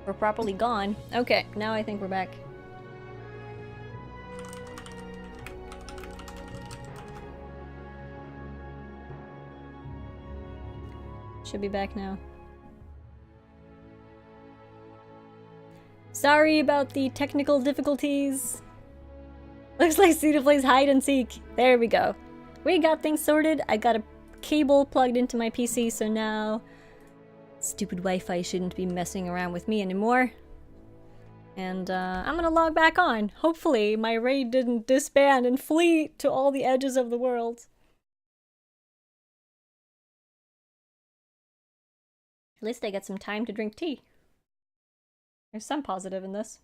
We're properly gone. Okay, now I think we're back. Should be back now. Sorry about the technical difficulties. Looks like StinePlays hide and seek. There we go. We got things sorted. I got a cable plugged into my PC, so now stupid Wi-Fi shouldn't be messing around with me anymore. And I'm gonna log back on. Hopefully my raid didn't disband and flee to all the edges of the world. At least I get some time to drink tea. There's some positive in this.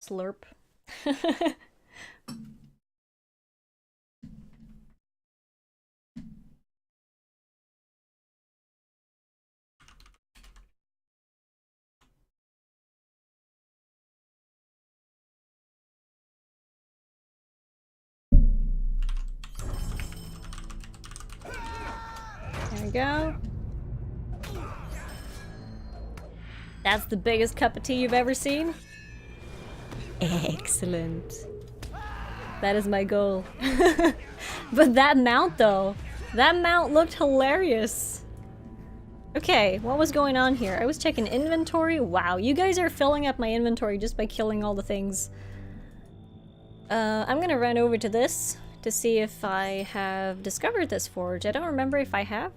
Slurp. There we go. That's the biggest cup of tea you've ever seen? Excellent. That is my goal. But that mount though, that mount looked hilarious. Okay, what was going on here? I was checking inventory. Wow, you guys are filling up my inventory just by killing all the things. I'm gonna run over to this to see if I have discovered this forge. I don't remember if I have.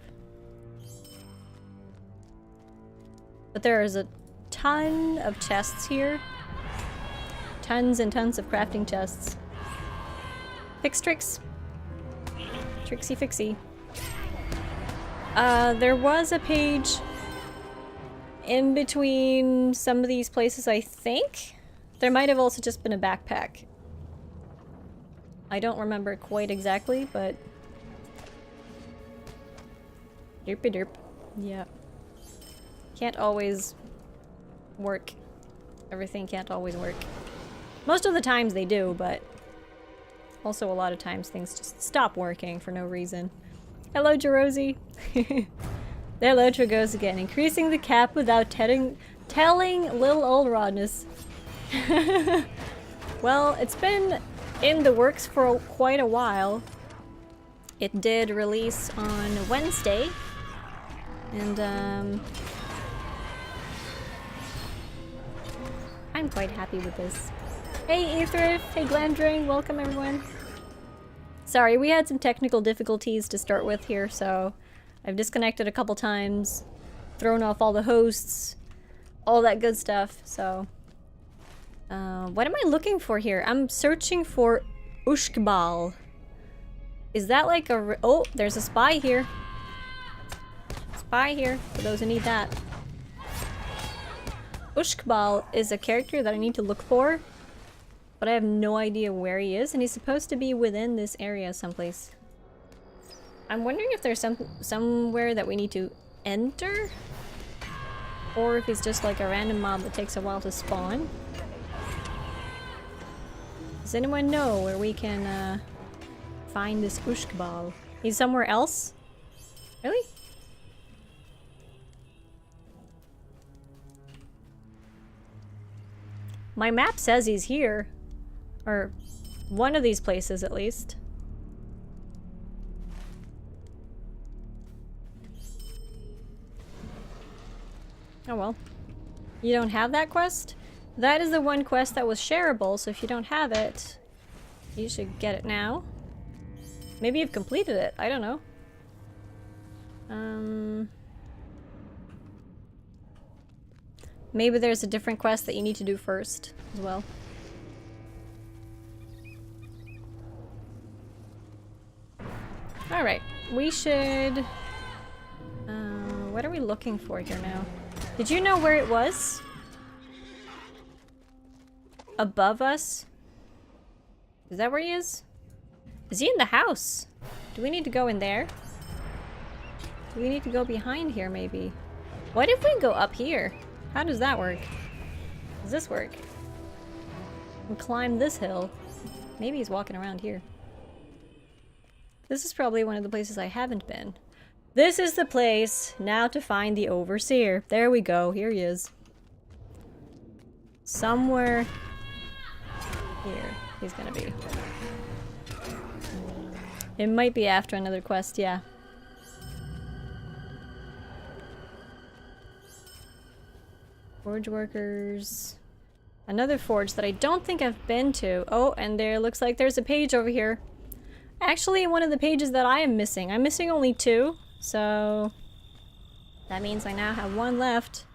But there is a ton of chests here. Tons and tons of crafting chests. Fix tricks. Tricksy fixy. There was a page in between some of these places, I think. There might have also just been a backpack. I don't remember quite exactly, but... Derpy derp. Yeah. Can't always work. Everything can't always work. Most of the times they do, but also a lot of times things just stop working for no reason. Hello, Jerozy. The Elotra goes again. Increasing the cap without telling Lil Old Rodness. Well, it's been in the works for quite a while. It did release on Wednesday. And, I'm quite happy with this. Hey Ethrif, hey Glamdring, welcome everyone. Sorry, we had some technical difficulties to start with here, so I've disconnected a couple times, thrown off all the hosts, all that good stuff, so... what am I looking for here? I'm searching for Ushkbal. Is that like a... Oh, there's a spy here. Spy here, for those who need that. Ushkbal is a character that I need to look for, but I have no idea where he is, and he's supposed to be within this area someplace. I'm wondering if there's somewhere that we need to enter, or if he's just like a random mob that takes a while to spawn. Does anyone know where we can find this Ushkbal? He's somewhere else? Really? My map says he's here. Or one of these places, at least. Oh well. You don't have that quest? That is the one quest that was shareable, so if you don't have it, you should get it now. Maybe you've completed it, I don't know. Maybe there's a different quest that you need to do first, as well. Alright, we should... what are we looking for here now? Did you know where it was? Above us? Is that where he is? Is he in the house? Do we need to go in there? Do we need to go behind here, maybe? What if we go up here? How does that work? Does this work? We climb this hill. Maybe he's walking around here. This is probably one of the places I haven't been. This is the place now to find the overseer. There we go. Here he is. Somewhere here he's gonna be. It might be after another quest, yeah. Forge workers. Another forge that I don't think I've been to. Oh, and there looks like there's a page over here. Actually, one of the pages that I am missing. I'm missing only 2. So that means I now have 1 left.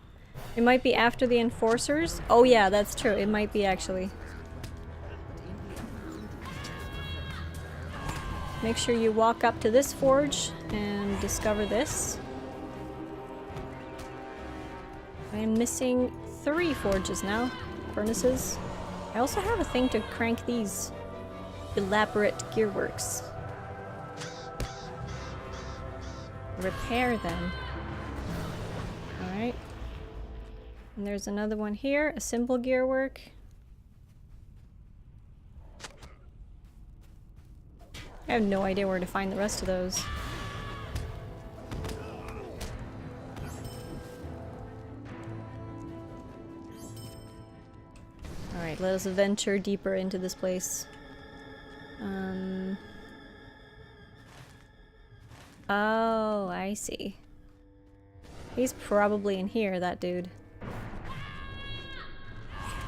It might be after the enforcers. Oh yeah, that's true. It might be actually. Make sure you walk up to this forge and discover this. I am missing 3 forges now. Furnaces. I also have a thing to crank these elaborate gearworks. Repair them. Alright. And there's another one here, a simple gearwork. I have no idea where to find the rest of those. Alright, let us venture deeper into this place. Oh, I see. He's probably in here, that dude.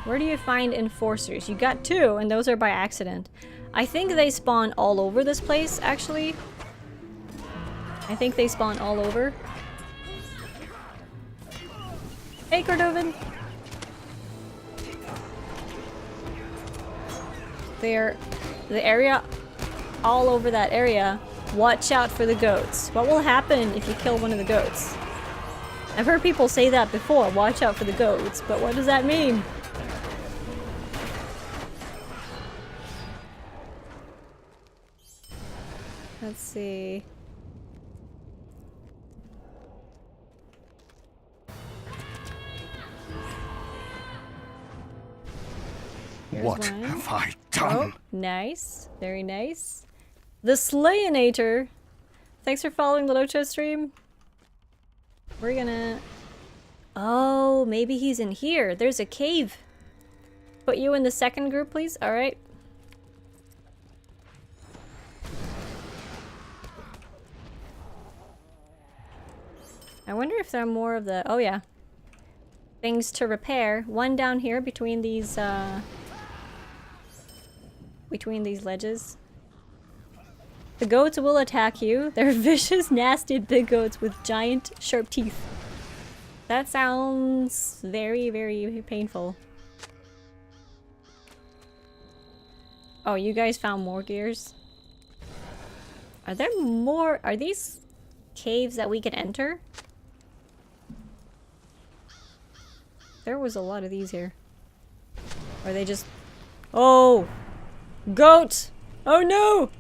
Where do you find enforcers? You got 2, and those are by accident. I think they spawn all over this place, actually. I think they spawn all over. Hey, Cordovan! They're the area, all over that area. Watch out for the goats. What will happen if you kill one of the goats? I've heard people say that before, watch out for the goats, but what does that mean? Let's see. Here's What one. have I done? Oh, nice. Very nice. The Slayinator! Thanks for following the Locho stream. We're gonna... Oh, maybe he's in here. There's a cave. Put you in the second group, please. Alright. I wonder if there are more of the... Oh, yeah. Things to repair. One down here between these ledges. The goats will attack you. They're vicious, nasty big goats with giant, sharp teeth. That sounds very, very painful. Oh, you guys found more gears? Are there more? Are these caves that we can enter? There was a lot of these here. Or are they just... Oh! Goat! Oh no!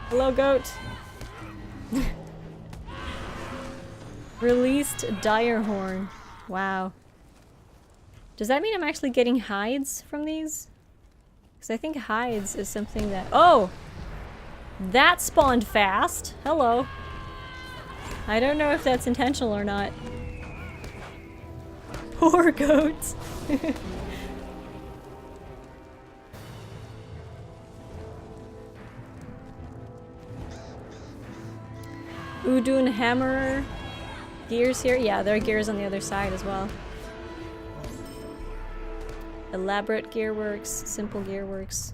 Hello, goat. Released dire horn. Wow. Does that mean I'm actually getting hides from these? Because I think hides is something that... Oh! That spawned fast. Hello. I don't know if that's intentional or not. Poor goats. ADUN hammer. Gears here? Yeah, there are gears on the other side as well. Elaborate gearworks, simple gearworks.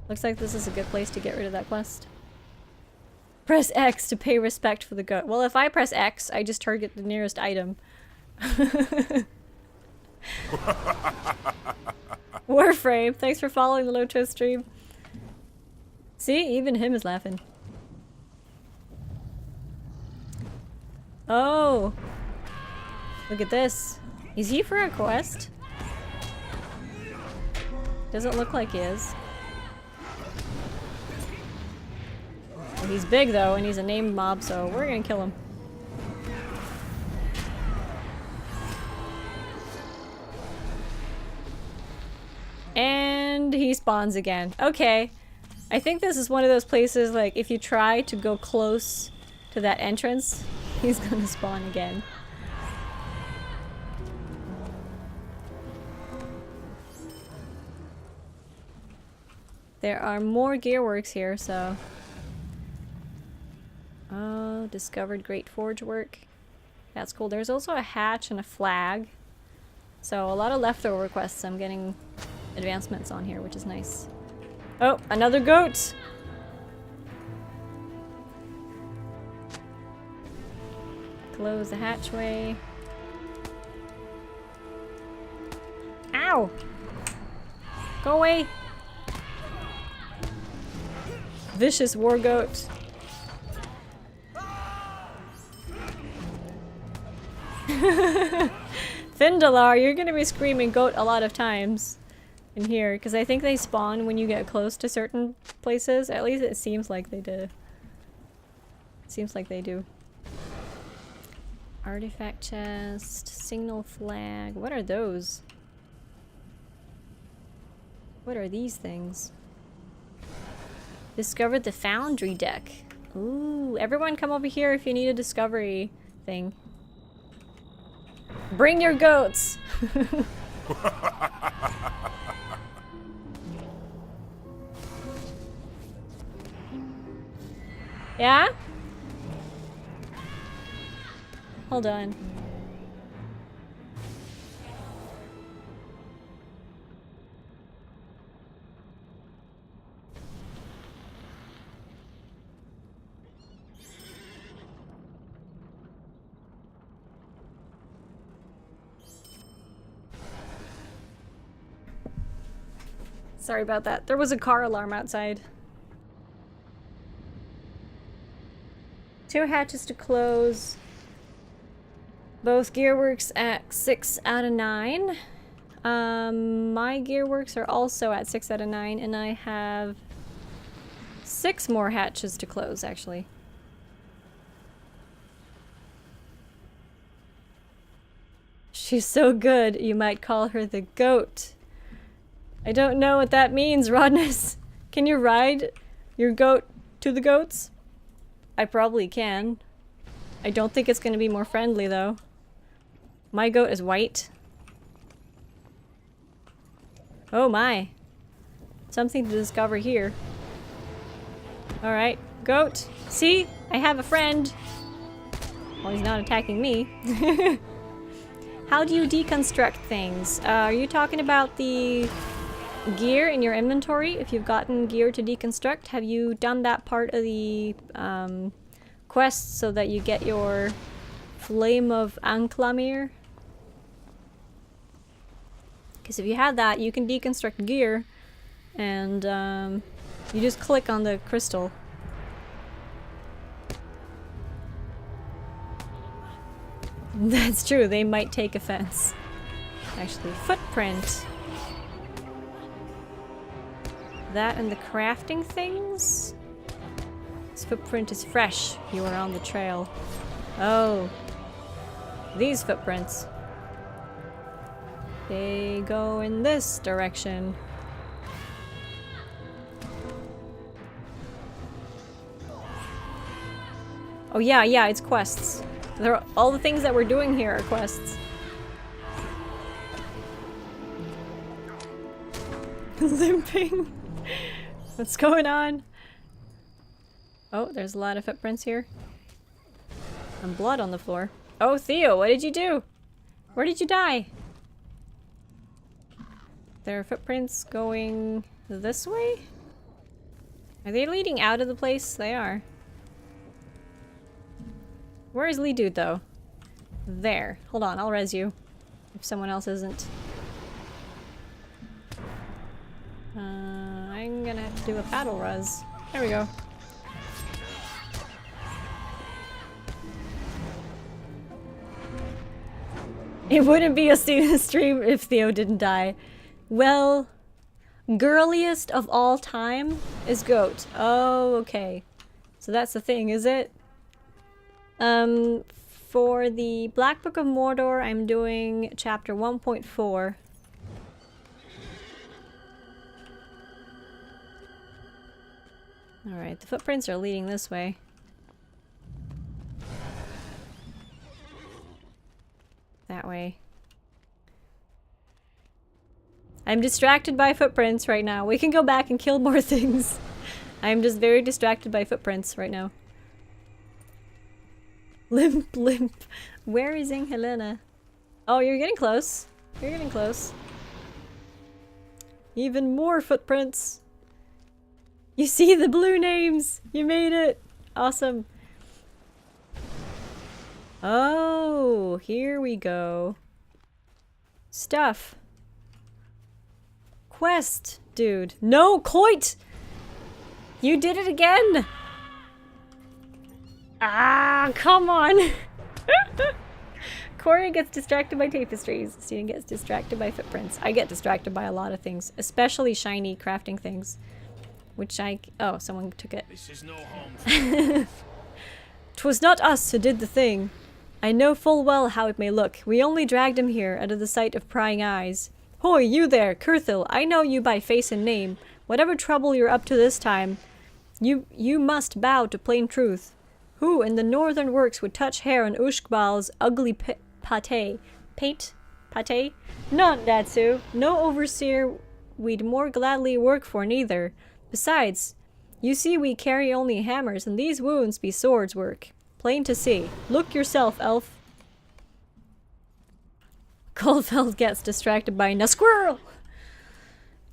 Looks like this is a good place to get rid of that quest. Press X to pay respect for the goat. Well, if I press X, I just target the nearest item. Warframe, thanks for following the Loto stream. See, even him is laughing. Oh! Look at this. Is he for a quest? Doesn't look like he is. Well, he's big though, and he's a named mob, so we're gonna kill him. And he spawns again. Okay. I think this is one of those places, like, if you try to go close to that entrance, he's gonna spawn again. There are more gearworks here, so... Oh, discovered great forge work. That's cool. There's also a hatch and a flag. So a lot of leftover quests. I'm getting advancements on here, which is nice. Oh, another goat! Close the hatchway. Ow! Go away! Vicious war goat. Findalar, you're gonna be screaming goat a lot of times in here, because I think they spawn when you get close to certain places. At least it seems like they do. Seems like they do. Artifact chest, signal flag. What are those? What are these things? Discovered the foundry deck. Ooh, everyone come over here if you need a discovery thing. Bring your goats! Yeah? Hold on. Sorry about that. There was a car alarm outside. 2 hatches to close. Both gearworks at 6 out of 9. My gearworks are also at 6 out of 9, and I have 6 more hatches to close, actually. She's so good, you might call her the goat. I don't know what that means, Rodness. Can you ride your goat to the goats? I probably can. I don't think it's going to be more friendly, though. My goat is white. Oh my. Something to discover here. Alright, goat. See? I have a friend. Well, he's not attacking me. How do you deconstruct things? Are you talking about the gear in your inventory? If you've gotten gear to deconstruct, have you done that part of the quest so that you get your Flame of Anklamir? Because if you have that, you can deconstruct gear, and you just click on the crystal. That's true, they might take offense. Actually, footprint. That and the crafting things? This footprint is fresh. You are on the trail. Oh. These footprints. They go in this direction. Oh yeah, yeah, it's quests. All the things that we're doing here are quests. Limping. What's going on? Oh, there's a lot of footprints here. And blood on the floor. Oh, Theo, what did you do? Where did you die? There are footprints going this way? Are they leading out of the place? They are. Where is Lee Dude, though? There. Hold on, I'll res you. If someone else isn't. I'm gonna have to do a paddle res. There we go. It wouldn't be a stream if Theo didn't die. Well, girliest of all time is Goat. Oh, okay. So that's the thing, is it? For the Black Book of Mordor, I'm doing chapter 1.4. Alright, the footprints are leading this way. That way. I'm distracted by footprints right now. We can go back and kill more things. I'm just very distracted by footprints right now. Limp, limp. Where is Helena? Oh, you're getting close. You're getting close. Even more footprints. You see the blue names. You made it. Awesome. Oh, here we go. Stuff. Quest, dude. No, Coit! You did it again! Ah, come on! Corey gets distracted by tapestries. Steven gets distracted by footprints. I get distracted by a lot of things, especially shiny crafting things. Which oh, someone took it. This is no home. 'Twas not us who did the thing. I know full well how it may look. We only dragged him here out of the sight of prying eyes. Hoy, you there, Kurthil, I know you by face and name. Whatever trouble you're up to this time, you must bow to plain truth. Who in the northern works would touch hair on Ushkbal's ugly pate? Pate? None, Datsu. No overseer we'd more gladly work for neither. Besides, you see we carry only hammers, and these wounds be swords work. Plain to see. Look yourself, elf. Goldfeld gets distracted by a squirrel!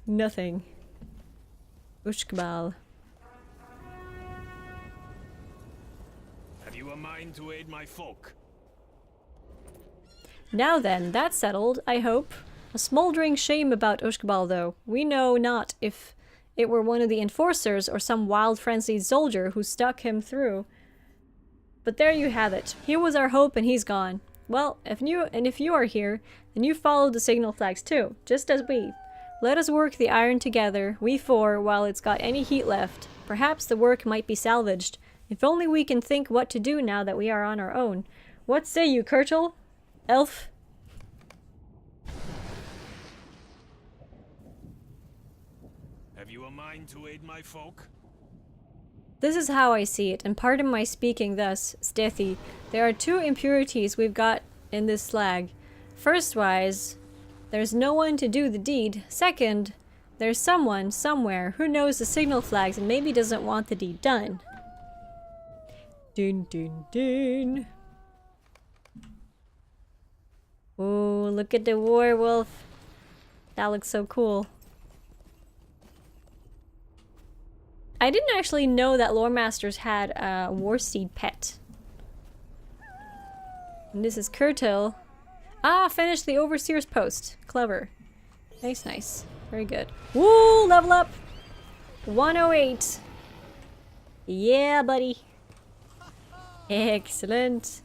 Nothing. Ushkbal. Have you a mind to aid my folk? Now then, that's settled, I hope. A smoldering shame about Ushkbal, though. We know not if it were one of the enforcers or some wild frenzied soldier who stuck him through. But there you have it. He was our hope and he's gone. Well, if you are here, then you followed the signal flags too, just as we. Let us work the iron together, we four, while it's got any heat left. Perhaps the work might be salvaged. If only we can think what to do now that we are on our own. What say you, Kurtle? Elf? Have you a mind to aid my folk? This is how I see it, and pardon my speaking thus, Stethi. There are two impurities we've got in this slag. Firstwise, there's no one to do the deed. Second, there's someone, somewhere, who knows the signal flags and maybe doesn't want the deed done. Dun dun dun. Oh, look at the werewolf. That looks so cool. I didn't actually know that Lore Masters had a Warsteed pet. And this is Kurtil. Ah, finished the Overseer's post. Clever. Nice, nice. Very good. Woo, level up! 108. Yeah, buddy. Excellent.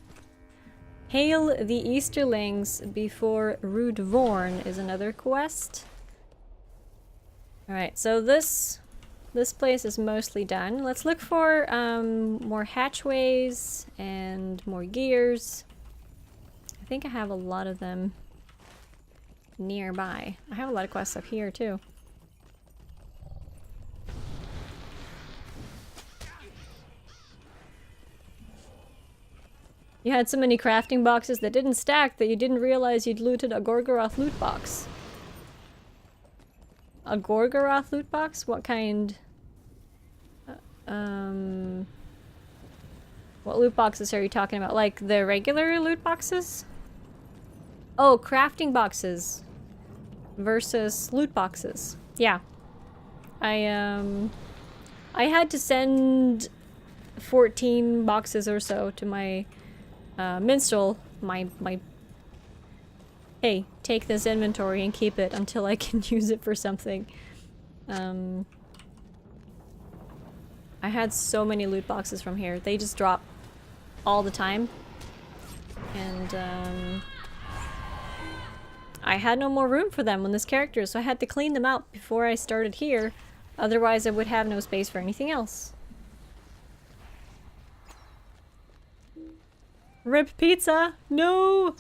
Hail the Easterlings before Rude Vorn is another quest. Alright, so this place is mostly done. Let's look for more hatchways and more gears. I think I have a lot of them nearby. I have a lot of quests up here too. You had so many crafting boxes that didn't stack that you didn't realize you'd looted a Gorgoroth loot box. A Gorgoroth loot box? What kind? What loot boxes are you talking about? Like the regular loot boxes? Oh, crafting boxes versus loot boxes. Yeah. I had to send 14 boxes or so to my minstrel. My hey, take this inventory and keep it until I can use it for something. I had so many loot boxes from here. They just drop all the time. And I had no more room for them on this character, so I had to clean them out before I started here. Otherwise I would have no space for anything else. RIP pizza! No!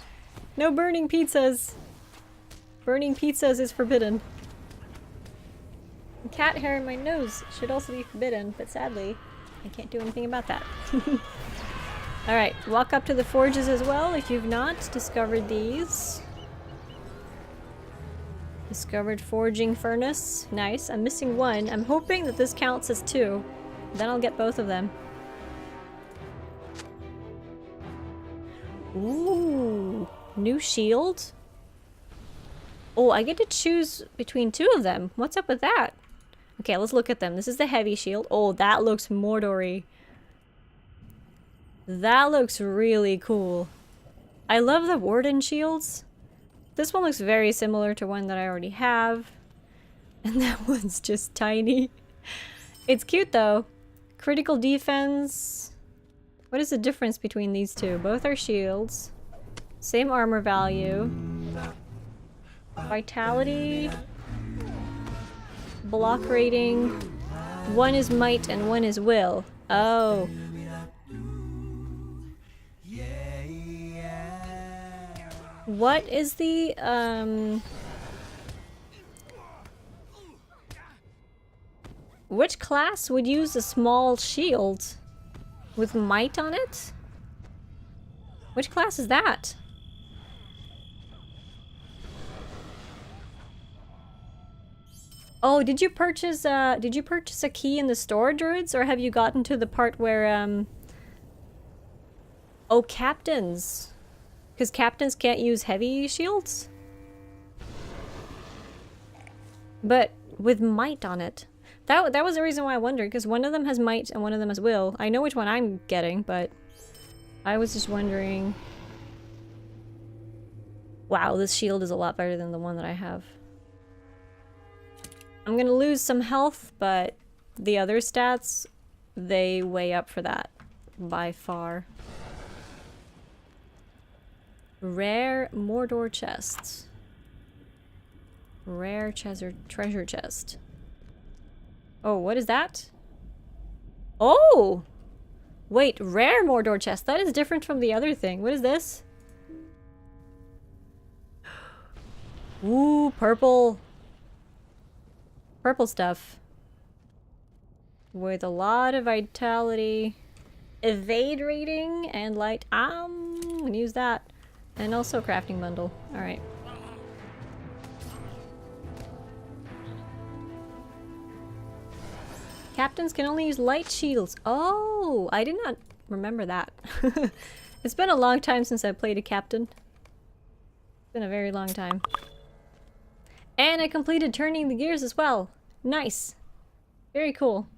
No burning pizzas! Burning pizzas is forbidden. Cat hair in my nose should also be forbidden, but sadly, I can't do anything about that. Alright, walk up to the forges as well if you've not discovered these. Discovered forging furnace. Nice. I'm missing one. I'm hoping that this counts as 2. Then I'll get both of them. Ooh. New shield? Oh, I get to choose between 2 of them. What's up with that? Okay, let's look at them. This is the heavy shield. Oh, that looks Mordory. That looks really cool. I love the Warden shields. This one looks very similar to one that I already have. And that one's just tiny. It's cute though. Critical defense. What is the difference between these two? Both are shields. Same armor value. Vitality. Block rating. One is might and one is will. Oh. What is the, which class would use a small shield with might on it? Which class is that? Oh, did you purchase a key in the store, druids? Or have you gotten to the part where, oh, captains. Because captains can't use heavy shields? But with might on it. That was the reason why I wondered, because one of them has might and one of them has will. I know which one I'm getting, but I was just wondering. Wow, this shield is a lot better than the one that I have. I'm gonna lose some health, but the other stats, they weigh up for that by far. Rare Mordor chests. Rare treasure chest. Oh, what is that? Oh! Wait, rare Mordor chest. That is different from the other thing. What is this? Ooh, purple. Purple stuff. With a lot of vitality. Evade rating and light. I'm gonna use that. And also a crafting bundle. Alright. Captains can only use light shields. Oh, I did not remember that. It's been a long time since I played a captain. It's been a very long time. And I completed turning the gears as well. Nice. Very cool.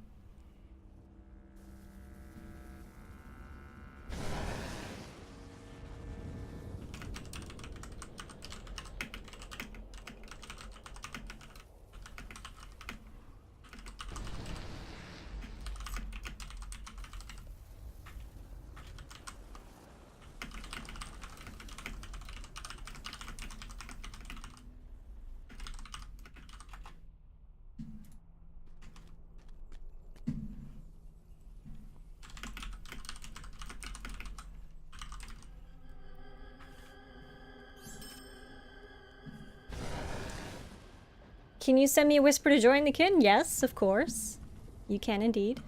Can you send me a whisper to join the kin? Yes, of course. You can indeed.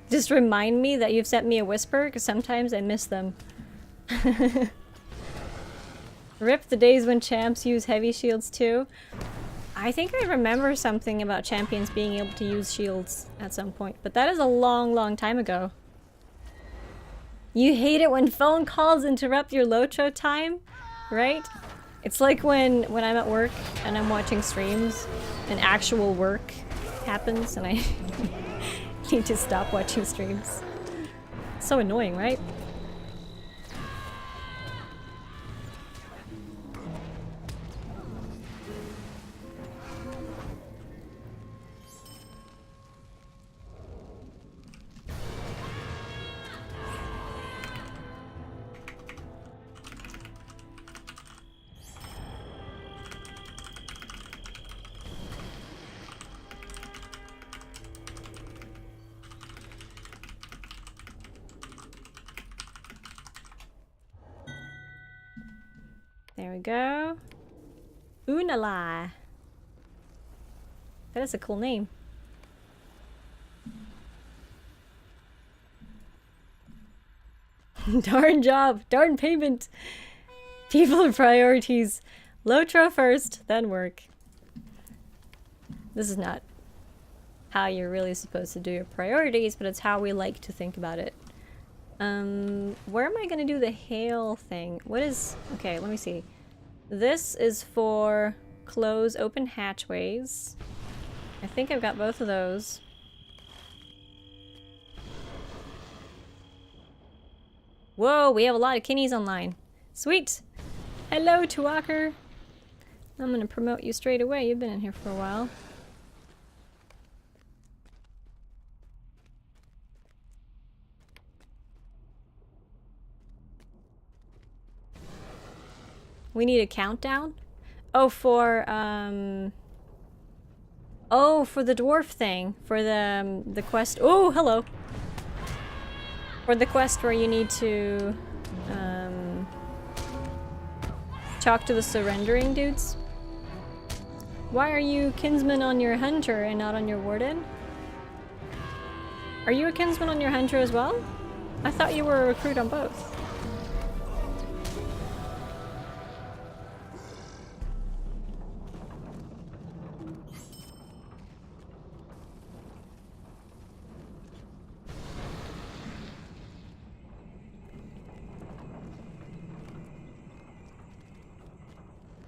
Just remind me that you've sent me a whisper, because sometimes I miss them. Rip the days when champs use heavy shields too. I think I remember something about champions being able to use shields at some point, but that is a long, long time ago. You hate it when phone calls interrupt your Lotro time, right? It's like when I'm at work and I'm watching streams and actual work happens and I need to stop watching streams. It's so annoying, right? There we go. Unalai. That is a cool name. Darn job, darn payment. People and priorities. Lotro first, then work. This is not how you're really supposed to do your priorities, but it's how we like to think about it. Where am I gonna do the hail thing? What is... Okay, let me see. This is for close open hatchways. I think I've got both of those. Whoa, we have a lot of kinnies online. Sweet! Hello, Tuaker! I'm gonna promote you straight away. You've been in here for a while. We need a countdown? Oh, for, oh, for the dwarf thing. For the quest. Oh, hello! For the quest where you need to, talk to the surrendering dudes. Why are you kinsman on your hunter and not on your warden? Are you a kinsman on your hunter as well? I thought you were a recruit on both.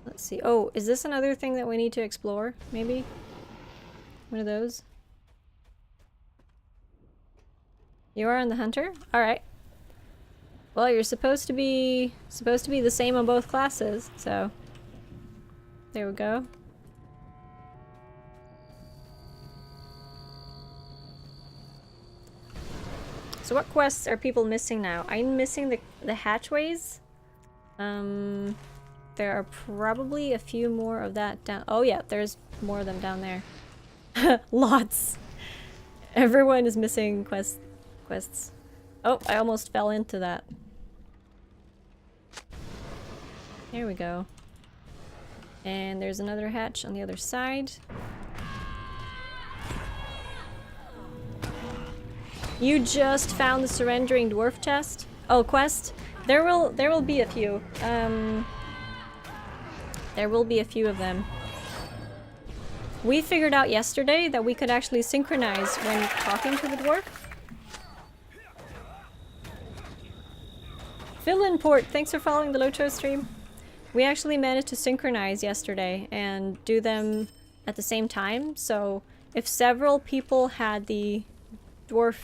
Let's see. Oh, is this another thing that we need to explore? Maybe? One of those? You are on the hunter? Alright. Well, you're supposed to be the same on both classes, so there we go. So what quests are people missing now? I'm missing the hatchways. There are probably a few more of that down. Oh yeah, there's more of them down there. Lots. Everyone is missing quests. Oh, I almost fell into that. There we go. And there's another hatch on the other side. You just found the surrendering dwarf chest? Oh, quest? There will be a few. There will be a few of them. We figured out yesterday that we could actually synchronize when talking to the dwarf. Phil thanks for following the Lotro stream. We actually managed to synchronize yesterday and do them at the same time. So if several people had the dwarf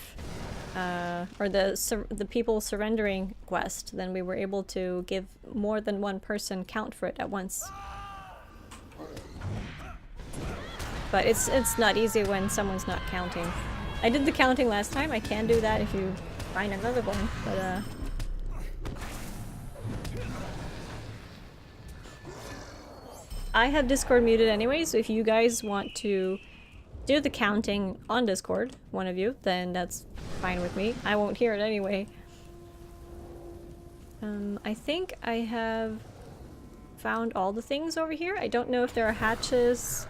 or the people surrendering quest, then we were able to give more than one person count for it at once. But it's not easy when someone's not counting. I did the counting last time. I can do that if you find another one, but I have Discord muted anyway, so if you guys want to do the counting on Discord, one of you, then that's fine with me. I won't hear it anyway. I think I have found all the things over here. I don't know if there are hatches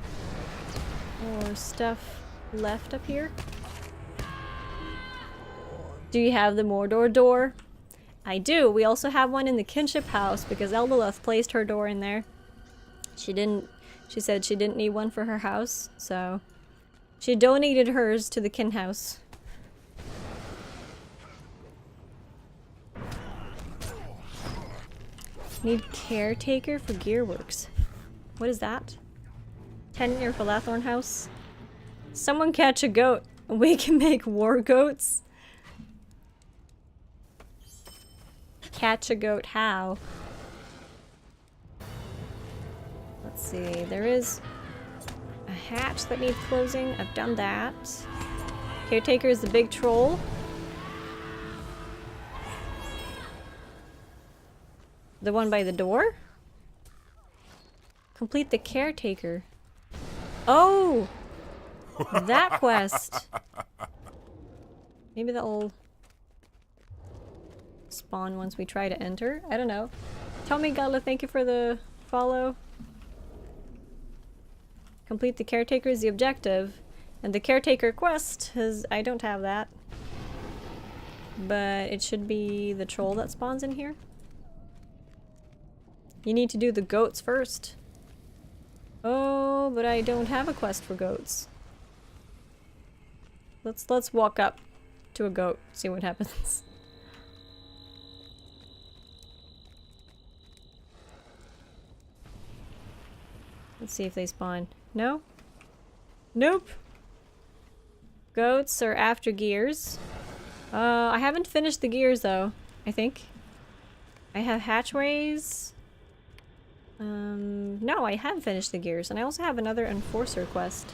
or stuff left up here. Do you have the Mordor door? I do. We also have one in the kinship house because Elbaleth placed her door in there. She said she didn't need one for her house, so she donated hers to the kin house. Need caretaker for gearworks. What is that? Tenure for Lathorn house. Someone catch a goat. We can make war goats. Catch a goat how? Let's see, there is a hatch that needs closing. I've done that. Caretaker is the big troll. The one by the door? Complete the caretaker. Oh! That quest! Maybe that'll spawn once we try to enter? I don't know. Tell me, Gala, thank you for the follow. Complete the caretaker is the objective. And the caretaker quest is... I don't have that. But it should be the troll that spawns in here. You need to do the goats first. Oh, but I don't have a quest for goats. Let's walk up to a goat, see what happens. Let's see if they spawn. No? Nope. Goats are after gears. I haven't finished the gears though, I think. I have hatchways. No, I have finished the gears, and I also have another enforcer quest.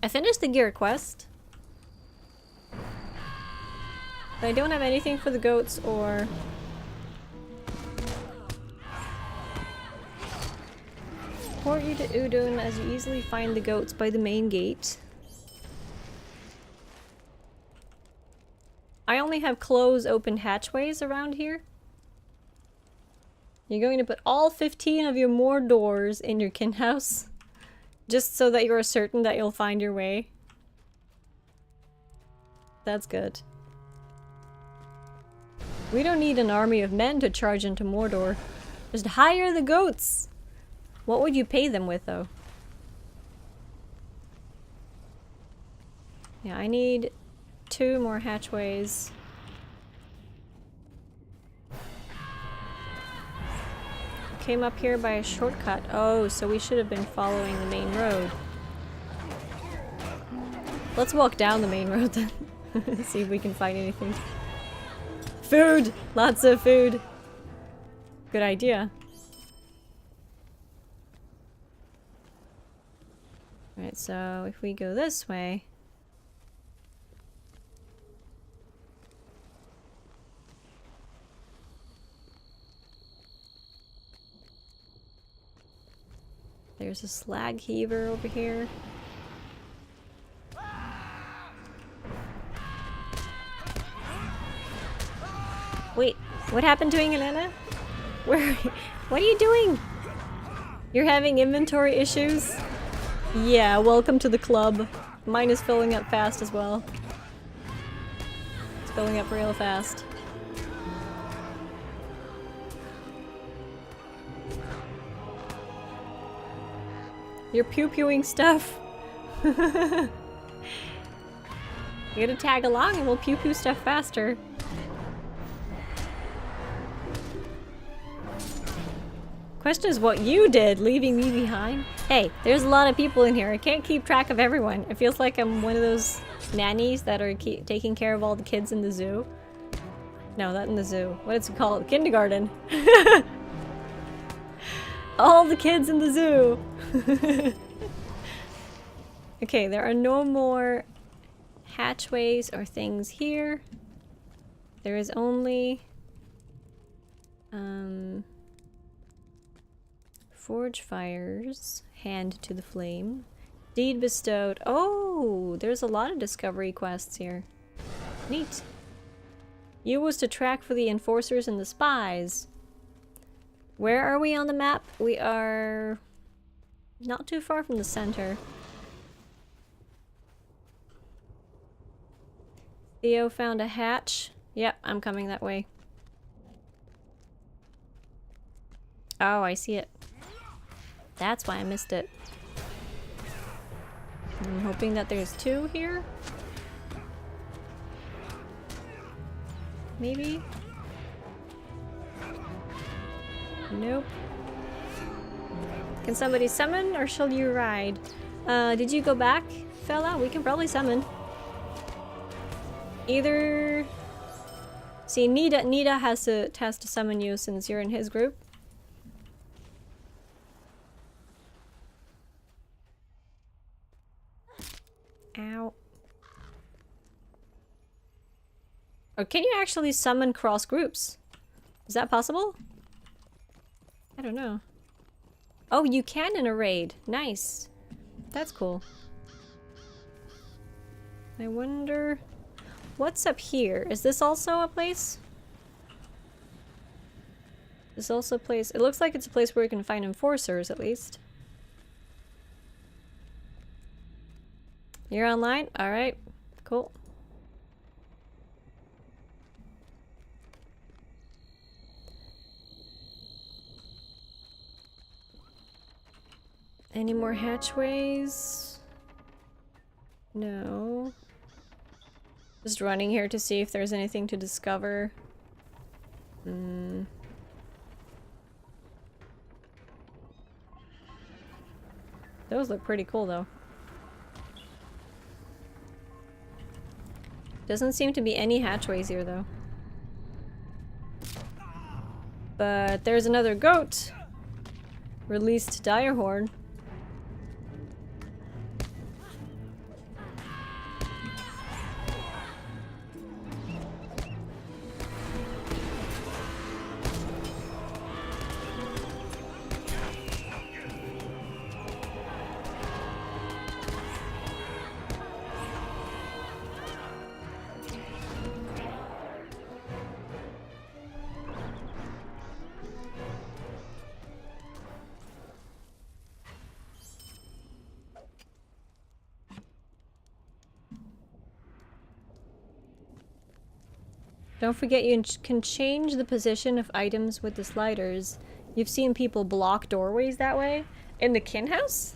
I finished the gear quest. But I don't have anything for the goats or... Port you to ADUN as you easily find the goats by the main gate. I only have closed open hatchways around here. You're going to put all 15 of your more doors in your kin house. Just so that you're certain that you'll find your way. That's good. We don't need an army of men to charge into Mordor. Just hire the goats! What would you pay them with, though? Yeah, I need 2 more hatchways. Came up here by a shortcut. Oh, so we should have been following the main road. Let's walk down the main road then. See if we can find anything. Food! Lots of food! Good idea. Alright, so if we go this way... There's a slag heaver over here. Wait, what happened to Elena? Where? What are you doing? You're having inventory issues? Yeah, welcome to the club. Mine is filling up fast as well. It's filling up real fast. You're pew-pewing stuff. You gotta tag along and we'll pew-pew stuff faster. Question is what you did, leaving me behind. Hey, there's a lot of people in here. I can't keep track of everyone. It feels like I'm one of those nannies that are taking care of all the kids in the zoo. No, not in the zoo. What is it called? Kindergarten. All the kids in the zoo. Okay, there are no more hatchways or things here. There is only forge fires, hand to the flame, deed bestowed. Oh, there's a lot of discovery quests here. Neat. You was to track for the enforcers and the spies. Where are we on the map? We are not too far from the center. Theo found a hatch. Yep, I'm coming that way. Oh, I see it. That's why I missed it. I'm hoping that there's 2 here. Maybe? Nope. Can somebody summon or shall you ride? Did you go back, fella? We can probably summon. Either... See, Nita has to summon you since you're in his group. Ow. Or can you actually summon cross groups? Is that possible? I don't know. Oh, you can in a raid. Nice. That's cool. I wonder... What's up here? Is this also a place? This also a place, it looks like it's a place where we can find enforcers at least. You're online? Alright, cool. Any more hatchways? No. Just running here to see if there's anything to discover. Those look pretty cool though. Doesn't seem to be any hatchways here though. But there's another goat! Released Direhorn. Don't forget you can change the position of items with the sliders. You've seen people block doorways that way? In the kin house?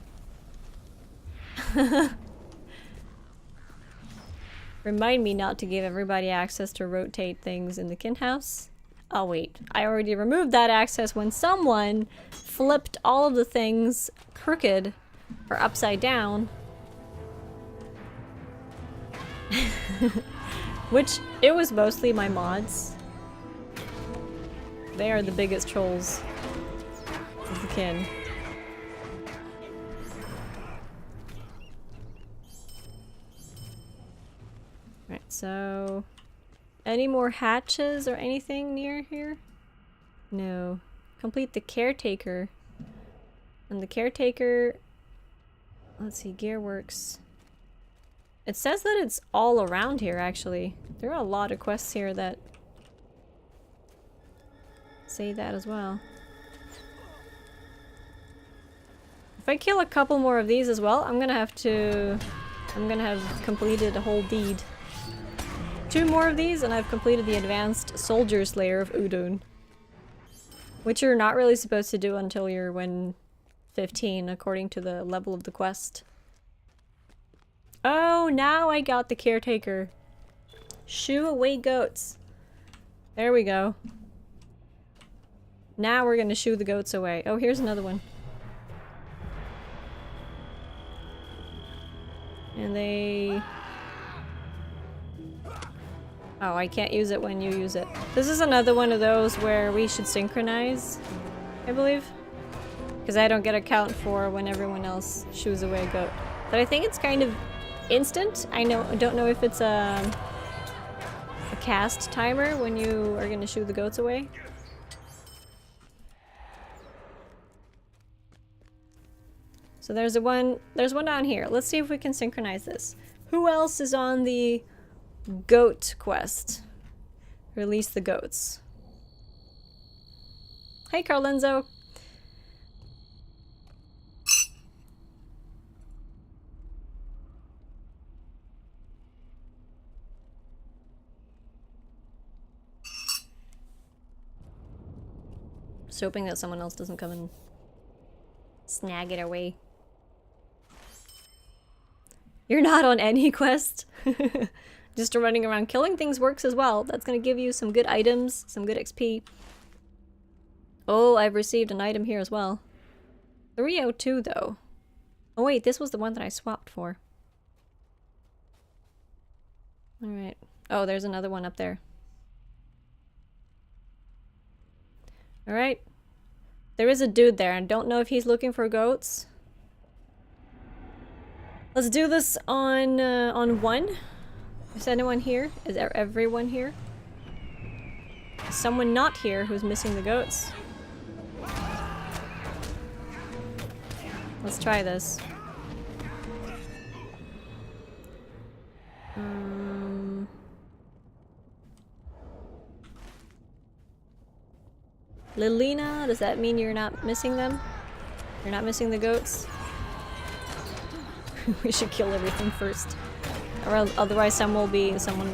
Remind me not to give everybody access to rotate things in the kin house. Oh wait, I already removed that access when someone flipped all of the things crooked or upside down. Which, it was mostly my mods. They are the biggest trolls of the kin. Right, so... Any more hatches or anything near here? No. Complete the caretaker. And the caretaker... Let's see, Gearworks. It says that it's all around here, actually. There are a lot of quests here that say that as well. If I kill a couple more of these as well, I'm gonna have completed a whole deed. 2 more of these and I've completed the advanced soldier slayer of ADUN. Which you're not really supposed to do until you're when 15, according to the level of the quest. Oh, now I got the caretaker. Shoo away goats. There we go. Now we're gonna shoo the goats away. Oh, here's another one. And they... Oh, I can't use it when you use it. This is another one of those where we should synchronize, I believe. Because I don't get a count for when everyone else shoos away a goat. But I think it's kind of instant. I don't know if it's a cast timer when you are gonna shoo the goats away. So there's one down here. Let's see if we can synchronize this. Who else is on the goat quest? Release the goats. Hey Carlenzo. Just hoping that someone else doesn't come and snag it away. You're not on any quest. Just running around killing things works as well. That's gonna give you some good items, some good XP. Oh, I've received an item here as well. 302 though. Oh wait, this was the one that I swapped for. Alright. Oh, there's another one up there. Alright. There is a dude there. I don't know if he's looking for goats. Let's do this on 1. Is anyone here? Is there everyone here? Is someone not here who's missing the goats? Let's try this. Lilina, does that mean you're not missing them? You're not missing the goats? We should kill everything first. Or otherwise someone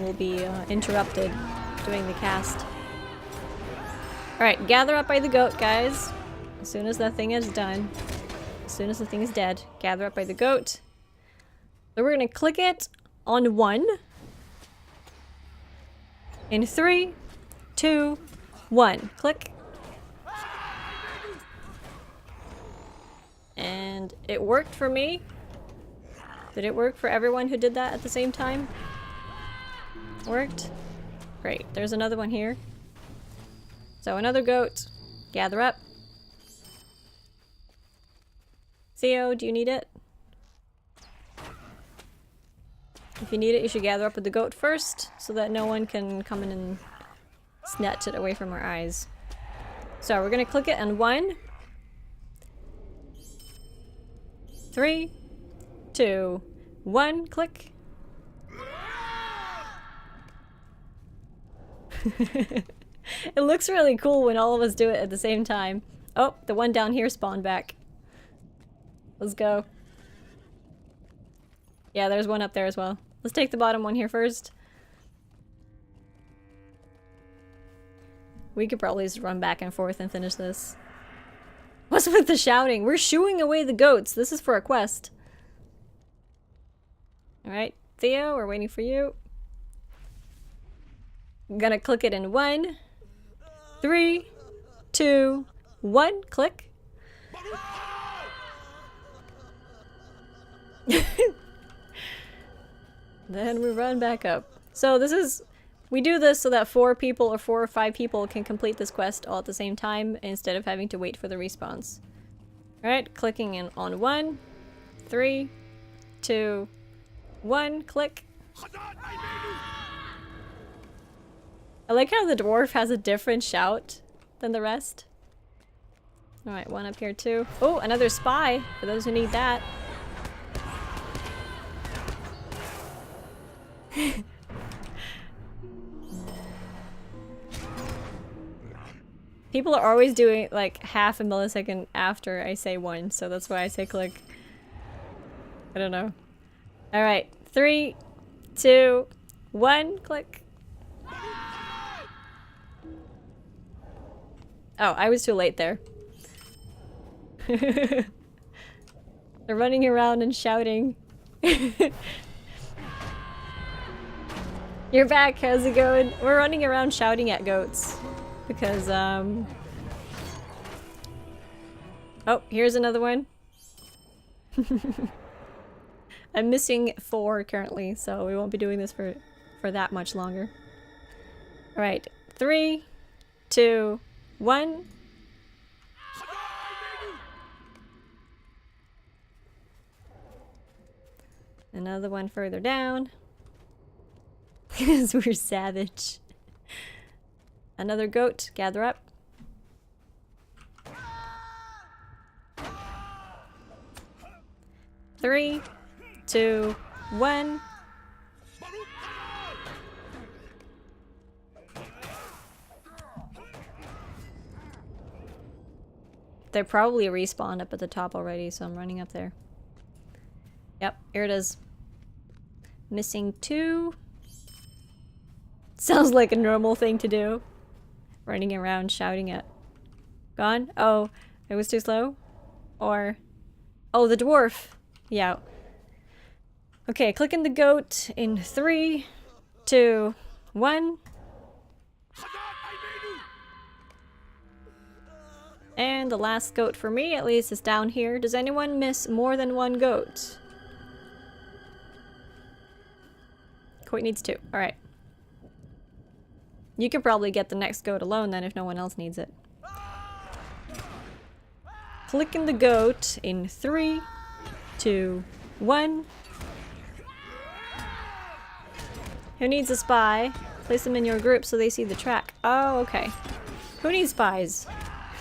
will be interrupted doing the cast. Alright, gather up by the goat, guys. As soon as that thing is done. As soon as the thing is dead, gather up by the goat. So we're gonna click it on 1. In 3, 2, 1. Click. And it worked for me. Did it work for everyone who did that at the same time? Worked? Great. There's another one here. So another goat. Gather up. Theo, do you need it? If you need it, you should gather up with the goat first, so that no one can come in and snatch it away from our eyes. So we're gonna click it on 1. 3, 2, 1, click. It looks really cool when all of us do it at the same time. Oh, the one down here spawned back. Let's go. Yeah, there's one up there as well. Let's take the bottom one here first. We could probably just run back and forth and finish this. What's with the shouting? We're shooing away the goats. This is for a quest. Alright, Theo, we're waiting for you. I'm gonna click it in 1, 3, 2, 1, click. Then we run back up. So this is, we do this so that 4 people or 4 or 5 people can complete this quest all at the same time instead of having to wait for the response. Alright, clicking in on 1, 3, 2, 1, click. I like how the dwarf has a different shout than the rest. Alright, one up here too. Oh, another spy, for those who need that. People are always doing like half a millisecond after I say 1, so that's why I say click. I don't know. Alright, 3, 2, 1, click. Oh, I was too late there. They're running around and shouting. You're back, how's it going? We're running around shouting at goats. Because, oh, here's another one. I'm missing 4 currently, so we won't be doing this for that much longer. Alright, 3, 2, 1. Another one further down. Because we're savage. Another goat, gather up. Three, 2, 1. They're probably respawned up at the top already, so I'm running up there. Yep, here it is. Missing 2. Sounds like a normal thing to do. Running around shouting at... Gone? Oh, it was too slow? Or... Oh, the dwarf! Yeah. Okay, clicking the goat in 3, 2, 1. And the last goat for me, at least, is down here. Does anyone miss more than 1 goat? Coit needs 2. Alright. You could probably get the next goat alone then if no one else needs it. Clicking the goat in 3, 2, 1. Who needs a spy? Place them in your group so they see the track. Oh, okay. Who needs spies?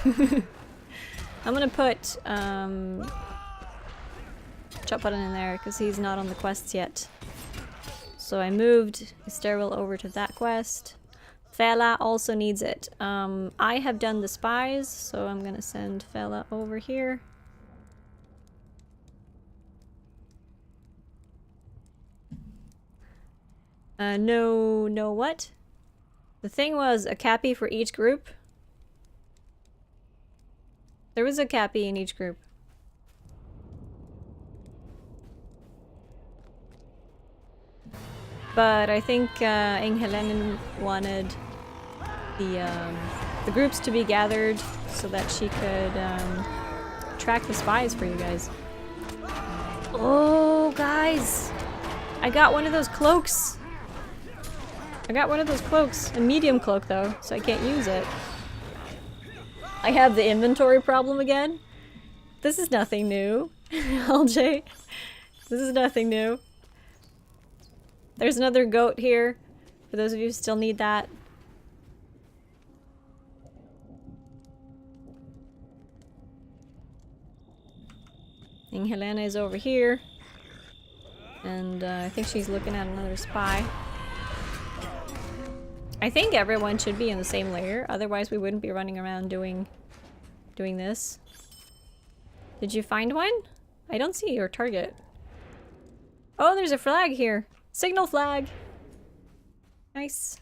I'm gonna put Chop Button in there because he's not on the quests yet. So I moved Easterling over to that quest. Fela also needs it. I have done the spies, so I'm gonna send Fela over here. No what? The thing was a cappy for each group. There was a cappy in each group. But I think Helen wanted the groups to be gathered so that she could track the spies for you guys. Oh, guys! I got one of those cloaks! I got one of those cloaks. A medium cloak, though, so I can't use it. I have the inventory problem again. This is nothing new, LJ. This is nothing new. There's another goat here, for those of you who still need that. And Helena is over here. And I think she's looking at another spy. I think everyone should be in the same layer, otherwise we wouldn't be running around doing this. Did you find one? I don't see your target. Oh, there's a flag here. Signal flag. Nice.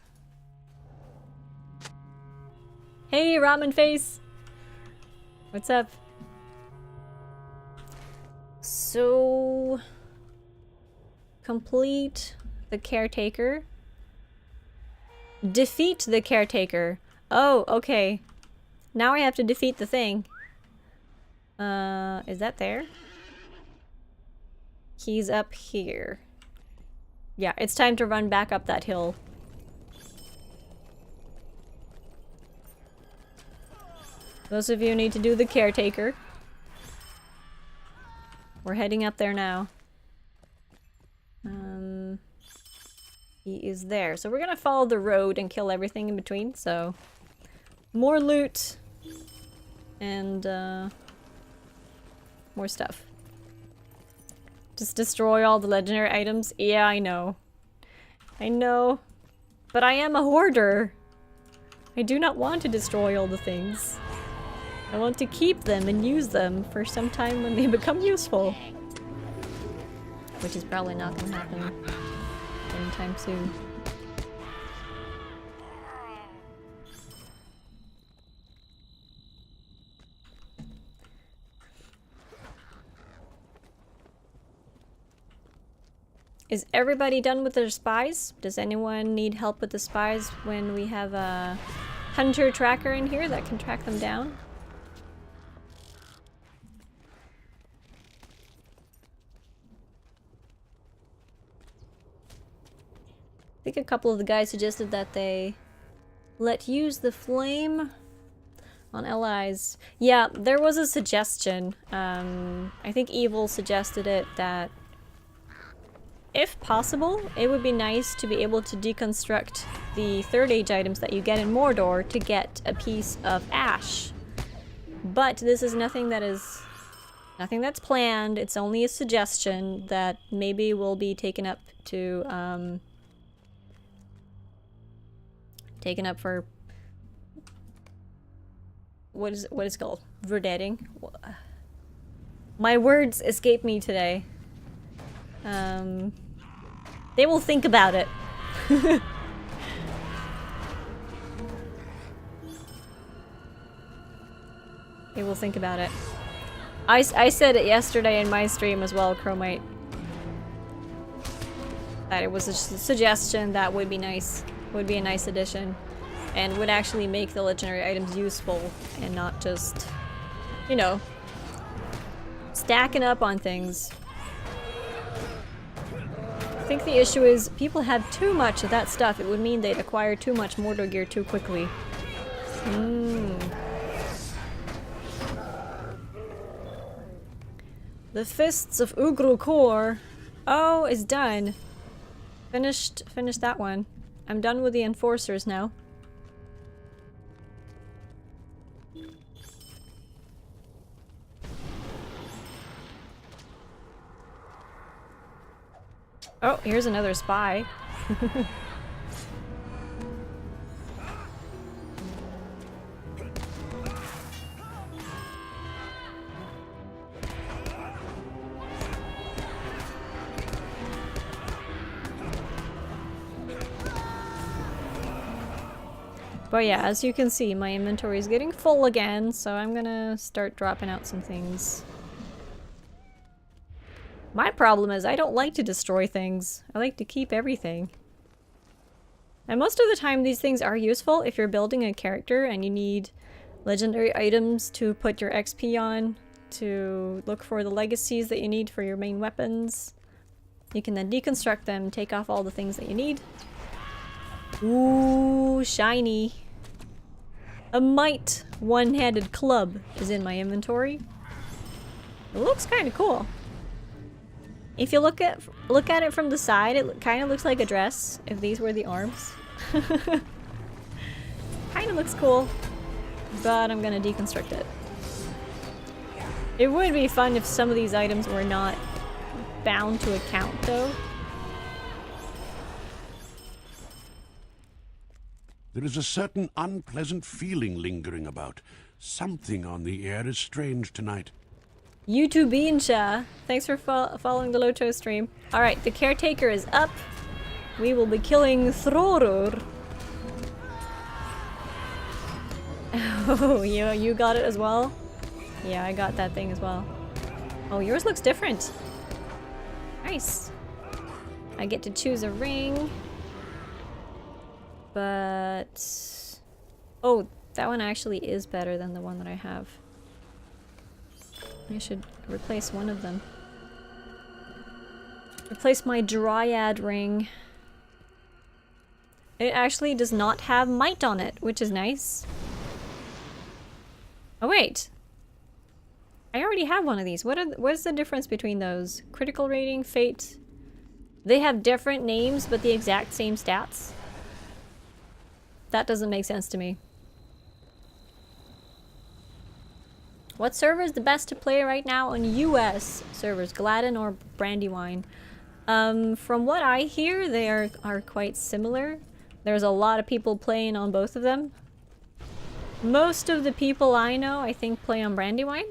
Hey, ramen face. What's up? So, complete the caretaker. Defeat the caretaker. Oh, okay. Now I have to defeat the thing. Is that there? He's up here. Yeah, it's time to run back up that hill. Those of you need to do the caretaker. We're heading up there now. He is there. So we're gonna follow the road and kill everything in between, so... More loot. And, more stuff. Just destroy all the legendary items? Yeah, I know. I know. But I am a hoarder. I do not want to destroy all the things. I want to keep them and use them for some time when they become useful. Which is probably not gonna happen anytime soon. Is everybody done with their spies? Does anyone need help with the spies when we have a hunter tracker in here that can track them down? I think a couple of the guys suggested that they let use the flame on allies. Yeah, there was a suggestion. I think Evil suggested it that if possible, it would be nice to be able to deconstruct the third age items that you get in Mordor to get a piece of ash. But this is nothing that's planned. It's only a suggestion that maybe will be taken up to taken up for what is it called? Verdating? My words escape me today. They will think about it. They will think about it. I said it yesterday in my stream as well, Chromite. That it was a suggestion that would be nice. Would be a nice addition. And would actually make the legendary items useful and not just, you know, stacking up on things. I think the issue is people have too much of that stuff. It would mean they'd acquire too much Mordor gear too quickly. The Fists of Ugru-Kor. Oh, it's done. Finished that one. I'm done with the enforcers now. Oh, here's another spy. But yeah, as you can see, my inventory is getting full again, so I'm gonna start dropping out some things. My problem is I don't like to destroy things. I like to keep everything. And most of the time these things are useful if you're building a character and you need legendary items to put your XP on, to look for the legacies that you need for your main weapons. You can then deconstruct them, take off all the things that you need. Ooh, shiny. A Might one-handed club is in my inventory. It looks kind of cool. If you look at it from the side, it kind of looks like a dress, if these were the arms. Kind of looks cool, but I'm gonna deconstruct it. It would be fun if some of these items were not bound to a count, though. There is a certain unpleasant feeling lingering about. Something on the air is strange tonight. YouTube Insha, thanks for following the Loto stream. Alright, the caretaker is up. We will be killing Throrur. Oh, you got it as well? Yeah, I got that thing as well. Oh, yours looks different. Nice. I get to choose a ring. But... oh, that one actually is better than the one that I have. I should replace one of them. Replace my Dryad ring. It actually does not have might on it, which is nice. Oh wait! I already have one of these. What's the difference between those? Critical rating, fate. They have different names, but the exact same stats. That doesn't make sense to me. What server is the best to play right now on US servers? Gladden or Brandywine? From what I hear, they are quite similar. There's a lot of people playing on both of them. Most of the people I know, I think, play on Brandywine.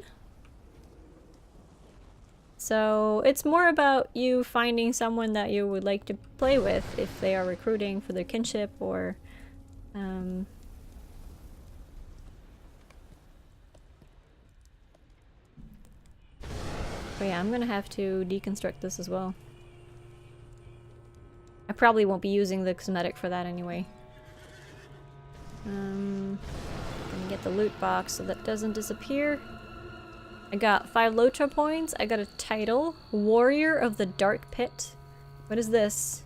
So it's more about you finding someone that you would like to play with if they are recruiting for their kinship or... But yeah, I'm gonna have to deconstruct this as well. I probably won't be using the cosmetic for that anyway. Gonna get the loot box so that doesn't disappear. I got 5 Lotra points. I got a title. Warrior of the Dark Pit. What is this?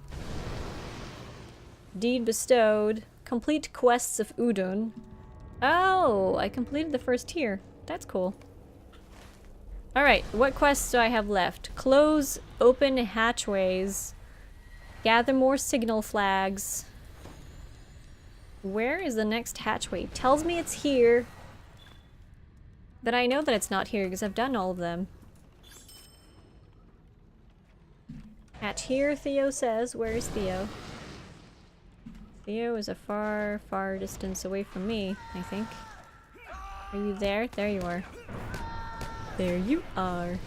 Deed bestowed. Complete quests of ADUN. Oh, I completed the first tier. That's cool. Alright, what quests do I have left? Close open hatchways. Gather more signal flags. Where is the next hatchway? It tells me it's here. But I know that it's not here because I've done all of them. Hatch here, Theo says. Where is Theo? Theo is a far, far distance away from me, I think. Are you there? There you are. There you are.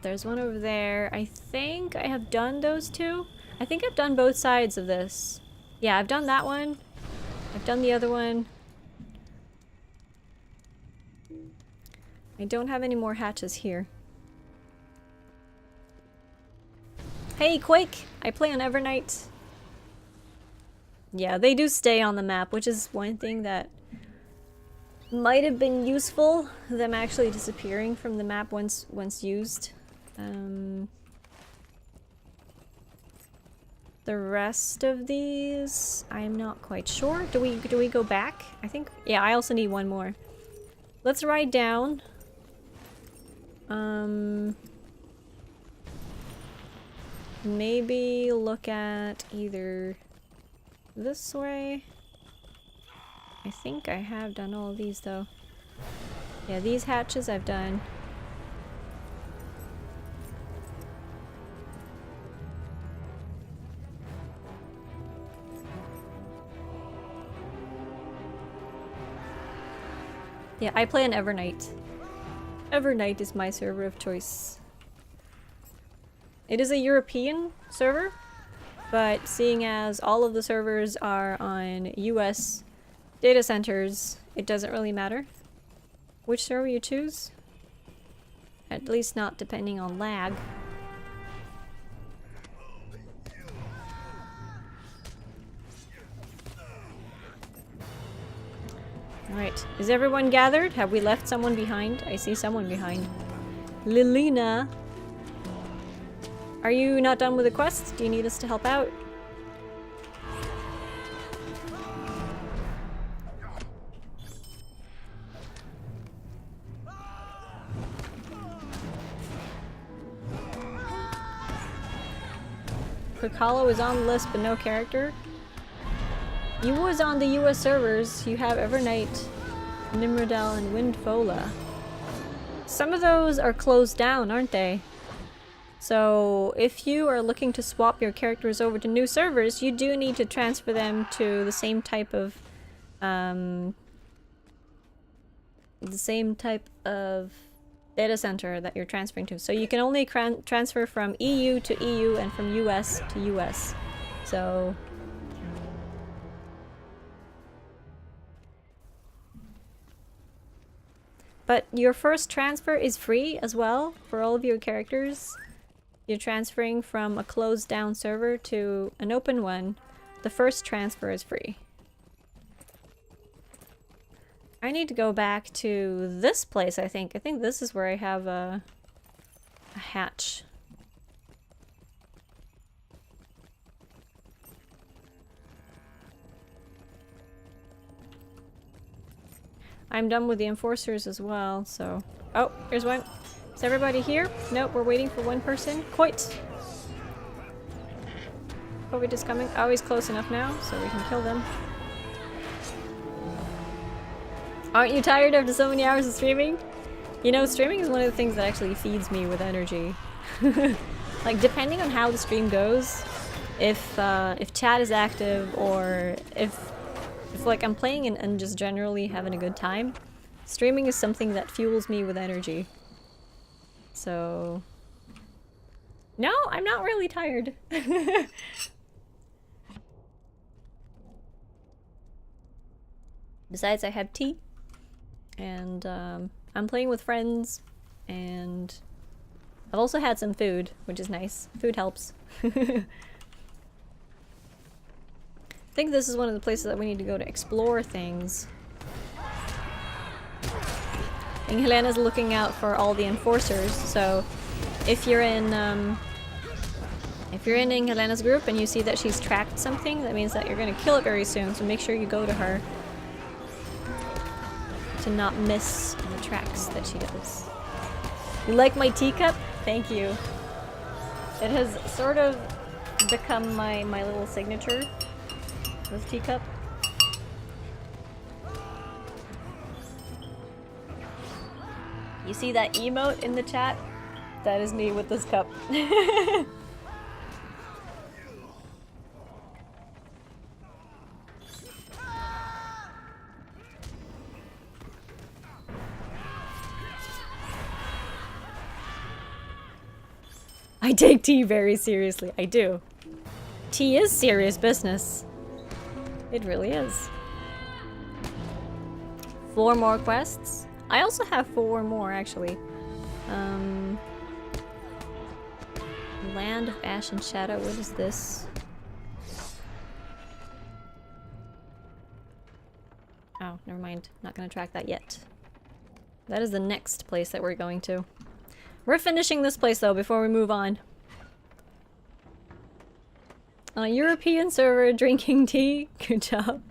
There's one over there. I think I have done those two. I think I've done both sides of this. Yeah, I've done that one. I've done the other one. I don't have any more hatches here. Hey, Quake! I play on Evernight. Yeah, they do stay on the map, which is one thing that might have been useful, them actually disappearing from the map once used. The rest of these, I'm not quite sure. Do we go back? I think, yeah, I also need one more. Let's ride down. Maybe look at either this way. I think I have done all of these though. Yeah, these hatches I've done. Yeah, I play on Evernight. Evernight is my server of choice. It is a European server. but seeing as all of the servers are on US data centers, it doesn't really matter which server you choose. At least not depending on lag. Alright, is everyone gathered? Have we left someone behind? I see someone behind. Lilina! Are you not done with the quest? Do you need us to help out? Kokalo is on the list but no character. You was on the US servers. You have Evernight, Nimrodel, and Windfola. Some of those are closed down, aren't they? So if you are looking to swap your characters over to new servers, you do need to transfer them to the same type of data center that you're transferring to. So you can only transfer from EU to EU and from US to US. So but your first transfer is free as well for all of your characters. You're transferring from a closed down server to an open one. The first transfer is free. I need to go back to this place, I think. I think this is where I have a hatch. I'm done with the enforcers as well, so... Oh, here's one. Is everybody here? Nope, we're waiting for one person. Quite! Probably just coming. Oh, he's close enough now, so we can kill them. Aren't you tired after so many hours of streaming? You know, streaming is one of the things that actually feeds me with energy. Like, depending on how the stream goes, if chat is active or if like I'm playing and just generally having a good time, streaming is something that fuels me with energy. So... No, I'm not really tired. Besides, I have tea. And I'm playing with friends. And I've also had some food, which is nice. Food helps. I think this is one of the places that we need to go to explore things. And Helena's looking out for all the enforcers, so if you're in Helena's group and you see that she's tracked something, that means that you're gonna kill it very soon, so make sure you go to her to not miss the tracks that she does. You like my teacup? Thank you. It has sort of become my little signature. This teacup. You see that emote in the chat? That is me with this cup. I take tea very seriously. I do. Tea is serious business. It really is. 4 more quests. I also have 4 more, actually. Land of Ash and Shadow. What is this? Oh, never mind. Not gonna track that yet. That is the next place that we're going to. We're finishing this place, though, before we move on. On a European server, drinking tea. Good job.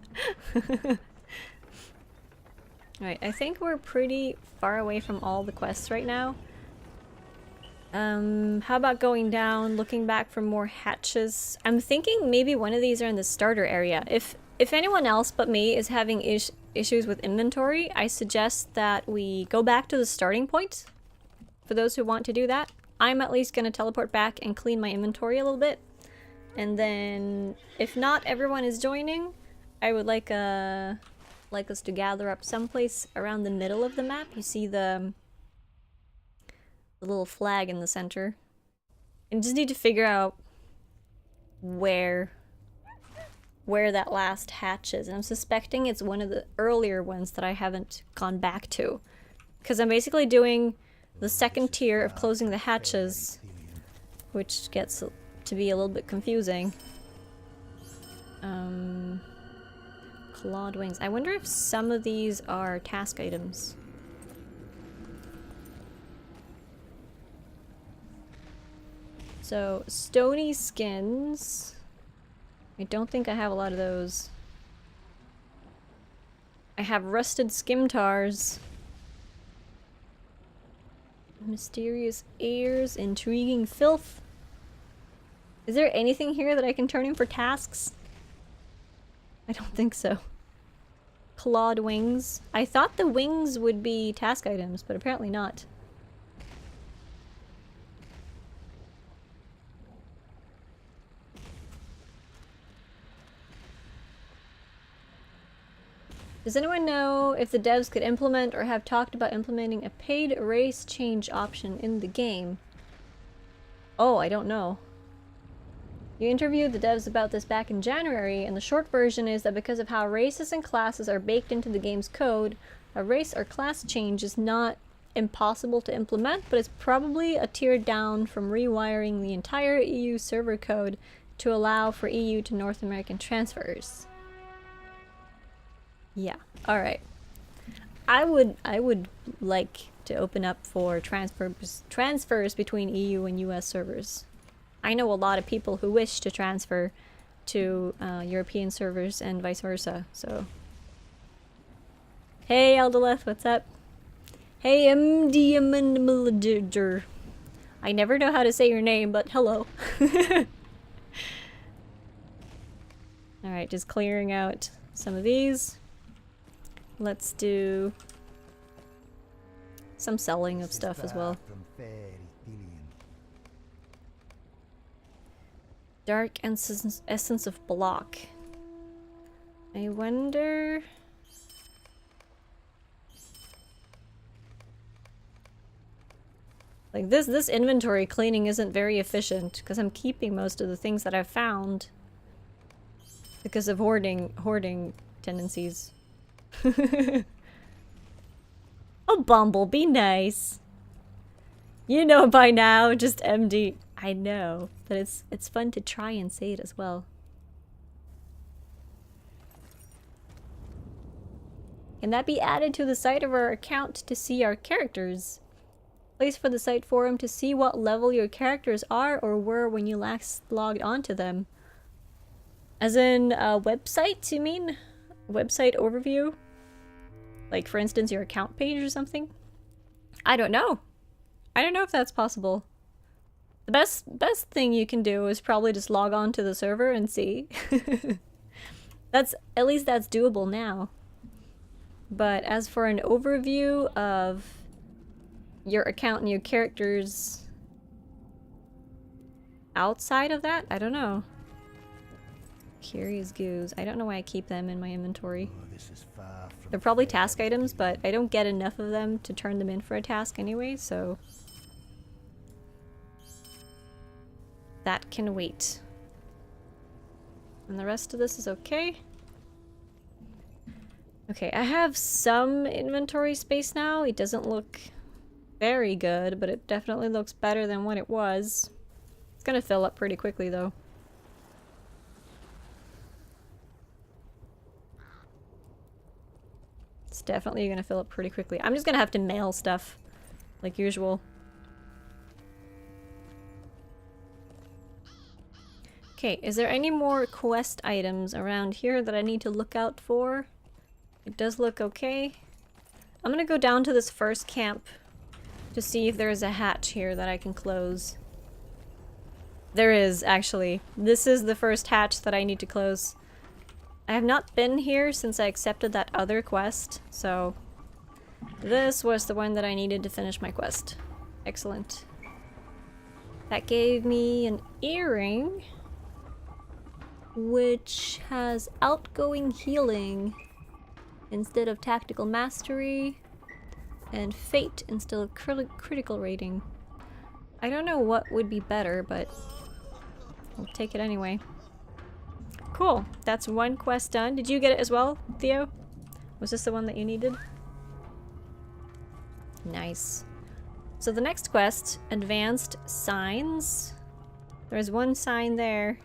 Alright, I think we're pretty far away from all the quests right now. How about going down, looking back for more hatches? I'm thinking maybe one of these are in the starter area. If anyone else but me is having issues with inventory, I suggest that we go back to the starting point. For those who want to do that, I'm at least going to teleport back and clean my inventory a little bit. And then, if not everyone is joining, I would like us to gather up someplace around the middle of the map. You see the little flag in the center. And just need to figure out where that last hatch is. And I'm suspecting it's one of the earlier ones that I haven't gone back to. Because I'm basically doing the second tier of closing the hatches, which gets to be a little bit confusing. Clawed wings. I wonder if some of these are task items. So, stony skins. I don't think I have a lot of those. I have rusted skimtars. Mysterious airs, intriguing filth. Is there anything here that I can turn in for tasks? I don't think so. Clawed wings. I thought the wings would be task items, but apparently not. Does anyone know if the devs could implement or have talked about implementing a paid race change option in the game? Oh, I don't know. You interviewed the devs about this back in January, and the short version is that because of how races and classes are baked into the game's code, a race or class change is not impossible to implement, but it's probably a tier down from rewiring the entire EU server code to allow for EU to North American transfers. Yeah, alright. I would like to open up for transfers between EU and US servers. I know a lot of people who wish to transfer to European servers and vice versa, so. Hey Eldoleth, what's up? Hey MDMNMLDR. I never know how to say your name, but hello. Alright, just clearing out some of these. Let's do some selling of stuff as well. Dark essence of block. I wonder. Like this inventory cleaning isn't very efficient because I'm keeping most of the things that I've found because of hoarding tendencies. Oh, Bumble, be nice. You know by now, just MD. I know, but it's fun to try and say it as well. Can that be added to the site of our account to see our characters? Place for the site forum to see what level your characters are or were when you last logged onto them. As in a website, you mean? Website overview? Like, for instance, your account page or something? I don't know. I don't know if that's possible. The best thing you can do is probably just log on to the server and see. At least that's doable now. But as for an overview of your account and your characters outside of that, I don't know. Curious goos. I don't know why I keep them in my inventory. They're probably task items, but I don't get enough of them to turn them in for a task anyway, so that can wait. And the rest of this is okay. Okay, I have some inventory space now. It doesn't look very good, but it definitely looks better than what it was. It's gonna fill up pretty quickly though. It's definitely gonna fill up pretty quickly. I'm just gonna have to mail stuff, like usual. Okay, is there any more quest items around here that I need to look out for? It does look okay. I'm gonna go down to this first camp to see if there's a hatch here that I can close. There is, actually. This is the first hatch that I need to close. I have not been here since I accepted that other quest, so this was the one that I needed to finish my quest. Excellent. That gave me an earring, which has outgoing healing instead of tactical mastery, and fate instead of critical rating. I don't know what would be better, but I'll take it anyway. Cool. That's one quest done. Did you get it as well, Theo? Was this the one that you needed? Nice. So the next quest, advanced signs. There's one sign there.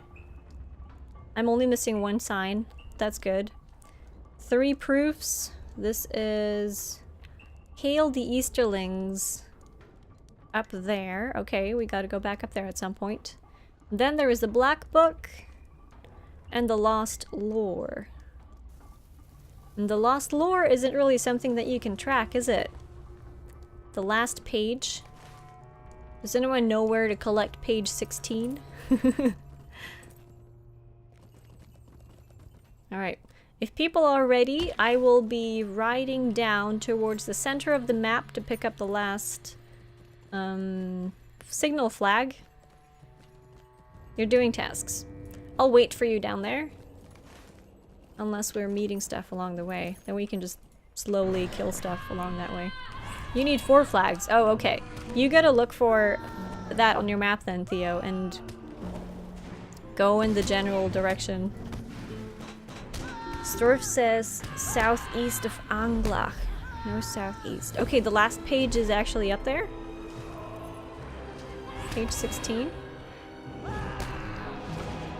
I'm only missing one sign. That's good. 3 proofs. This is Hail the Easterlings. Up there. Okay, we gotta go back up there at some point. Then there is the Black Book and the Lost Lore. And the Lost Lore isn't really something that you can track, is it? The last page. Does anyone know where to collect page 16? Alright. If people are ready, I will be riding down towards the center of the map to pick up the last signal flag. You're doing tasks. I'll wait for you down there. Unless we're meeting stuff along the way. Then we can just slowly kill stuff along that way. You need 4 flags. Oh, okay. You gotta look for that on your map then, Theo, and go in the general direction. Storf says southeast of Anglach. No southeast. Okay, the last page is actually up there. Page 16.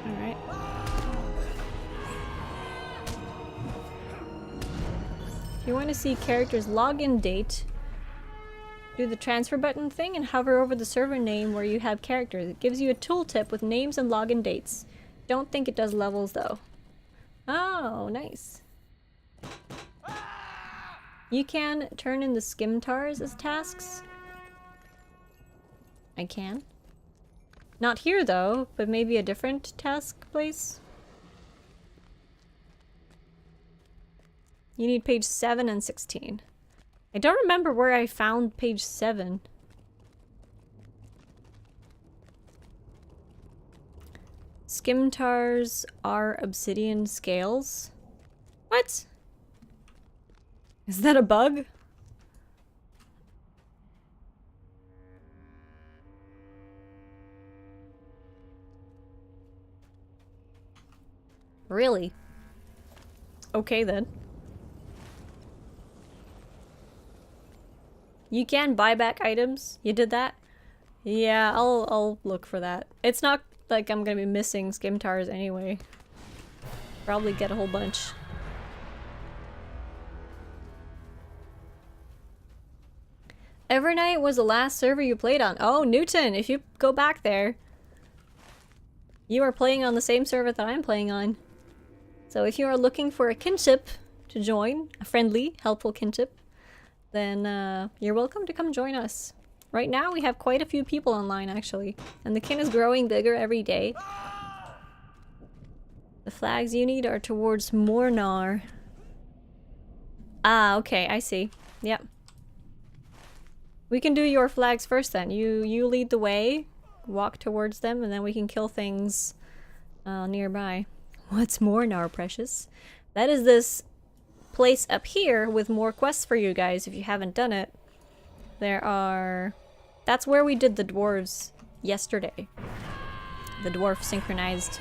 Alright. If you want to see characters' login date, do the transfer button thing and hover over the server name where you have characters. It gives you a tooltip with names and login dates. Don't think it does levels though. Oh, nice. You can turn in the skimtars as tasks. I can. Not here though, but maybe a different task place. You need page 7 and 16. I don't remember where I found page 7. Skimtars are obsidian scales. What? Is that a bug? Really? Okay then. You can buy back items? You did that? Yeah, I'll look for that. It's not like I'm gonna be missing skimtars anyway. Probably get a whole bunch. Evernight was the last server you played on. Oh, Newton, if you go back there, you are playing on the same server that I'm playing on. So if you are looking for a kinship to join, a friendly, helpful kinship, then you're welcome to come join us. Right now we have quite a few people online actually, and the kin is growing bigger every day. The flags you need are towards Mornar. Ah, okay, I see. Yep. We can do your flags first then. You lead the way, walk towards them, and then we can kill things nearby. What's Mornar, precious? That is this place up here with more quests for you guys if you haven't done it. There are... That's where we did the dwarves yesterday. The dwarf synchronized.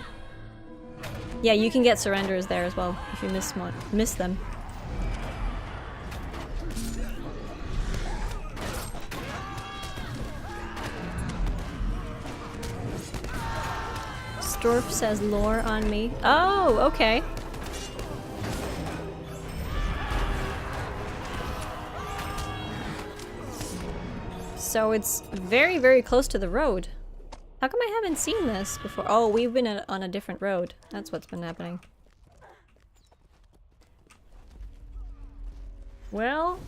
Yeah, you can get surrenders there as well if you miss them. Storf says lore on me. Oh, okay. So it's very, very close to the road. How come I haven't seen this before? Oh, we've been on a different road. That's what's been happening. Well,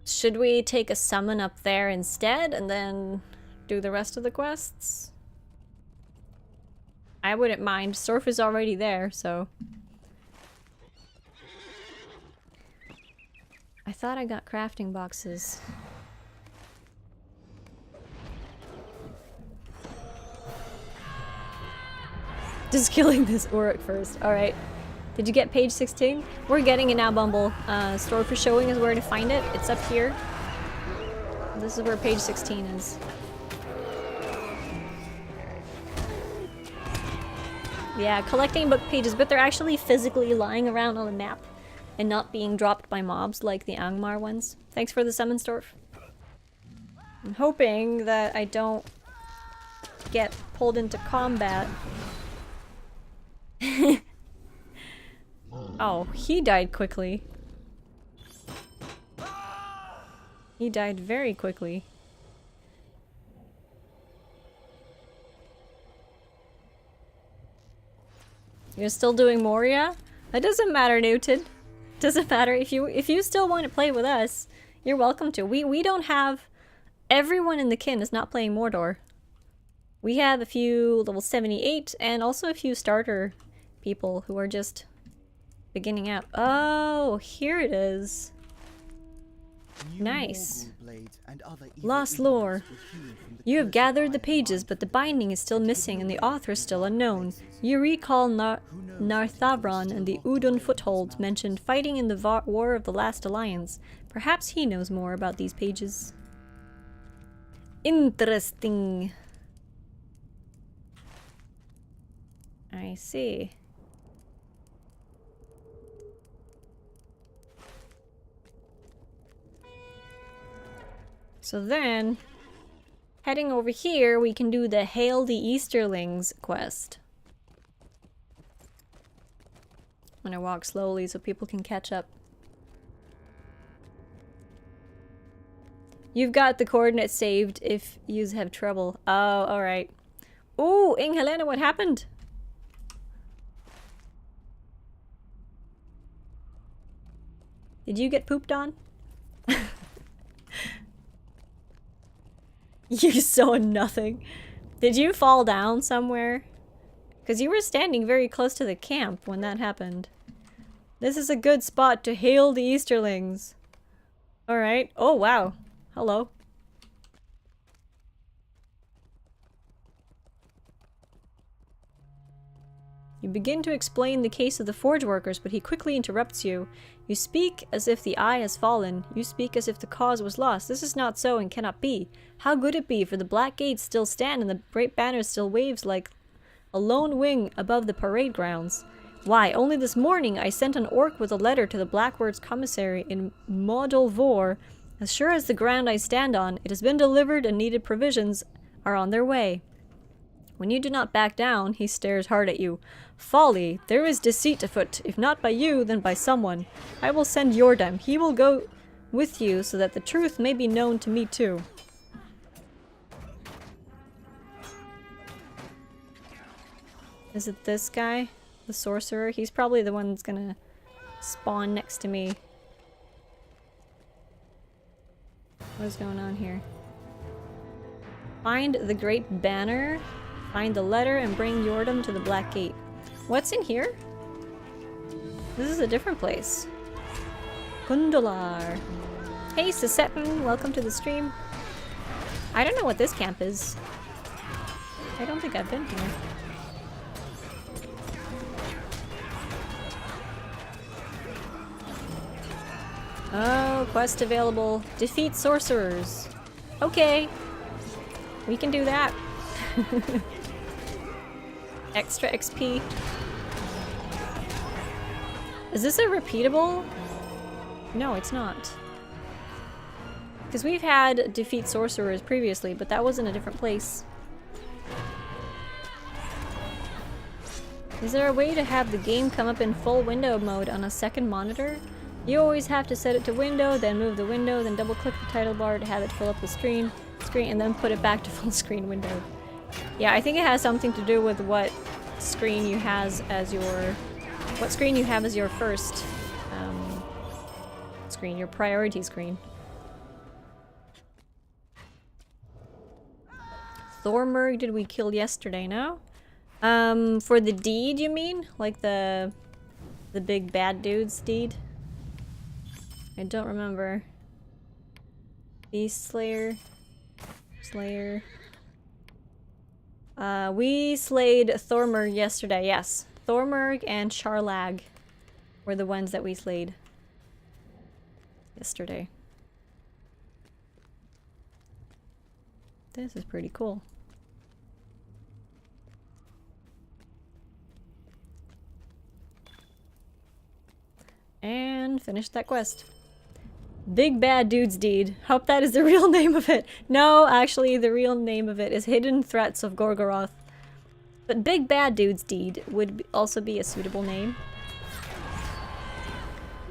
should we take a summon up there instead and then do the rest of the quests? I wouldn't mind. Surf is already there, so... I thought I got crafting boxes. Just killing this orc first. Alright. Did you get page 16? We're getting it now, Bumble. Store for showing us where to find it. It's up here. This is where page 16 is. Yeah, collecting book pages, but they're actually physically lying around on a map and not being dropped by mobs like the Angmar ones. Thanks for the Summonsdorf. I'm hoping that I don't get pulled into combat. Oh, he died quickly. He died very quickly. You're still doing Moria? That doesn't matter, Newton. Doesn't matter. If you still want to play with us, you're welcome to. We don't have... Everyone in the kin is not playing Mordor. We have a few level 78 and also a few starter people who are just beginning out. Oh, here it is. Nice. Lost lore. You have gathered the pages, but the binding is still missing and the author is still unknown. You recall Narthavron and the ADUN foothold mentioned fighting in the War of the Last Alliance. Perhaps he knows more about these pages. Interesting. I see. So then, heading over here, we can do the Hail the Easterlings quest. I'm gonna walk slowly so people can catch up. You've got the coordinates saved if yous have trouble. Oh, alright. Ooh, Helena, what happened? Did you get pooped on? You saw nothing. Did you fall down somewhere? Because you were standing very close to the camp when that happened. This is a good spot to hail the Easterlings. Alright. Oh, wow. Hello. You begin to explain the case of the forge workers, but he quickly interrupts you. You speak as if the eye has fallen. You speak as if the cause was lost. This is not so and cannot be. How could it be? For the black gates still stand and the great banner still waves like a lone wing above the parade grounds. Why, only this morning I sent an orc with a letter to the Blackwords commissary in Modulvor. As sure as the ground I stand on, it has been delivered and needed provisions are on their way. When you do not back down, he stares hard at you. Folly! There is deceit afoot, if not by you, then by someone. I will send Yordam. He will go with you so that the truth may be known to me too. Is it this guy? The sorcerer? He's probably the one that's gonna spawn next to me. What is going on here? Find the great banner. Find the letter and bring Yordam to the Black Gate. What's in here? This is a different place. Kundalar. Hey, Sisetin, welcome to the stream. I don't know what this camp is. I don't think I've been here. Oh, quest available. Defeat sorcerers. Okay. We can do that. Extra XP. Is this a repeatable? No, it's not. Because we've had defeat sorcerers previously, but that was in a different place. Is there a way to have the game come up in full window mode on a second monitor? You always have to set it to window, then move the window, then double click the title bar to have it fill up the screen, and then put it back to full screen window. Yeah, I think it has something to do with what screen you have as your first screen, your priority screen. Thormurg did we kill yesterday, no? For the deed, you mean? Like the big bad dude's deed? I don't remember. Beast Slayer. We slayed Thormurg yesterday, yes. Thormurg and Charlag were the ones that we slayed yesterday. This is pretty cool. and finished that quest. Big Bad Dude's Deed. Hope that is the real name of it. No, actually, the real name of it is Hidden Threats of Gorgoroth. But Big Bad Dude's Deed would also be a suitable name.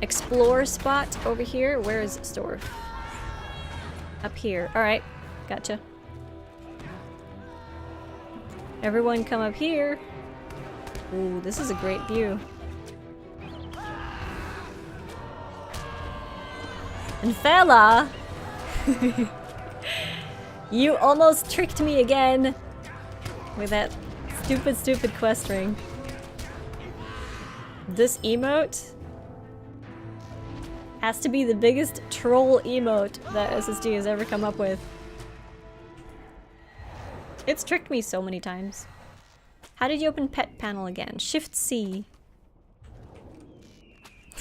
Explore spot over here. Where is Storf? Up here. Alright, gotcha. Everyone come up here. Ooh, this is a great view. And fella! You almost tricked me again with that stupid quest ring. This emote has to be the biggest troll emote that SSD has ever come up with. It's tricked me so many times. How did you open pet panel again? Shift C.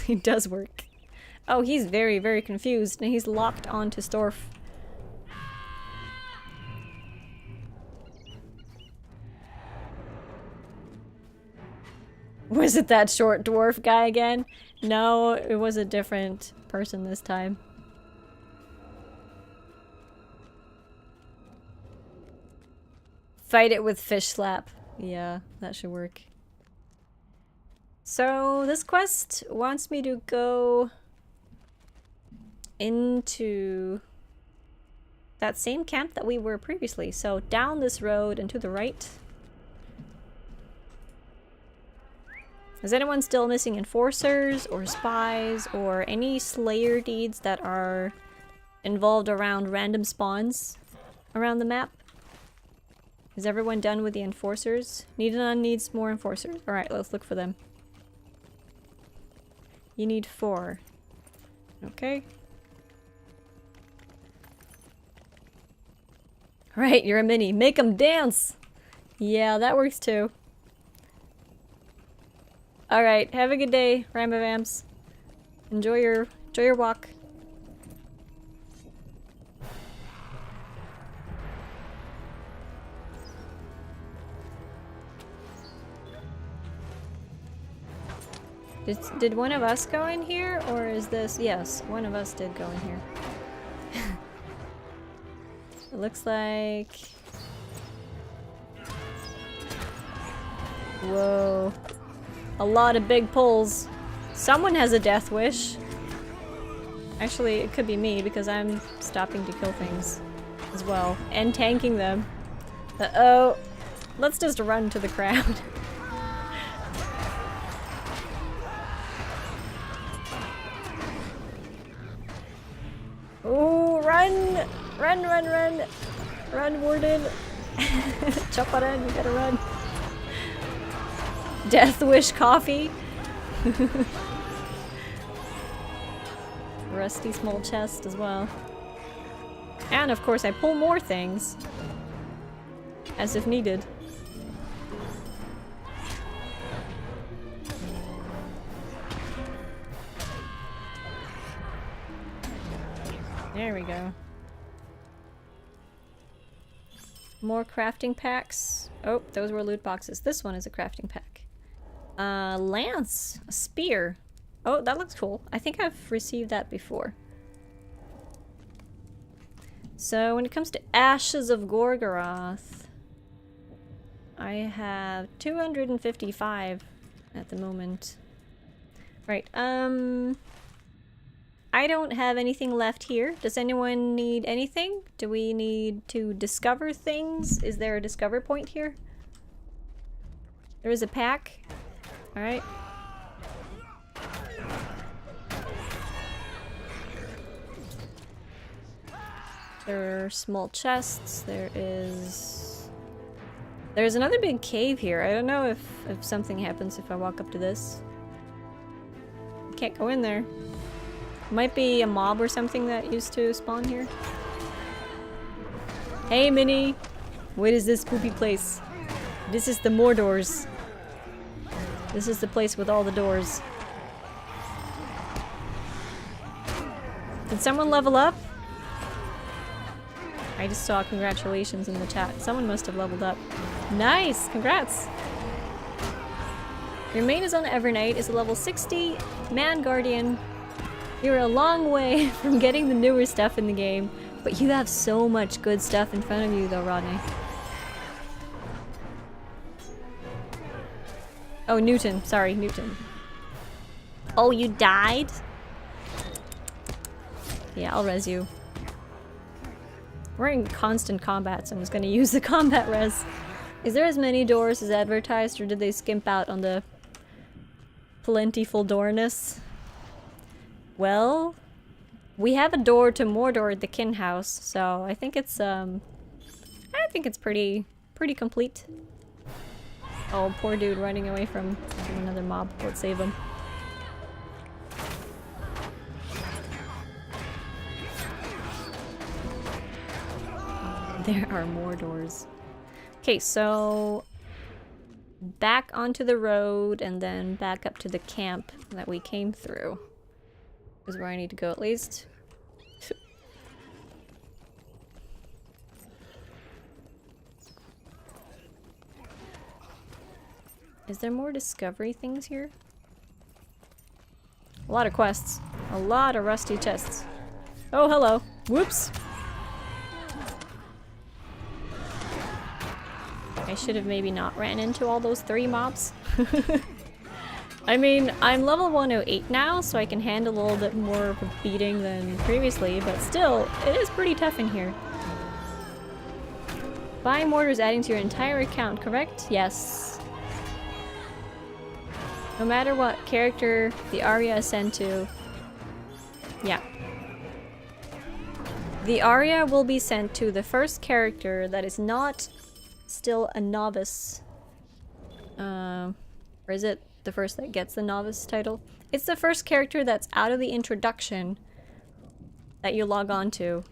It does work. Oh, he's very confused and he's locked onto Storf. Was it that short dwarf guy again? No, it was a different person this time. Fight it with fish slap. Yeah, that should work. So this quest wants me to go into that same camp that we were previously. So down this road and to the right. Is anyone still missing enforcers or spies or any slayer deeds that are involved around random spawns around the map? Is everyone done with the enforcers? ADUN needs more enforcers. Alright, let's look for them. You need 4. Okay. Right, you're a mini. Make them dance! Yeah, that works too. Alright, have a good day, Ramavams. Enjoy your walk. Did one of us go in here, or is this... Yes, one of us did go in here. It looks like... Whoa. A lot of big pulls. Someone has a death wish. Actually, it could be me, because I'm stopping to kill things as well. And tanking them. Uh-oh. Let's just run to the crowd. Ooh, run! Run, run, run! Run, Warden! Chop on in, you gotta run. Death Wish coffee. Rusty small chest as well. And of course I pull more things. As if needed. There we go. More crafting packs. Oh, those were loot boxes. This one is a crafting pack. Lance. A spear. Oh, that looks cool. I think I've received that before. So when it comes to Ashes of Gorgoroth, I have 255 at the moment. Right, I don't have anything left here. Does anyone need anything? Do we need to discover things? Is there a discover point here? There is a pack. Alright. There are small chests. There's another big cave here. I don't know if something happens if I walk up to this. Can't go in there. Might be a mob or something that used to spawn here. Hey, Minnie! What is this spooky place? This is the Mordors. This is the place with all the doors. Did someone level up? I just saw congratulations in the chat. Someone must have leveled up. Nice! Congrats! Your main is on Evernight, is a level 60 man guardian You're a long way from getting the newer stuff in the game, but you have so much good stuff in front of you though, Rodney. Oh, Newton. Sorry, Newton. Oh, you died? Yeah, I'll res you. We're in constant combat, so I'm just gonna use the combat res. Is there as many doors as advertised, or did they skimp out on the plentiful doorness? Well, we have a door to Mordor at the Kin House, so I think it's pretty complete. Oh, poor dude running away from another mob. Let's save him. There are more doors. Okay, so back onto the road and then back up to the camp that we came through. Is where I need to go at least. Is there more discovery things here? A lot of quests. A lot of rusty chests. Oh, hello. Whoops. I should have maybe not ran into all those 3 mobs. I mean, I'm level 108 now, so I can handle a little bit more of a beating than previously, but still, it is pretty tough in here. Buying mortar is adding to your entire account, correct? Yes. No matter what character the Aria is sent to. Yeah. The Aria will be sent to the first character that is not still a novice. Or is it the first that gets the novice title? It's the first character that's out of the introduction that you log on to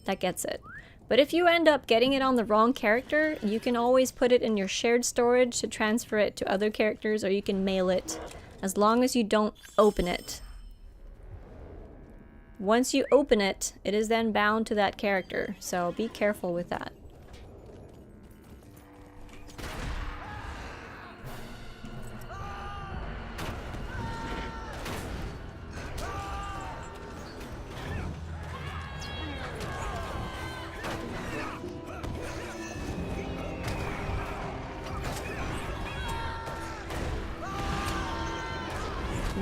that gets it. But if you end up getting it on the wrong character, you can always put it in your shared storage to transfer it to other characters, or you can mail it, as long as you don't open it. Once you open it, it is then bound to that character, so be careful with that.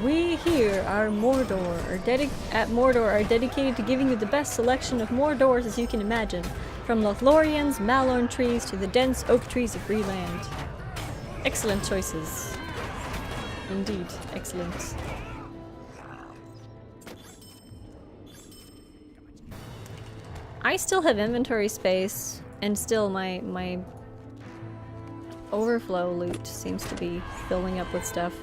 We here at Mordor are dedicated to giving you the best selection of more doors as you can imagine, from Lothlorians, Malorn trees to the dense oak trees of Breeland. Excellent choices. Indeed, excellent. I still have inventory space, and still my overflow loot seems to be filling up with stuff.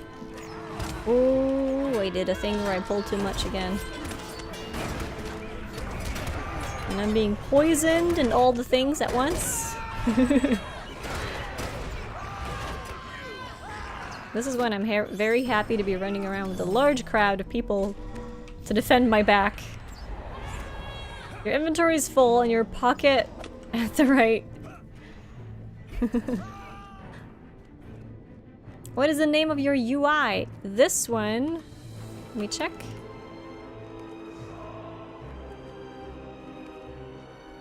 Oh, I did a thing where I pulled too much again. And I'm being poisoned and all the things at once. This is when I'm very happy to be running around with a large crowd of people to defend my back. Your inventory is full and your pocket at the right. What is the name of your UI? This one. Let me check.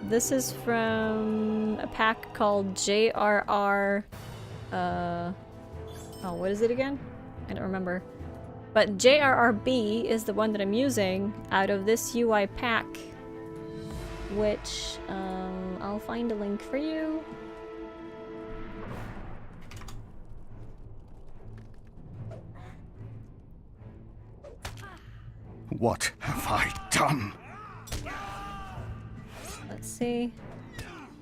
This is from a pack called JRR. Oh, what is it again? I don't remember. But JRRB is the one that I'm using out of this UI pack. Which, I'll find a link for you. What have I done? Let's see.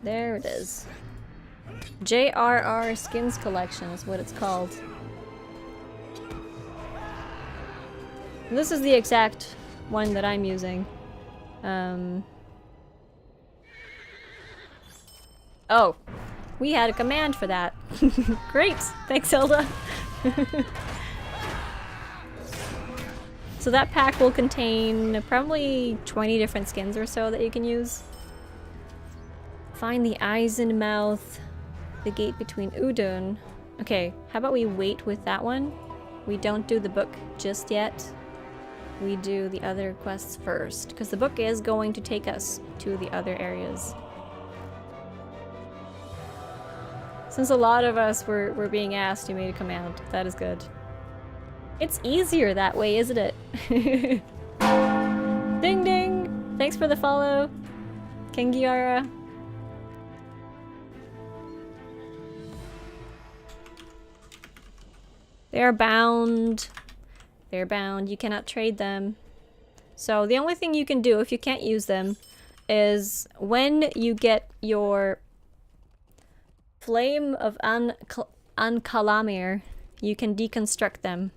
There it is. JRR Skins Collection is what it's called. And this is the exact one that I'm using. Oh, we had a command for that. Great, thanks Zelda. So that pack will contain probably 20 different skins or so that you can use. Find the eyes and mouth, the gate between ADUN. Okay, how about we wait with that one? We don't do the book just yet. we do the other quests first, because the book is going to take us to the other areas. Since a lot of us were being asked, you made a command. That is good. It's easier that way, isn't it? Ding ding! Thanks for the follow, Kengiara. They are bound. They're bound. You cannot trade them. So the only thing you can do if you can't use them is when you get your Flame of Ankalamir, you can deconstruct them.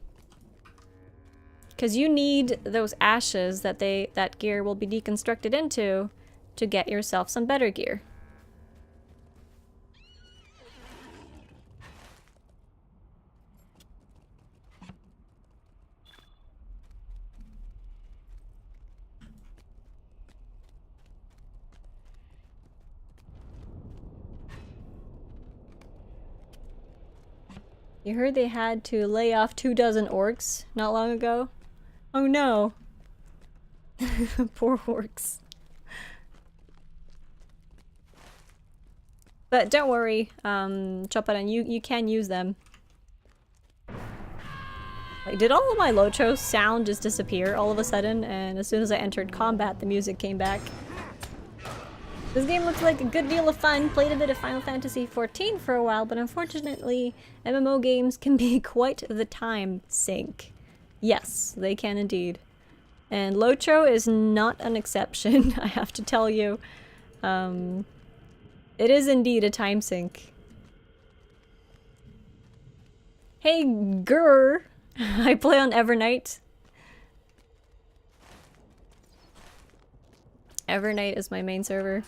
Because you need those ashes that that gear will be deconstructed into to get yourself some better gear. You heard they had to lay off 24 orcs not long ago? Oh no! Poor orcs. But don't worry, Choparan, you can use them. Like, did all of my Locho sound just disappear all of a sudden? And as soon as I entered combat, the music came back. This game looks like a good deal of fun. Played a bit of Final Fantasy XIV for a while, but unfortunately, MMO games can be quite the time sink. Yes, they can indeed. And Locho is not an exception, I have to tell you. It is indeed a time sink. Hey, grr! I play on Evernight. Evernight is my main server.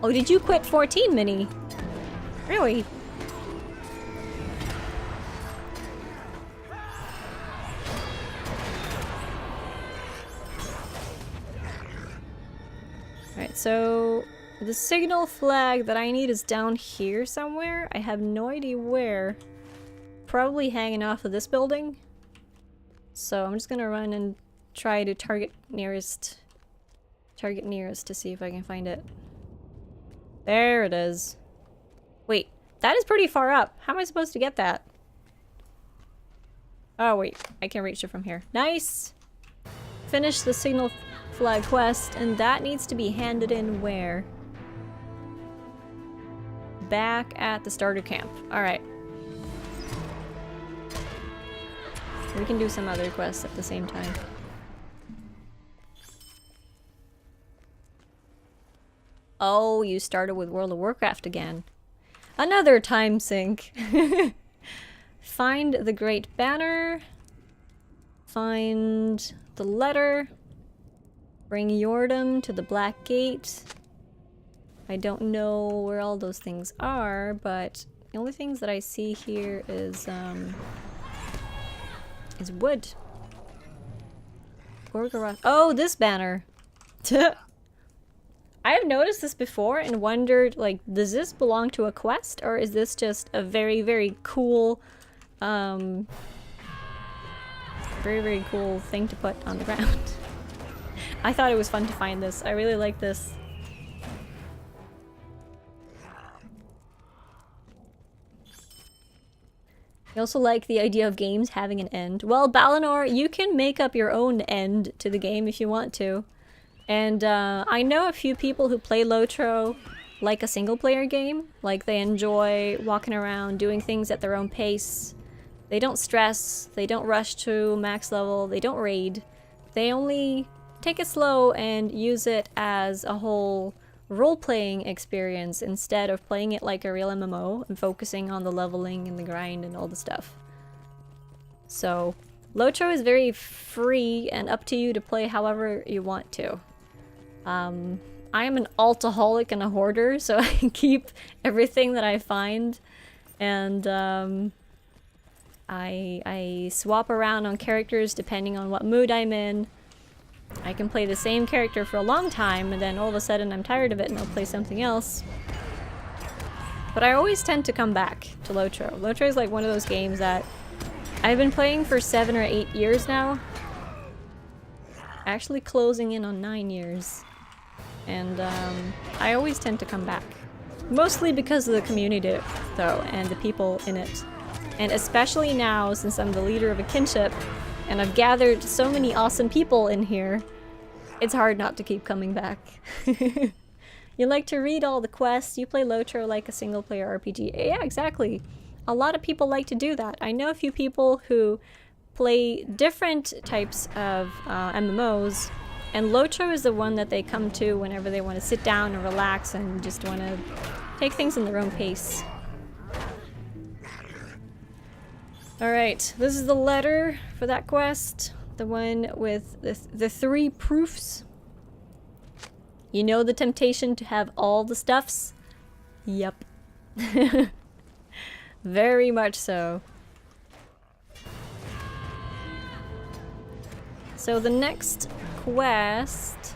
Oh, did you quit 14, Minnie? Really? Alright, so the signal flag that I need is down here somewhere. I have no idea where. Probably hanging off of this building. So I'm just gonna run and try to target nearest to see if I can find it. There it is. Wait, that is pretty far up. How am I supposed to get that? Oh wait, I can reach it from here. Nice! Finish the signal flag quest, and that needs to be handed in where? Back at the starter camp. Alright. We can do some other quests at the same time. Oh, you started with World of Warcraft again. Another time sink. Find the Great Banner. Find the letter. Bring Yordam to the Black Gate. I don't know where all those things are, but the only things that I see here is wood. Gorgoroth. Oh, this banner. I have noticed this before and wondered, like, does this belong to a quest, or is this just a very, very cool, very, very cool thing to put on the ground? I thought it was fun to find this. I really like this. I also like the idea of games having an end. Well, Balinor, you can make up your own end to the game if you want to. And I know a few people who play Lotro like a single-player game. Like, they enjoy walking around, doing things at their own pace. They don't stress, they don't rush to max level, they don't raid. They only take it slow and use it as a whole role-playing experience instead of playing it like a real MMO and focusing on the leveling and the grind and all the stuff. So, Lotro is very free and up to you to play however you want to. I am an altaholic and a hoarder, so I keep everything that I find, and I swap around on characters depending on what mood I'm in. I can play the same character for a long time, and then all of a sudden I'm tired of it and I'll play something else. But I always tend to come back to Lotro. Lotro is like one of those games that I've been playing for 7 or 8 years now. Actually closing in on 9 years. And I always tend to come back. Mostly because of the community though, and the people in it. And especially now, since I'm the leader of a kinship, and I've gathered so many awesome people in here, it's hard not to keep coming back. You like to read all the quests, you play Lotro like a single player RPG. Yeah, exactly. A lot of people like to do that. I know a few people who play different types of MMOs, and Lotro is the one that they come to whenever they want to sit down and relax and just want to take things in their own pace. Alright, this is the letter for that quest. The one with the 3 proofs. You know the temptation to have all the stuffs? Yep. Very much so. So the next quest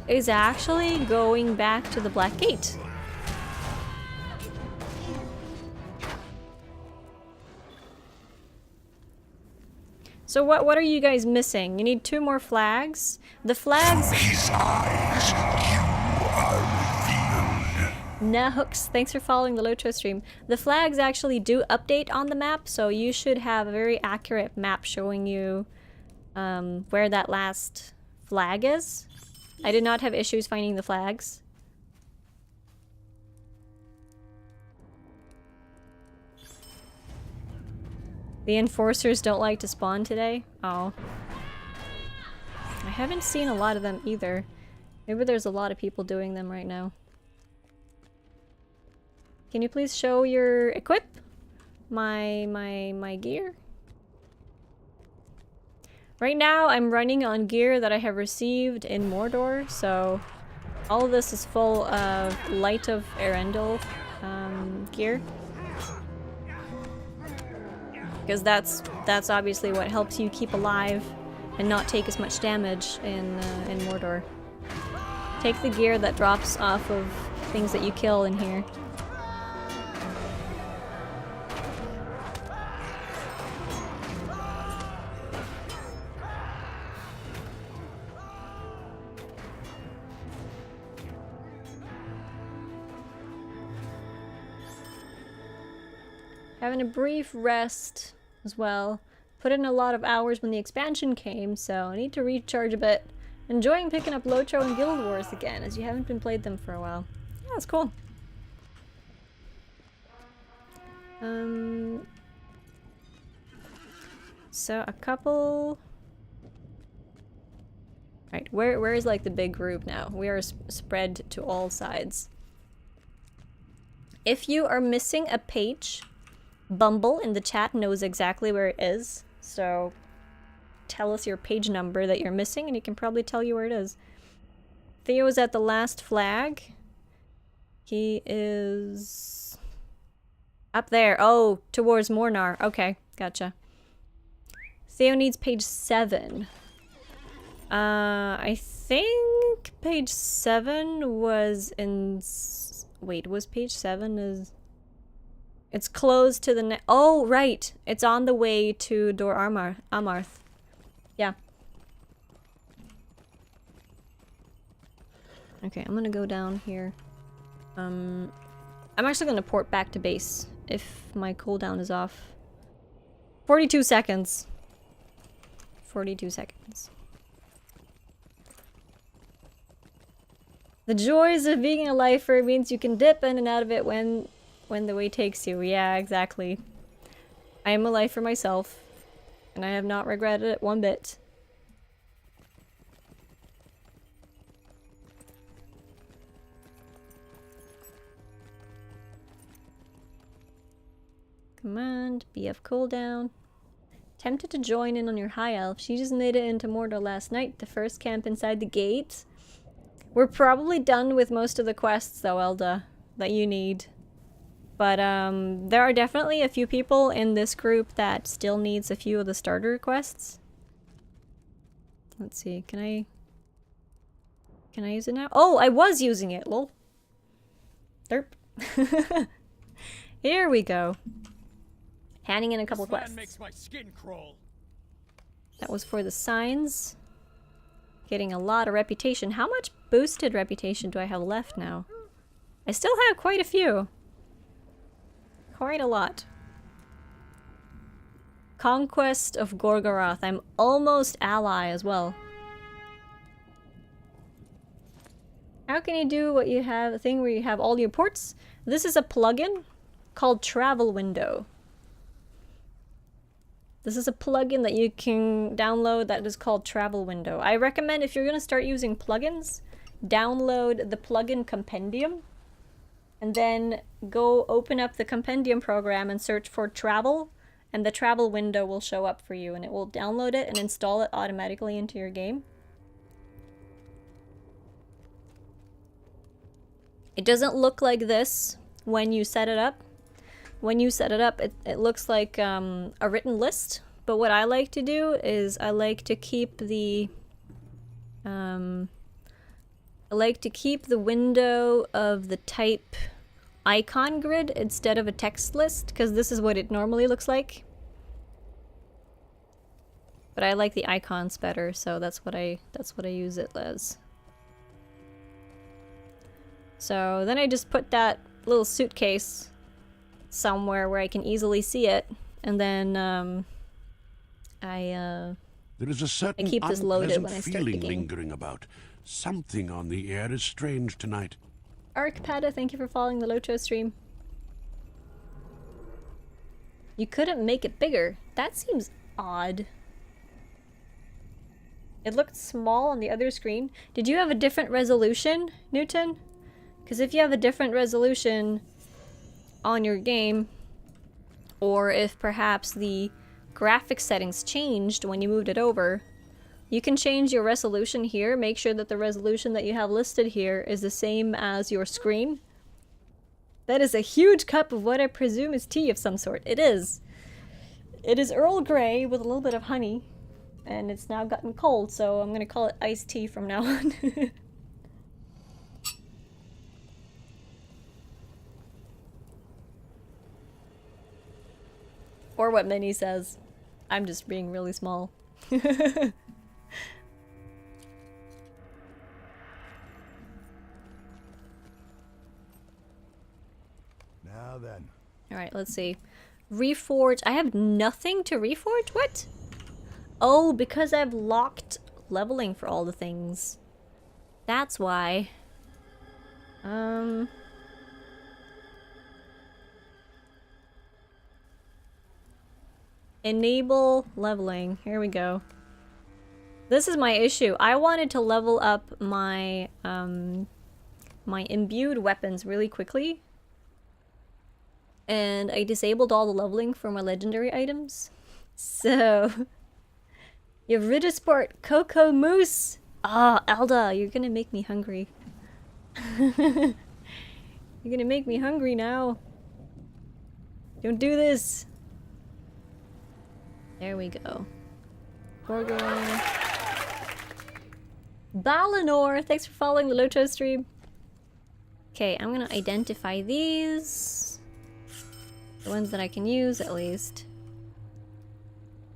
is actually going back to the Black Gate. So what are you guys missing? You need 2 more flags. The flags. His eyes, you are revealed. Nahooks, thanks for following the Lotro stream. The flags actually do update on the map, so you should have a very accurate map showing you where that last flag is. I did not have issues finding the flags. The enforcers don't like to spawn today? Oh. I haven't seen a lot of them either. Maybe there's a lot of people doing them right now. Can you please show your equip? My gear? Right now I'm running on gear that I have received in Mordor, so all of this is full of Light of Erendil gear. Because that's obviously what helps you keep alive and not take as much damage in Mordor. Take the gear that drops off of things that you kill in here. Having a brief rest as well. Put in a lot of hours when the expansion came, so I need to recharge a bit. Enjoying picking up Lotro and Guild Wars again, as you haven't been played them for a while. Yeah, that's cool. So a couple... Right, where is like the big group now? We are spread to all sides. If you are missing a page, Bumble in the chat knows exactly where it is, so tell us your page number that you're missing and he can probably tell you where it is. Theo is at the last flag. He is up there. Oh, towards Mornar. Okay, gotcha. Theo needs page 7. I think page 7 was in... Wait, was page 7 is... It's closed to the oh, right. It's on the way to Dor Amarth. Yeah. Okay, I'm gonna go down here. I'm actually gonna port back to base if my cooldown is off. 42 seconds. 42 seconds. The joys of being a lifer means you can dip in and out of it when the way takes you. Yeah, exactly. I am a lifer myself, and I have not regretted it one bit. Command, BF cooldown. Tempted to join in on your high elf. She just made it into Mordor last night. The first camp inside the gate. We're probably done with most of the quests though, Elda, that you need. But there are definitely a few people in this group that still needs a few of the starter quests. Let's see, can I use it now? Oh, I was using it, lol. Derp. Here we go. Handing in a couple This man quests. makes my skin crawl. That was for the signs. Getting a lot of reputation. How much boosted reputation do I have left now? I still have quite a few. Quite a lot. Conquest of Gorgoroth. I'm almost ally as well. How can you do what you have, a thing where you have all your ports? This is a plugin called Travel Window. This is a plugin that you can download that is called Travel Window. I recommend if you're going to start using plugins, download the plugin compendium and then go open up the compendium program and search for travel, and the travel window will show up for you and it will download it and install it automatically into your game. It doesn't look like this when you set it up. When you set it up, it looks like a written list. But what I like to do is I like to keep the window of the type icon grid instead of a text list, because this is what it normally looks like. But I like the icons better, so that's what I use it as. So then I just put that little suitcase somewhere where I can easily see it, and then There is a certain keep this loaded unpleasant when I start the feeling game. lingering about. Something on the air is strange tonight. Arcpada, thank you for following the Locho stream. You couldn't make it bigger. That seems odd. It looked small on the other screen. Did you have a different resolution, Newton? Because if you have a different resolution on your game, or if perhaps the graphics settings changed when you moved it over, you can change your resolution here. Make sure that the resolution that you have listed here is the same as your screen. That is a huge cup of what I presume is tea of some sort. It is. It is Earl Grey with a little bit of honey, and it's now gotten cold, so I'm gonna call it iced tea from now on. Or what Minnie says. I'm just being really small. Now then. Alright, let's see. Reforge. I have nothing to reforge? What? Oh, because I've locked leveling for all the things. That's why. Enable leveling. Here we go. This is my issue. I wanted to level up my my imbued weapons really quickly, and I disabled all the leveling for my legendary items. So you have Riddersport Cocoa Mousse. Ah, Elda, you're gonna make me hungry. You're gonna make me hungry now. Don't do this. There we go. Gorgo. Balinor, thanks for following the Loto stream. Okay, I'm gonna identify these. The ones that I can use, at least.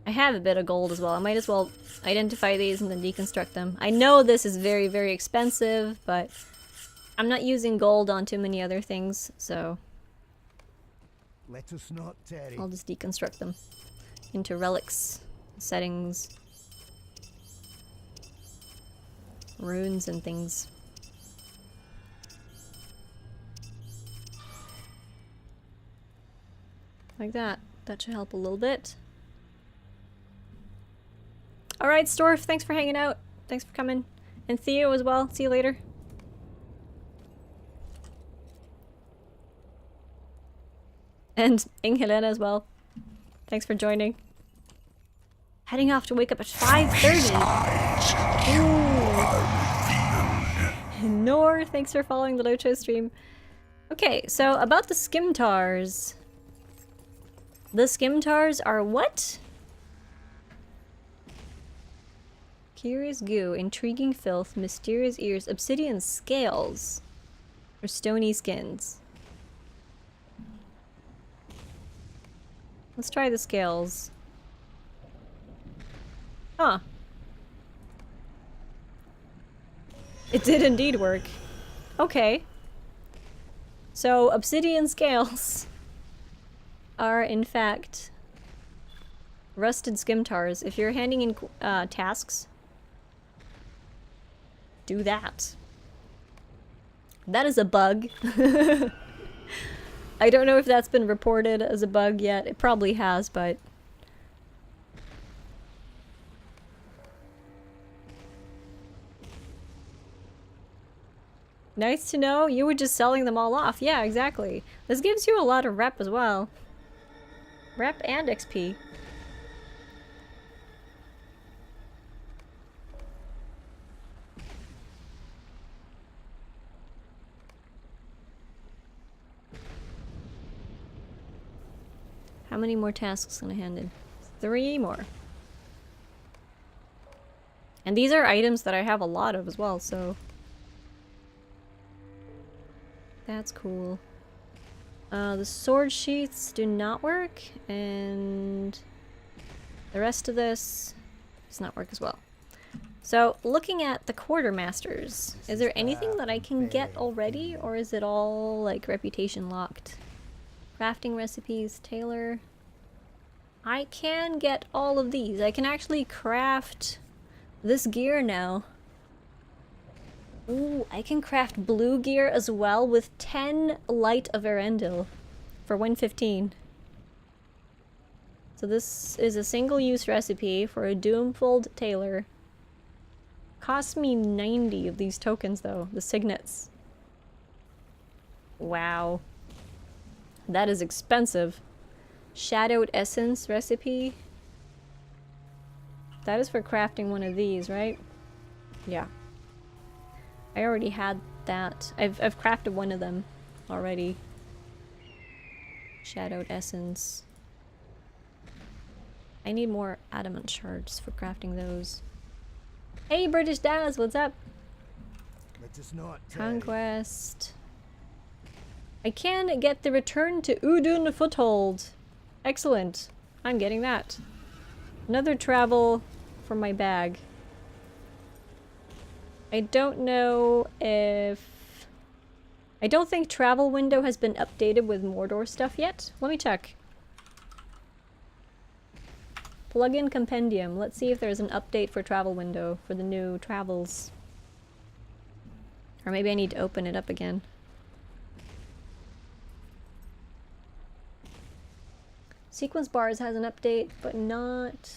I have a bit of gold as well. I might as well identify these and then deconstruct them. I know this is very, very expensive, but I'm not using gold on too many other things, so Let us not tarry. I'll just deconstruct them into relics, settings, runes, and things. Like that. That should help a little bit. Alright, Storf, thanks for hanging out. Thanks for coming. And Theo as well. See you later. And Inghelena as well. Thanks for joining. Heading off to wake up at 5:30. Nor, thanks for following the Locho stream. Okay, so about the Skimtars. The Skimtars are what? Curious goo, intriguing filth, mysterious ears, obsidian scales, or stony skins. Let's try the scales. Huh. It did indeed work. Okay. So, obsidian scales are, in fact, rusted scimtars. If you're handing in tasks, do that. That is a bug. I don't know if that's been reported as a bug yet. It probably has, but... Nice to know. You were just selling them all off. Yeah, exactly. This gives you a lot of rep as well. Rep and XP. How many more tasks can I hand in? 3 more. And these are items that I have a lot of as well, so... That's cool. The sword sheaths do not work, and the rest of this does not work as well. So, looking at the quartermasters, is there anything that I can get already, or is it all, like, reputation locked? Crafting recipes, tailor. I can get all of these. I can actually craft this gear now. Ooh, I can craft blue gear as well with 10 light of Erendil for 115. So this is a single-use recipe for a Doomfold tailor. Cost me 90 of these tokens though, the signets. Wow. That is expensive. Shadowed essence recipe. That is for crafting one of these, right? Yeah. I already had that. I've crafted one of them already. Shadowed essence. I need more adamant shards for crafting those. Hey British Daz, what's up? Let us not Conquest. I can get the return to ADUN foothold. Excellent. I'm getting that. Another travel for my bag. I don't know if... I don't think travel window has been updated with Mordor stuff yet. Let me check. Plugin compendium. Let's see if there's an update for travel window for the new travels. Or maybe I need to open it up again. Sequence bars has an update, but not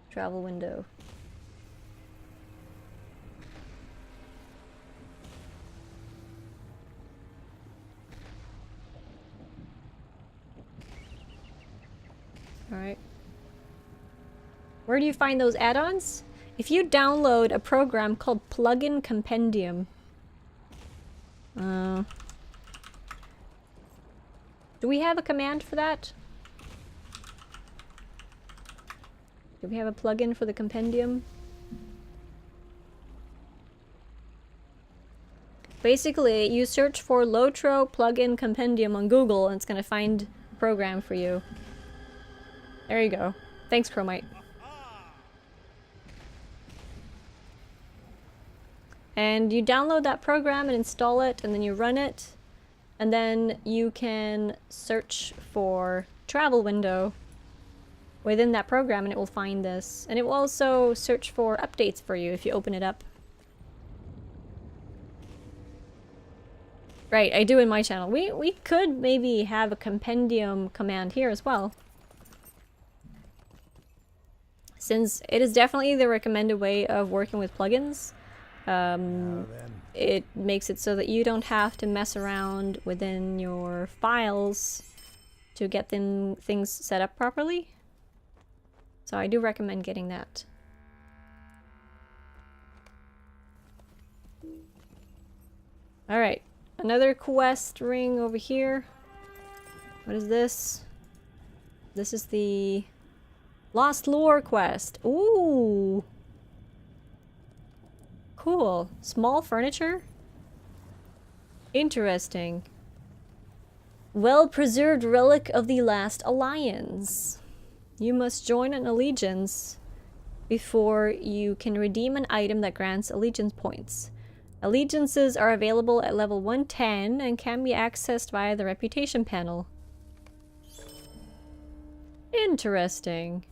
travel window. Alright. Where do you find those add-ons? If you download a program called Plugin Compendium. Do we have a command for that? Do we have a plugin for the compendium? Basically, you search for Lotro plugin compendium on Google and it's gonna find a program for you. There you go. Thanks, Chromite. And you download that program and install it, and then you run it, and then you can search for travel window within that program and it will find this. And it will also search for updates for you if you open it up. Right, I do in my channel. We could maybe have a compendium command here as well. Since it is definitely the recommended way of working with plugins, it makes it so that you don't have to mess around within your files to get things set up properly. So I do recommend getting that. Alright, another quest ring over here. What is this? This is the Lost Lore quest. Ooh! Cool. Small furniture? Interesting. Well-preserved relic of the last alliance. You must join an allegiance before you can redeem an item that grants allegiance points. Allegiances are available at level 110 and can be accessed via the reputation panel. Interesting.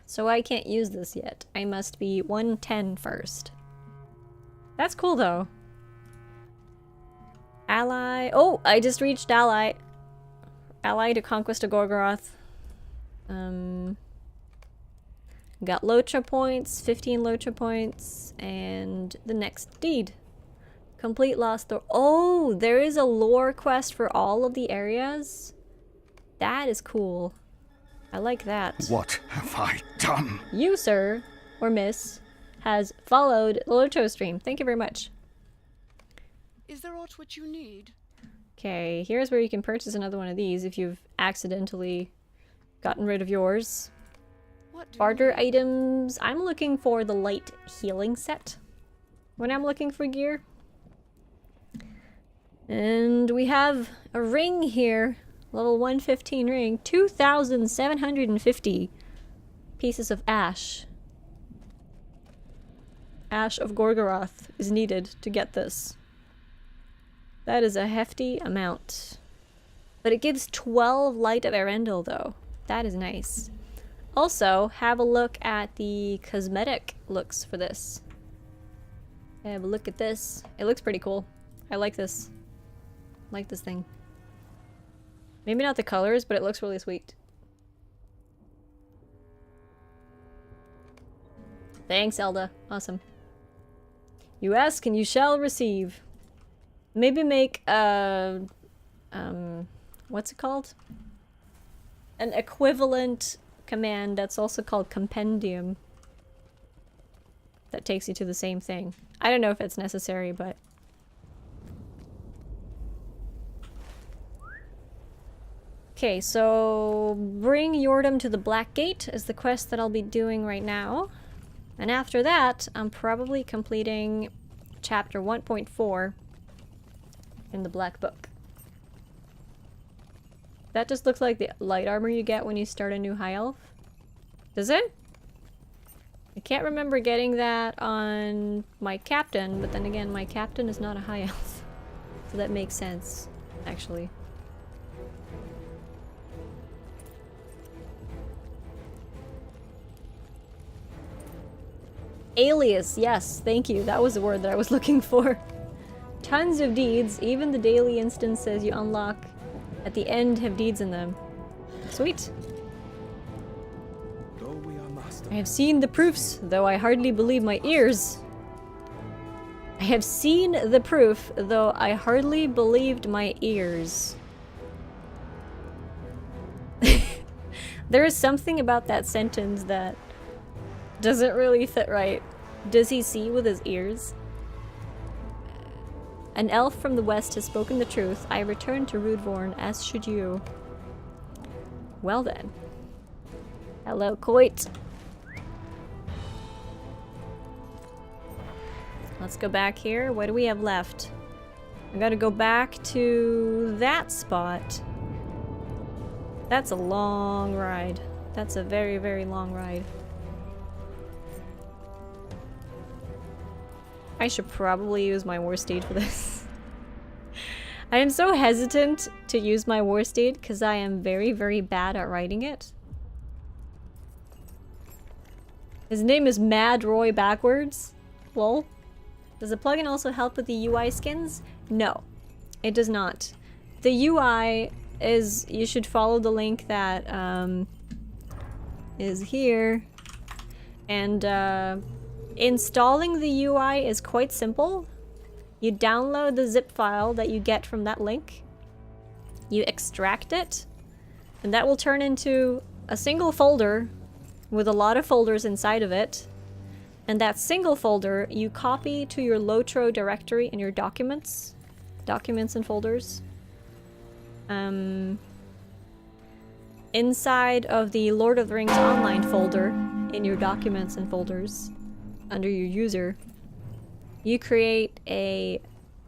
So I can't use this yet. I must be 110 first. That's cool though. Ally. Oh, I just reached ally. Ally to conquest of Gorgoroth. Got Lotra points, 15 Lotra points, and the next deed. Complete Lost Door. Oh, there is a lore quest for all of the areas? That is cool. I like that. What have I done? You, sir, or miss, has followed the Lotra stream. Thank you very much. Is there aught which you need? Okay, here's where you can purchase another one of these if you've accidentally gotten rid of yours. What do Barter you need? items. I'm looking for the light healing set when I'm looking for gear. And we have a ring here. Level 115 ring. 2,750 pieces of ash. Ash of Gorgoroth is needed to get this. That is a hefty amount. But it gives 12 light of Arendelle though. That is nice. Also, have a look at the cosmetic looks for this. Have a look at this. It looks pretty cool. I like this. I like this thing. Maybe not the colors, but it looks really sweet. Thanks, Elda. Awesome. You ask and you shall receive. Maybe make a... what's it called? An equivalent command that's also called compendium. That takes you to the same thing. I don't know if it's necessary, but... Okay, so bring Yordam to the Black Gate is the quest that I'll be doing right now. And after that, I'm probably completing chapter 1.4 in the Black Book. That just looks like the light armor you get when you start a new High Elf. Does it? I can't remember getting that on my captain, but then again, my captain is not a High Elf. So that makes sense, actually. Alias, yes, thank you. That was the word that I was looking for. Tons of deeds, even the daily instances you unlock at the end have deeds in them. Sweet. I have seen the proofs, though I hardly believe my ears. I have seen the proof, though I hardly believed my ears. There is something about that sentence that doesn't really fit right. Does he see with his ears? An elf from the west has spoken the truth. I return to Rudvorn, as should you. Well then. Hello, Coit. Let's go back here. What do we have left? I gotta go back to that spot. That's a long ride. That's a very, very long ride. I should probably use my war steed for this. I am so hesitant to use my war steed because I am very, very bad at riding it. His name is Mad Roy backwards. Lol. Does the plugin also help with the UI skins? No, it does not. The UI is, you should follow the link that is here. And installing the UI is quite simple. You download the zip file that you get from that link. You extract it. And that will turn into a single folder with a lot of folders inside of it. And that single folder you copy to your Lotro directory in your documents. Documents and folders. Inside of the Lord of the Rings online folder in your documents and folders. under your user, you create a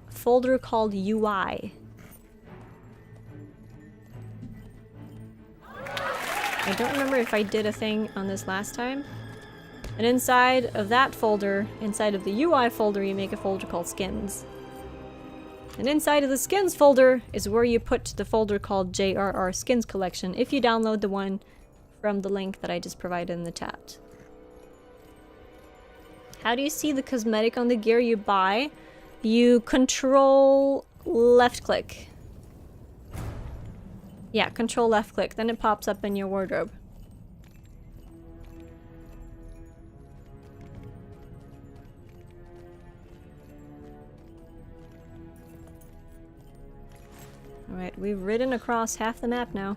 folder called UI. I don't remember if I did a thing on this last time. And inside of that folder, inside of the UI folder, you make a folder called skins. And inside of the skins folder is where you put the folder called JRR skins collection if you download the one from the link that I just provided in the chat. How do you see the cosmetic on the gear you buy? You control left click. Yeah, control left click, then it pops up in your wardrobe. Alright, we've ridden across half the map now.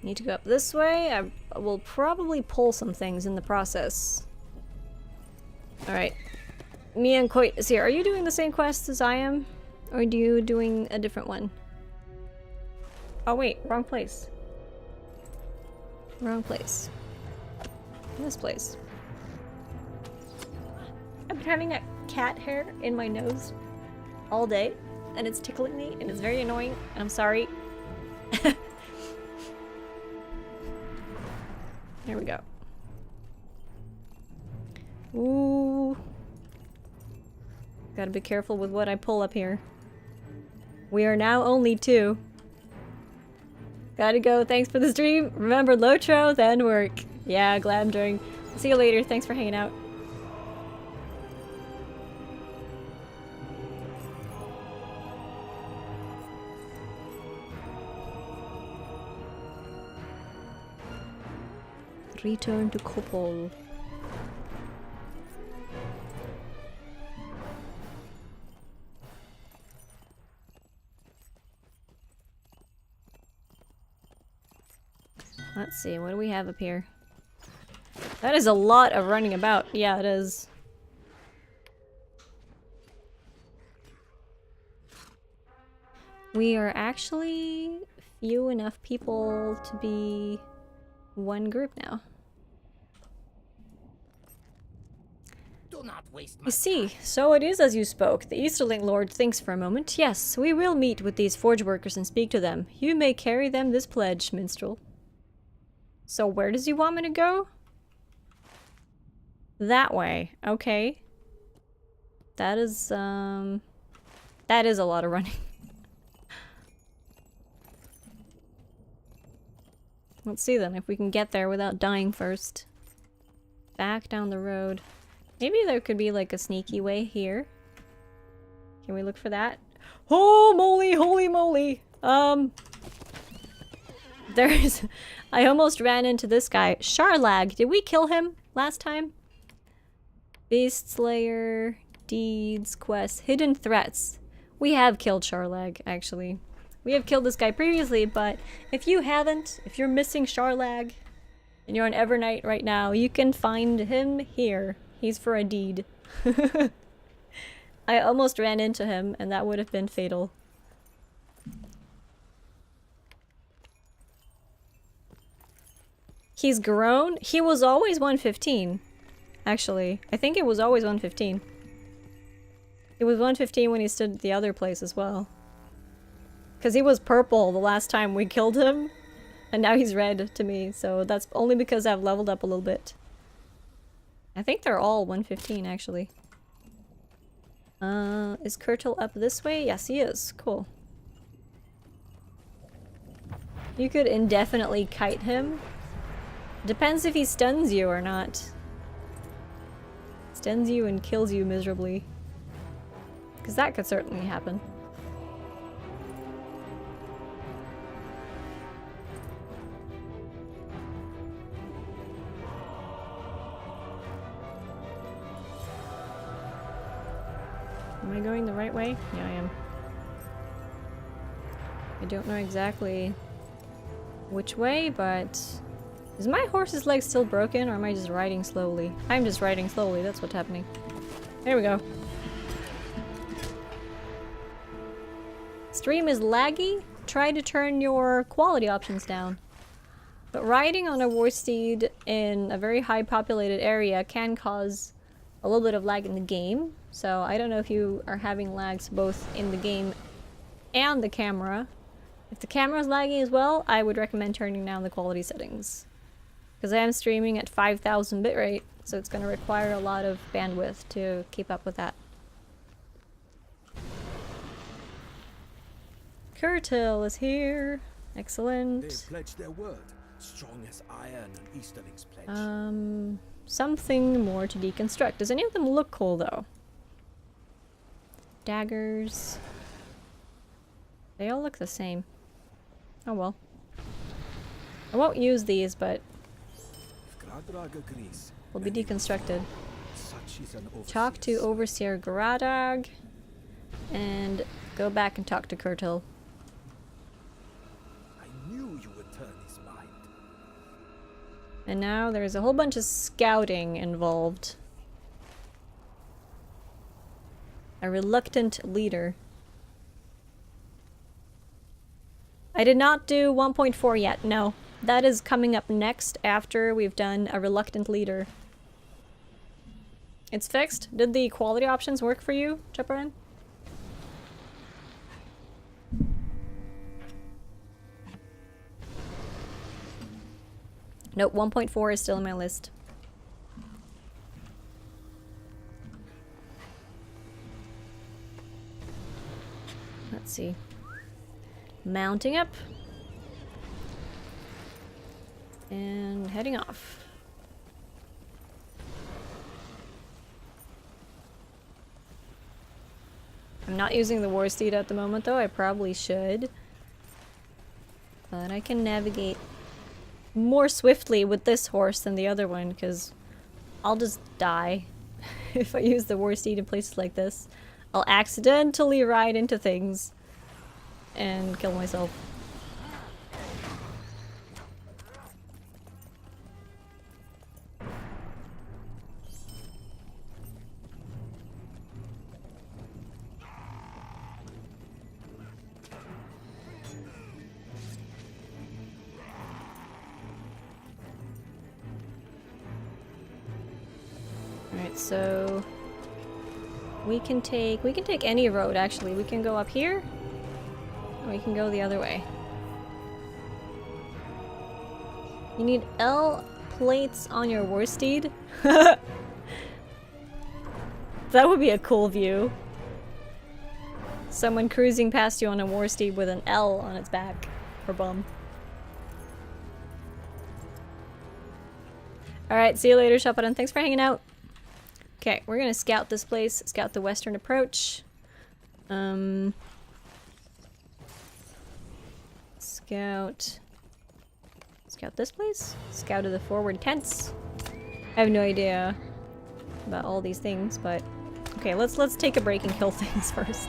Need to go up this way. I will probably pull some things in the process. Alright. Me and Coit is here. Are you doing the same quest as I am? Or are you doing a different one? Oh wait, wrong place. Wrong place. This place. I've been having a cat hair in my nose all day, and it's tickling me, and it's very annoying, and I'm sorry. There we go. Ooh. Gotta be careful with what I pull up here. We are now only 2. Gotta go. Thanks for the stream. Remember, Lotro, then work. Yeah, glad I'm doing. See you later. Thanks for hanging out. Return to Kopol. Let's see, what do we have up here? That is a lot of running about. Yeah, it is. We are actually few enough people to be one group now. You see, so it is as you spoke. The Easterling Lord thinks for a moment. Yes, we will meet with these forge workers and speak to them. You may carry them this pledge, minstrel. So where does he want me to go? That way. Okay. That is a lot of running. Let's see then if we can get there without dying first. Back down the road. Maybe there could be like a sneaky way here. Can we look for that? Oh moly, holy moly! There's... I almost ran into this guy. Sharlag. Did we kill him last time? Beast Slayer, Deeds, Quests, Hidden Threats. We have killed Sharlag, actually. We have killed this guy previously, but if you haven't, if you're missing Sharlag, and you're on Evernight right now, you can find him here. He's for a deed. I almost ran into him, and that would have been fatal. He's grown? He was always 115, actually. I think it was always 115. It was 115 when he stood at the other place as well. Because he was purple the last time we killed him, and now he's red to me, so that's only because I've leveled up a little bit. I think they're all 115, actually. Is Kurtle up this way? Yes, he is. Cool. You could indefinitely kite him. Depends if he stuns you or not. Stuns you and kills you miserably. Because that could certainly happen. Am I going the right way? Yeah, I am. I don't know exactly which way, but Is my horse's leg still broken, or am I just riding slowly? I'm just riding slowly, that's what's happening. There we go. Stream is laggy? Try to turn your quality options down. But riding on a war steed in a very high populated area can cause a little bit of lag in the game. So I don't know if you are having lags both in the game and the camera. If the camera's lagging as well, I would recommend turning down the quality settings. Because I am streaming at 5,000 bitrate, so it's going to require a lot of bandwidth to keep up with that. Curtil is here. Excellent. They pledged their word, strong as iron and Easterlings pledge. Something more to deconstruct. Does any of them look cool though? Daggers. They all look the same. Oh well. I won't use these, but will be deconstructed. Talk to Overseer Gradag and go back and talk to Curtil. I knew you would turn his mind. And now there's a whole bunch of scouting involved. A reluctant leader. I did not do 1.4 yet, no. That is coming up next after we've done a reluctant leader. It's fixed? Did the quality options work for you, Chaparan? Nope, 1.4 is still in my list. Let's see. Mounting up. And heading off. I'm not using the war steed at the moment though, I probably should. But I can navigate more swiftly with this horse than the other one, because I'll just die if I use the war steed in places like this. I'll accidentally ride into things and kill myself. Alright, so we can take any road actually. We can go up here, or we can go the other way. You need L plates on your war steed? That would be a cool view. Someone cruising past you on a war steed with an L on its back or bum. Alright, see you later, Shapadan. Thanks for hanging out. Okay, we're gonna scout this place, scout the western approach. Scout this place? Scout of the forward tents. I have no idea about all these things, but okay, let's take a break and kill things first.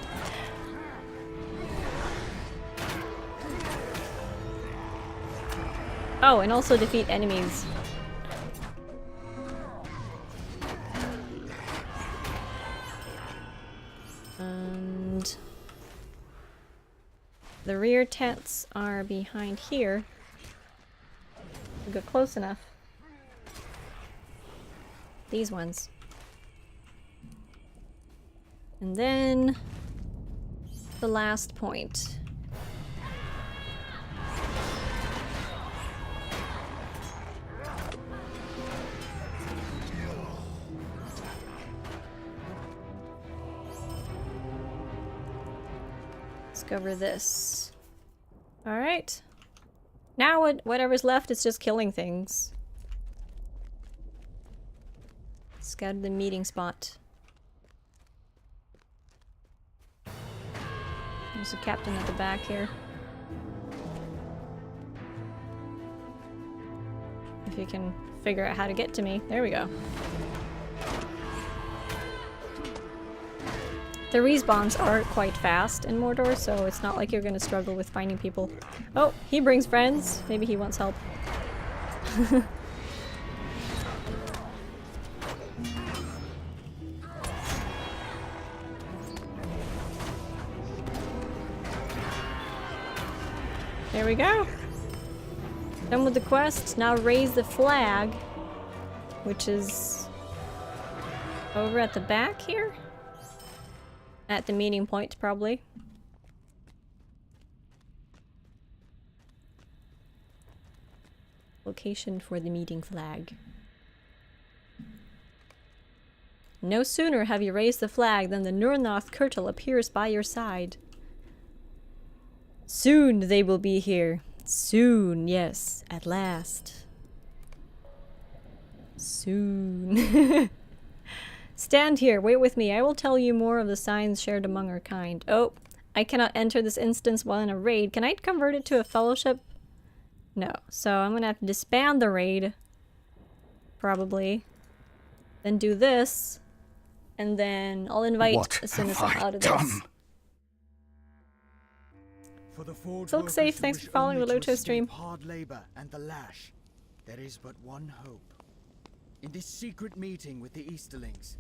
Oh, and also defeat enemies. And the rear tents are behind here. We go close enough. These ones. And then the last point. Discover this. Alright. Now whatever's left is just killing things. Scout the meeting spot. There's a captain at the back here. If you can figure out how to get to me. There we go. The respawns are quite fast in Mordor, so it's not like you're gonna struggle with finding people. Oh, he brings friends. Maybe he wants help. There we go. Done with the quest. Now raise the flag, which is over at the back here? At the meeting point, probably. Location for the meeting flag. No sooner have you raised the flag than the Nurnoth Kirtle appears by your side. Soon they will be here. Soon, yes, at last. Soon. Stand here, wait with me. I will tell you more of the signs shared among our kind. Oh, I cannot enter this instance while in a raid. Can I convert it to a fellowship? No. So I'm gonna have to disband the raid. Probably. Then do this. And then I'll invite as soon as I'm out of this. Silk safe, thanks for following the Loto stream. Hard labor and the lash. There is but one hope. In this secret meeting with the Easterlings,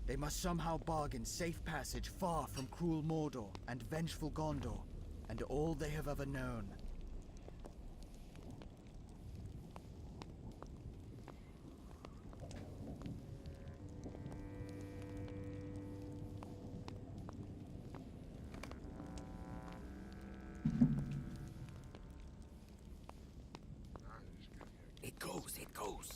they must somehow bargain safe passage far from cruel Mordor and vengeful Gondor, and all they have ever known. It goes.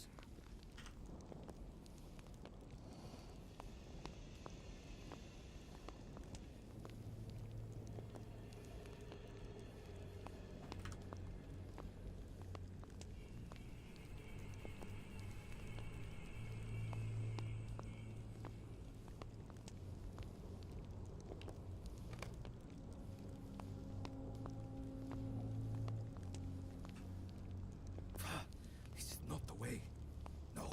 This is not the way. No.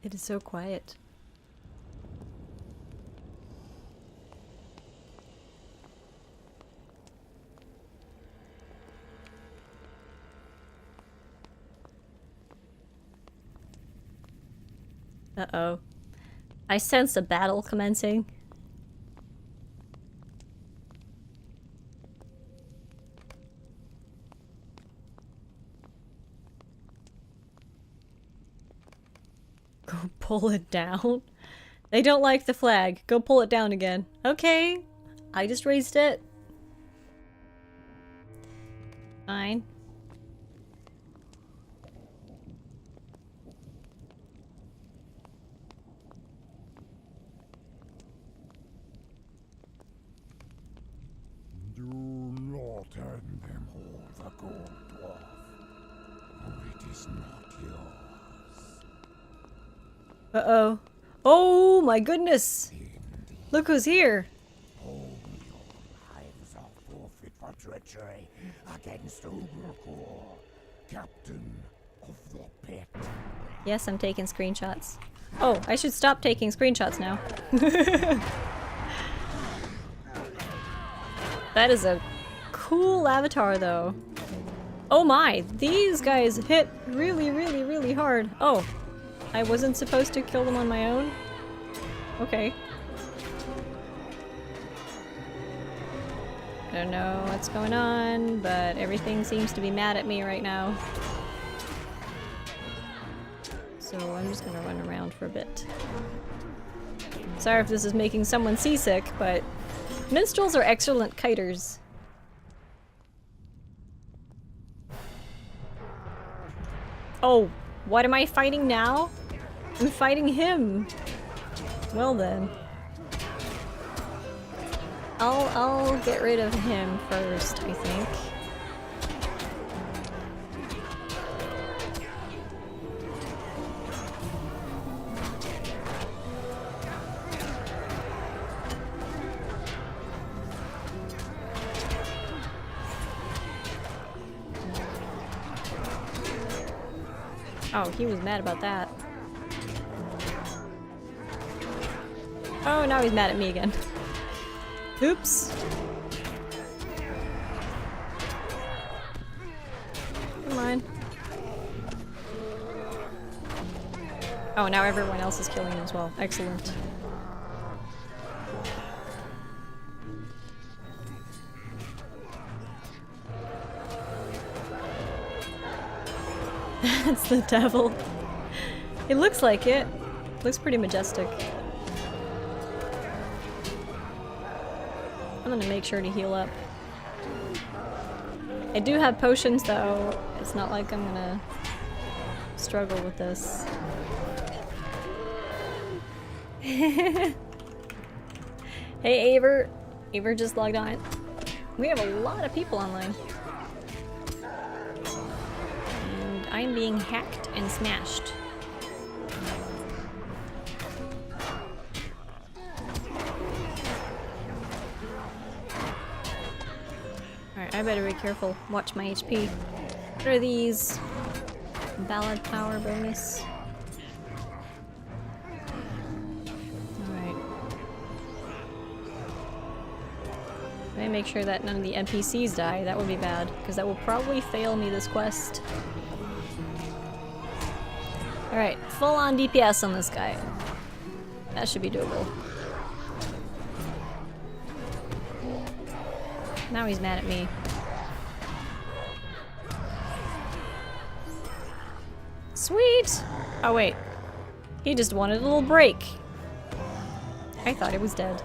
It is so quiet. Uh-oh. I sense a battle commencing. Go pull it down? They don't like the flag. Go pull it down again. Okay. I just raised it. Fine. Do not hand them all the gold dwarf, for it is not yours. Uh-oh. Oh my goodness! Look who's here! All your lives are forfeit for treachery against Uberkor, captain of the pit. Yes, I'm taking screenshots. Oh, I should stop taking screenshots now. That is a cool avatar, though. Oh my, these guys hit really, really, really hard. Oh, I wasn't supposed to kill them on my own? Okay. I don't know what's going on, but everything seems to be mad at me right now. So I'm just gonna run around for a bit. Sorry if this is making someone seasick, but minstrels are excellent kiters. Oh, what am I fighting now? I'm fighting him. Well then. I'll get rid of him first, I think. Oh, he was mad about that. Oh, now he's mad at me again. Oops. Come on. Oh, now everyone else is killing him as well. Excellent. That's the devil. It looks like it. Looks pretty majestic. I'm gonna make sure to heal up. I do have potions though. It's not like I'm gonna struggle with this. Hey Aver. Aver just logged on. We have a lot of people online. And I'm being hacked and smashed. Alright, I better be careful. Watch my HP. What are these? Ballad power bonus. Alright. Let me make sure that none of the NPCs die. That would be bad, because that will probably fail me this quest. Alright, full on DPS on this guy. That should be doable. Now he's mad at me. Sweet! Oh wait. He just wanted a little break. I thought it was dead.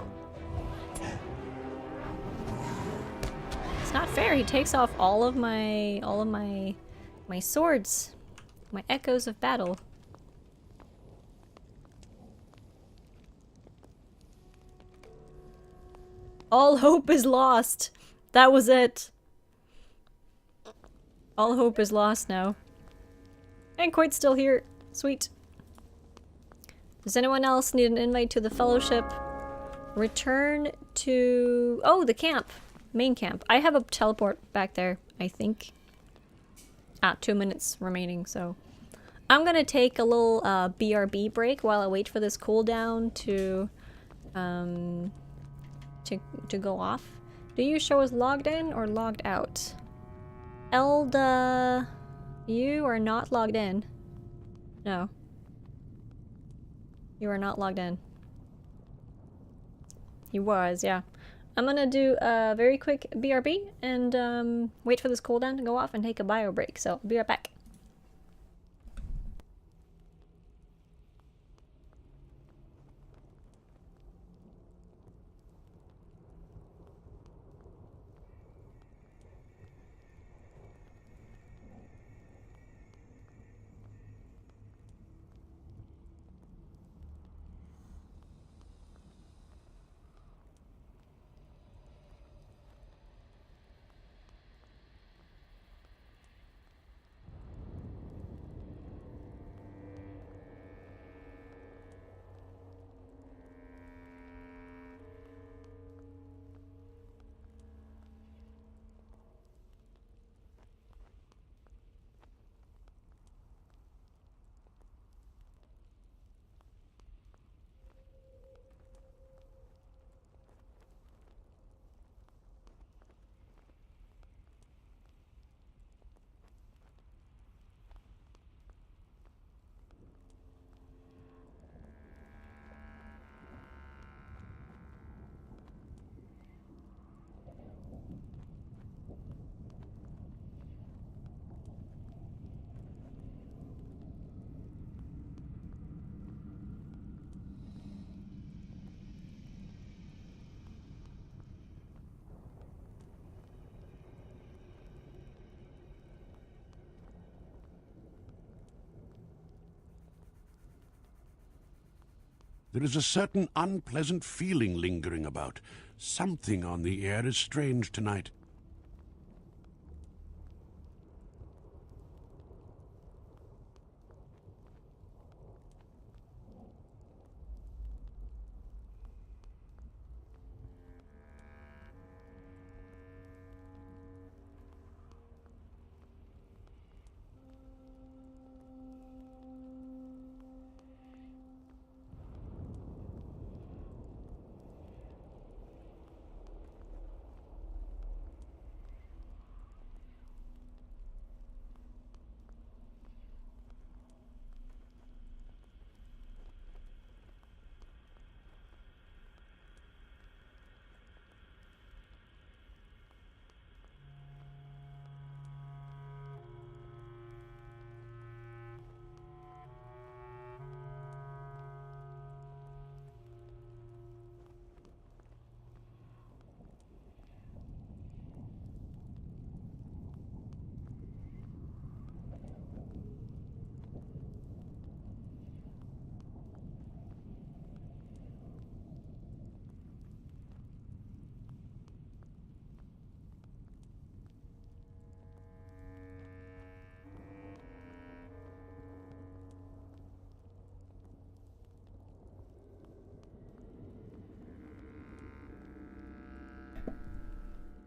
It's not fair. He takes off all of my swords. My echoes of battle. All hope is lost. That was it. All hope is lost now. And Quite's still here. Sweet. Does anyone else need an invite to the fellowship? Return to... Oh, the camp. Main camp. I have a teleport back there, I think. 2 minutes remaining, so... I'm gonna take a little BRB break while I wait for this cooldown to go off. Do you show us logged in or logged out? Elda... You are not logged in. No. You are not logged in. He was, yeah. I'm gonna do a very quick BRB and wait for this cooldown to go off and take a bio break. So, I'll be right back. There is a certain unpleasant feeling lingering about. Something on the air is strange tonight.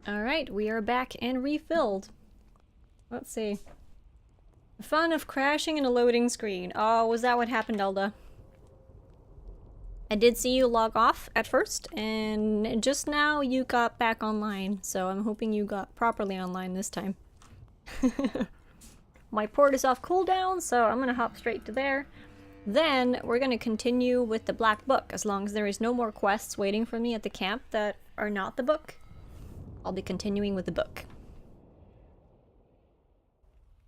Alright, we are back and refilled. Let's see. The fun of crashing in a loading screen. Oh, was that what happened, Elda? I did see you log off at first, and just now you got back online, so I'm hoping you got properly online this time. My port is off cooldown, so I'm gonna hop straight to there. Then we're gonna continue with the Black Book, as long as there is no more quests waiting for me at the camp that are not the book. I'll be continuing with the book.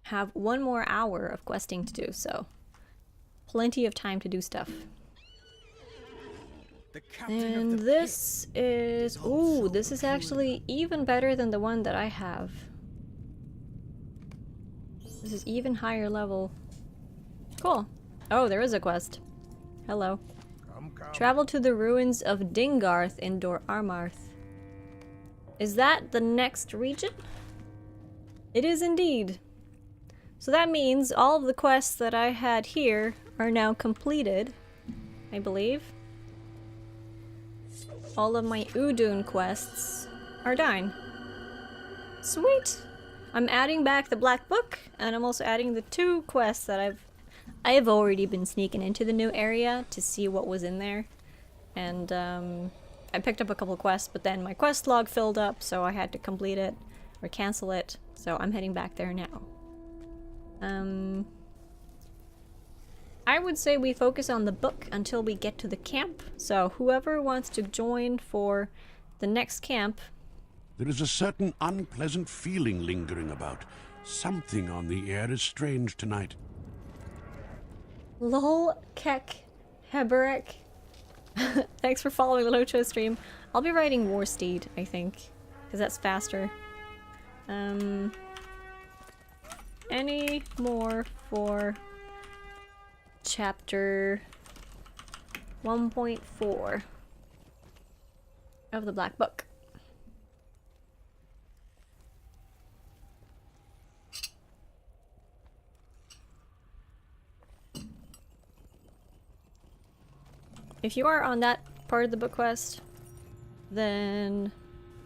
Have 1 more hour of questing to do, so plenty of time to do stuff. And this is... ooh, this is actually even better than the one that I have. This is even higher level. Cool. Oh, there is a quest. Hello. Travel to the ruins of Dingarth in Dor Armarth. Is that the next region? It is indeed. So that means all of the quests that I had here are now completed, I believe. All of my ADUN quests are done. Sweet! I'm adding back the Black Book, and I'm also adding the 2 quests that I have already been sneaking into the new area to see what was in there. And I picked up a couple quests, but then my quest log filled up, so I had to complete it or cancel it. So I'm heading back there now. I would say we focus on the book until we get to the camp. So whoever wants to join for the next camp. There is a certain unpleasant feeling lingering about. Something on the air is strange tonight. Lol Kek Heberek. Thanks for following the Locho stream. I'll be writing Warsteed, I think, because that's faster. Any more for chapter 1.4 of the Black Book? If you are on that part of the book quest, then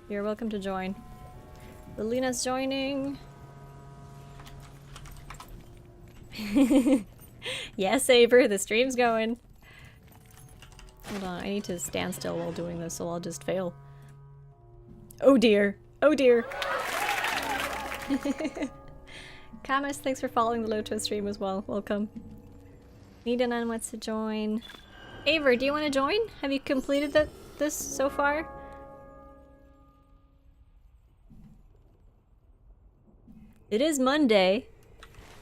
you're welcome to join. Lilina's joining. Yes, Aver, the stream's going. Hold on, I need to stand still while doing this, so I'll just fail. Oh dear. Oh dear. Kamas, thanks for following the Loto stream as well. Welcome. Nidanan wants to join. Aver, do you want to join? Have you completed this so far? It is Monday.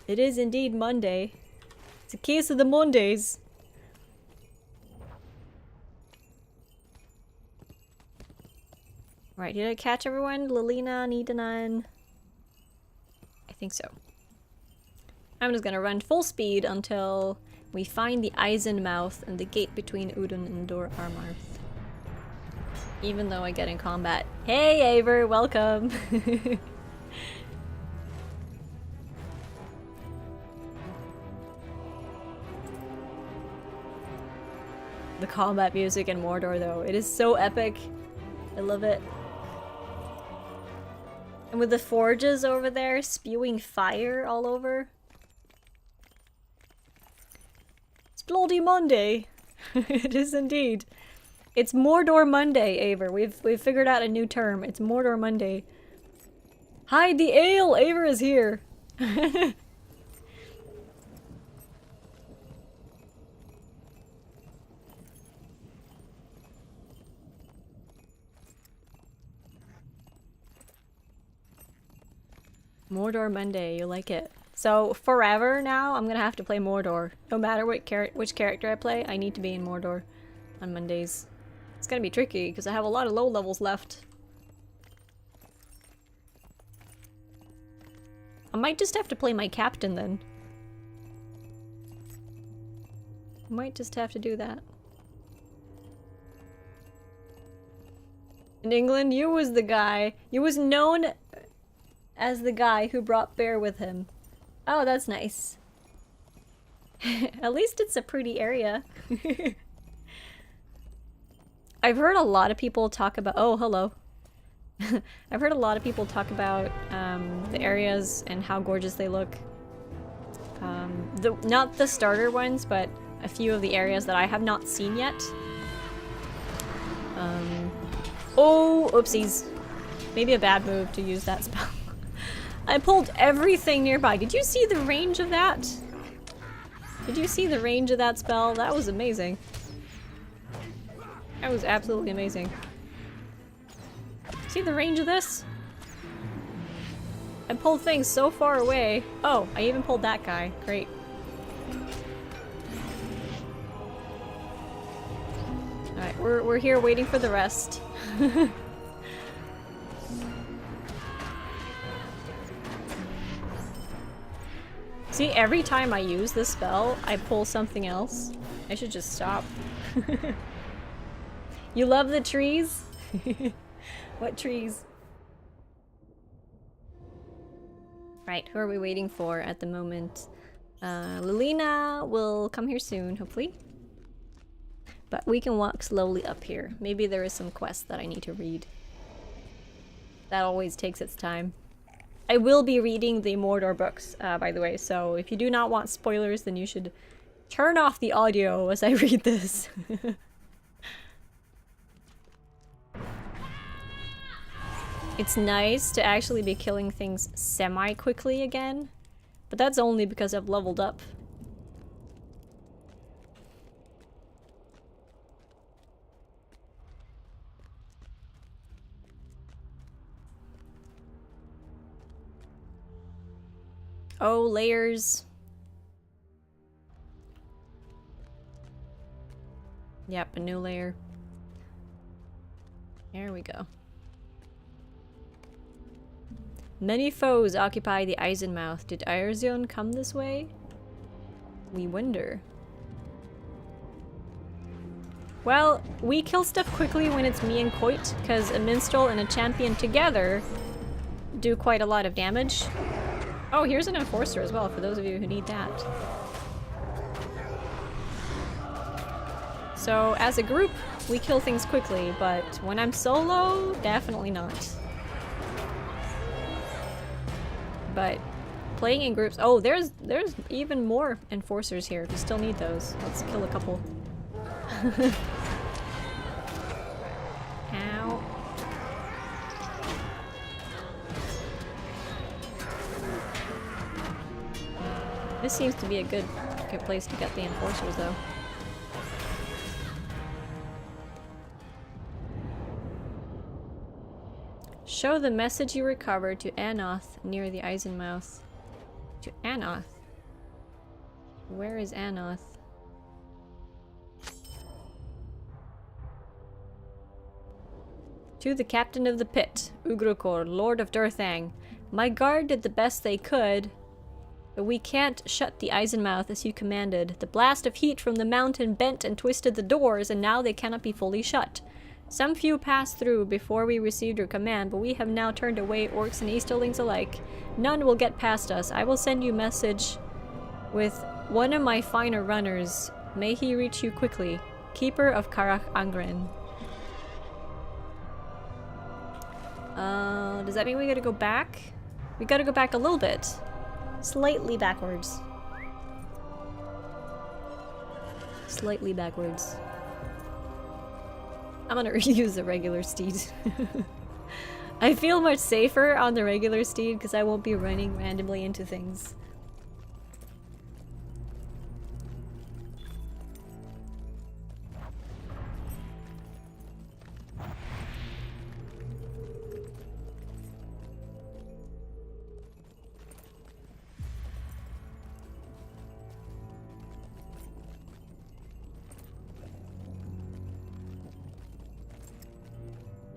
It is indeed Monday. It's a case of the Mondays. Right, did I catch everyone? Lilina, Nidanan? I think so. I'm just gonna run full speed until we find the Eisenmouth and the gate between ADUN and Dor Armarth. Even though I get in combat. Hey Aver, welcome! The combat music in Mordor though, it is so epic. I love it. And with the forges over there spewing fire all over. Bloody Monday. It is indeed. It's Mordor Monday, Aver. We've figured out a new term. It's Mordor Monday. Hide the ale! Aver is here. Mordor Monday, you like it. So forever now, I'm gonna have to play Mordor. No matter which character I play, I need to be in Mordor on Mondays. It's gonna be tricky because I have a lot of low levels left. I might just have to play my captain then. Might just have to do that. In England, you was the guy. You was known as the guy who brought Bear with him. Oh, that's nice. At least it's a pretty area. I've heard a lot of people talk about- oh, hello. I've heard a lot of people talk about the areas and how gorgeous they look. Not the starter ones, but a few of the areas that I have not seen yet. Oh, oopsies. Maybe a bad move to use that spell. I pulled everything nearby. Did you see the range of that? Did you see the range of that spell? That was amazing. That was absolutely amazing. See the range of this? I pulled things so far away. Oh, I even pulled that guy. Great. Alright, we're here waiting for the rest. See, every time I use this spell, I pull something else. I should just stop. You love the trees? What trees? Right, who are we waiting for at the moment? Lilina will come here soon, hopefully. But we can walk slowly up here. Maybe there is some quest that I need to read. That always takes its time. I will be reading the Mordor books, by the way, so if you do not want spoilers, then you should turn off the audio as I read this. It's nice to actually be killing things semi-quickly again, but that's only because I've leveled up. Oh, layers. Yep, a new layer. There we go. Many foes occupy the Eisenmouth. Did Easterling come this way? We wonder. Well, we kill stuff quickly when it's me and Coit, because a minstrel and a champion together do quite a lot of damage. Oh, here's an enforcer as well, for those of you who need that. So, as a group, we kill things quickly, but when I'm solo, definitely not. But playing in groups— oh, there's even more enforcers here if you still need those. Let's kill a couple. Ow. This seems to be a good place to get the enforcers, though. Show the message you recovered to Anoth near the Eisenmouth. To Anoth? Where is Anoth? To the captain of the pit, Ugrukor, Lord of Durthang. My guard did the best they could, but we can't shut the Eisenmouth as you commanded. The blast of heat from the mountain bent and twisted the doors, and now they cannot be fully shut. Some few passed through before we received your command, but we have now turned away orcs and Easterlings alike. None will get past us. I will send you a message with one of my finer runners. May he reach you quickly. Keeper of Karach Angren. Does that mean we gotta go back? We gotta go back a little bit. Slightly backwards. Slightly backwards. I'm gonna use the regular steed. I feel much safer on the regular steed because I won't be running randomly into things.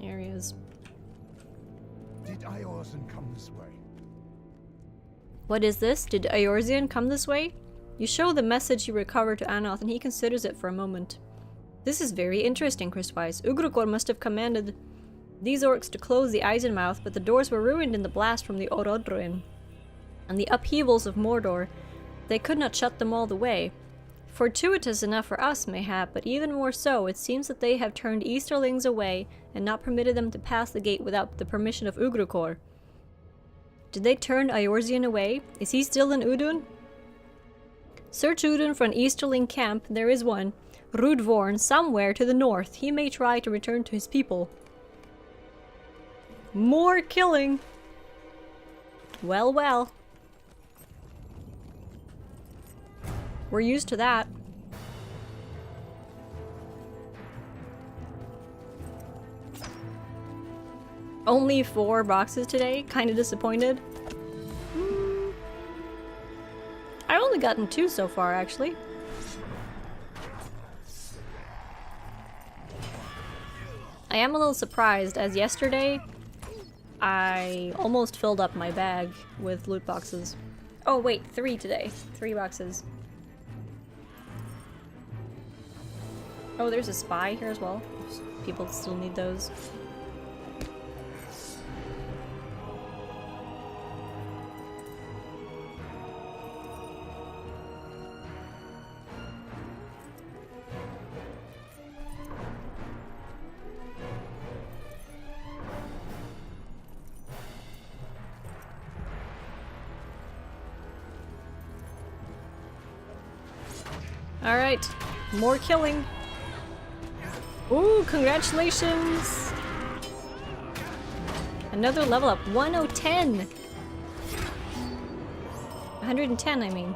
There he is. Did Easterling come this way? What is this? Did Easterling come this way? You show the message you recovered to Anoth and he considers it for a moment. This is very interesting, Christwise. Ugrukor must have commanded these orcs to close the Eisenmouth, but the doors were ruined in the blast from the Orodruin and the upheavals of Mordor. They could not shut them all the way. Fortuitous enough for us, mayhap, but even more so, it seems that they have turned Easterlings away and not permitted them to pass the gate without the permission of Ugrukor. Did they turn Eorzean away? Is he still in ADUN? Search ADUN for an Easterling camp. There is one. Rudvorn, somewhere to the north. He may try to return to his people. More killing! Well, well. We're used to that. Only 4 boxes today? Kinda disappointed. I've only gotten 2 so far, actually. I am a little surprised, as yesterday I almost filled up my bag with loot boxes. Oh wait, 3 today. 3 boxes. Oh, there's a spy here as well. People still need those. Alright, more killing. Ooh, congratulations! Another level up. 1010! 110, I mean.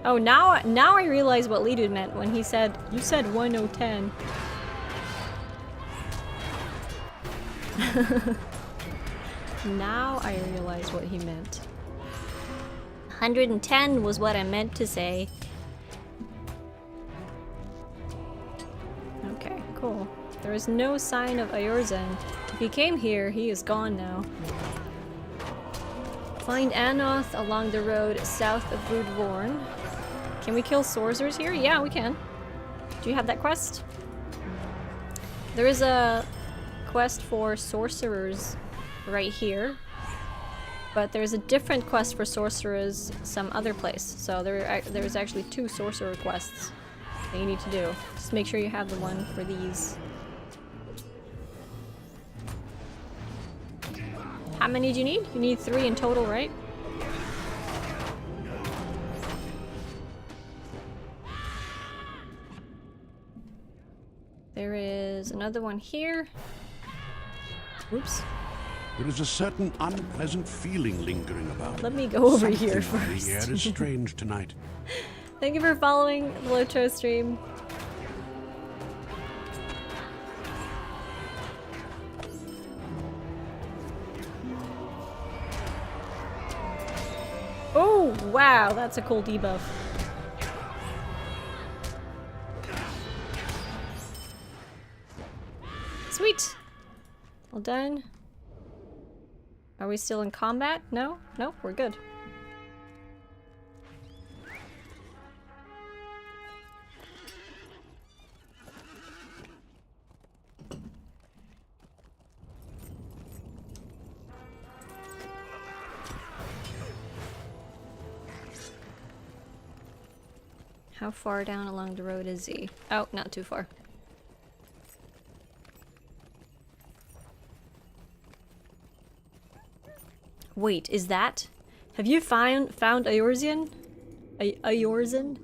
Oh, now I realize what Lidud meant when he said, you said 1010. Now I realize what he meant. 110 was what I meant to say. Okay, cool. There is no sign of Eorzean. If he came here, he is gone now. Find Anoth along the road south of Rudvorn. Can we kill sorcerers here? Yeah, we can. Do you have that quest? There is a quest for sorcerers right here. But there's a different quest for sorcerers some other place. So there's actually 2 sorcerer quests that you need to do. Just make sure you have the one for these. How many do you need? You need 3 in total, right? There is another one here. Oops. There is a certain unpleasant feeling lingering about. Let me go over Something here on first. The air is strange tonight. Thank you for following the Loto stream. Oh, wow, that's a cool debuff. Sweet. Well done. Are we still in combat? No? No, we're good. How far down along the road is he? Oh, not too far. Wait, is that? Have you found Eorzean? Eorzean?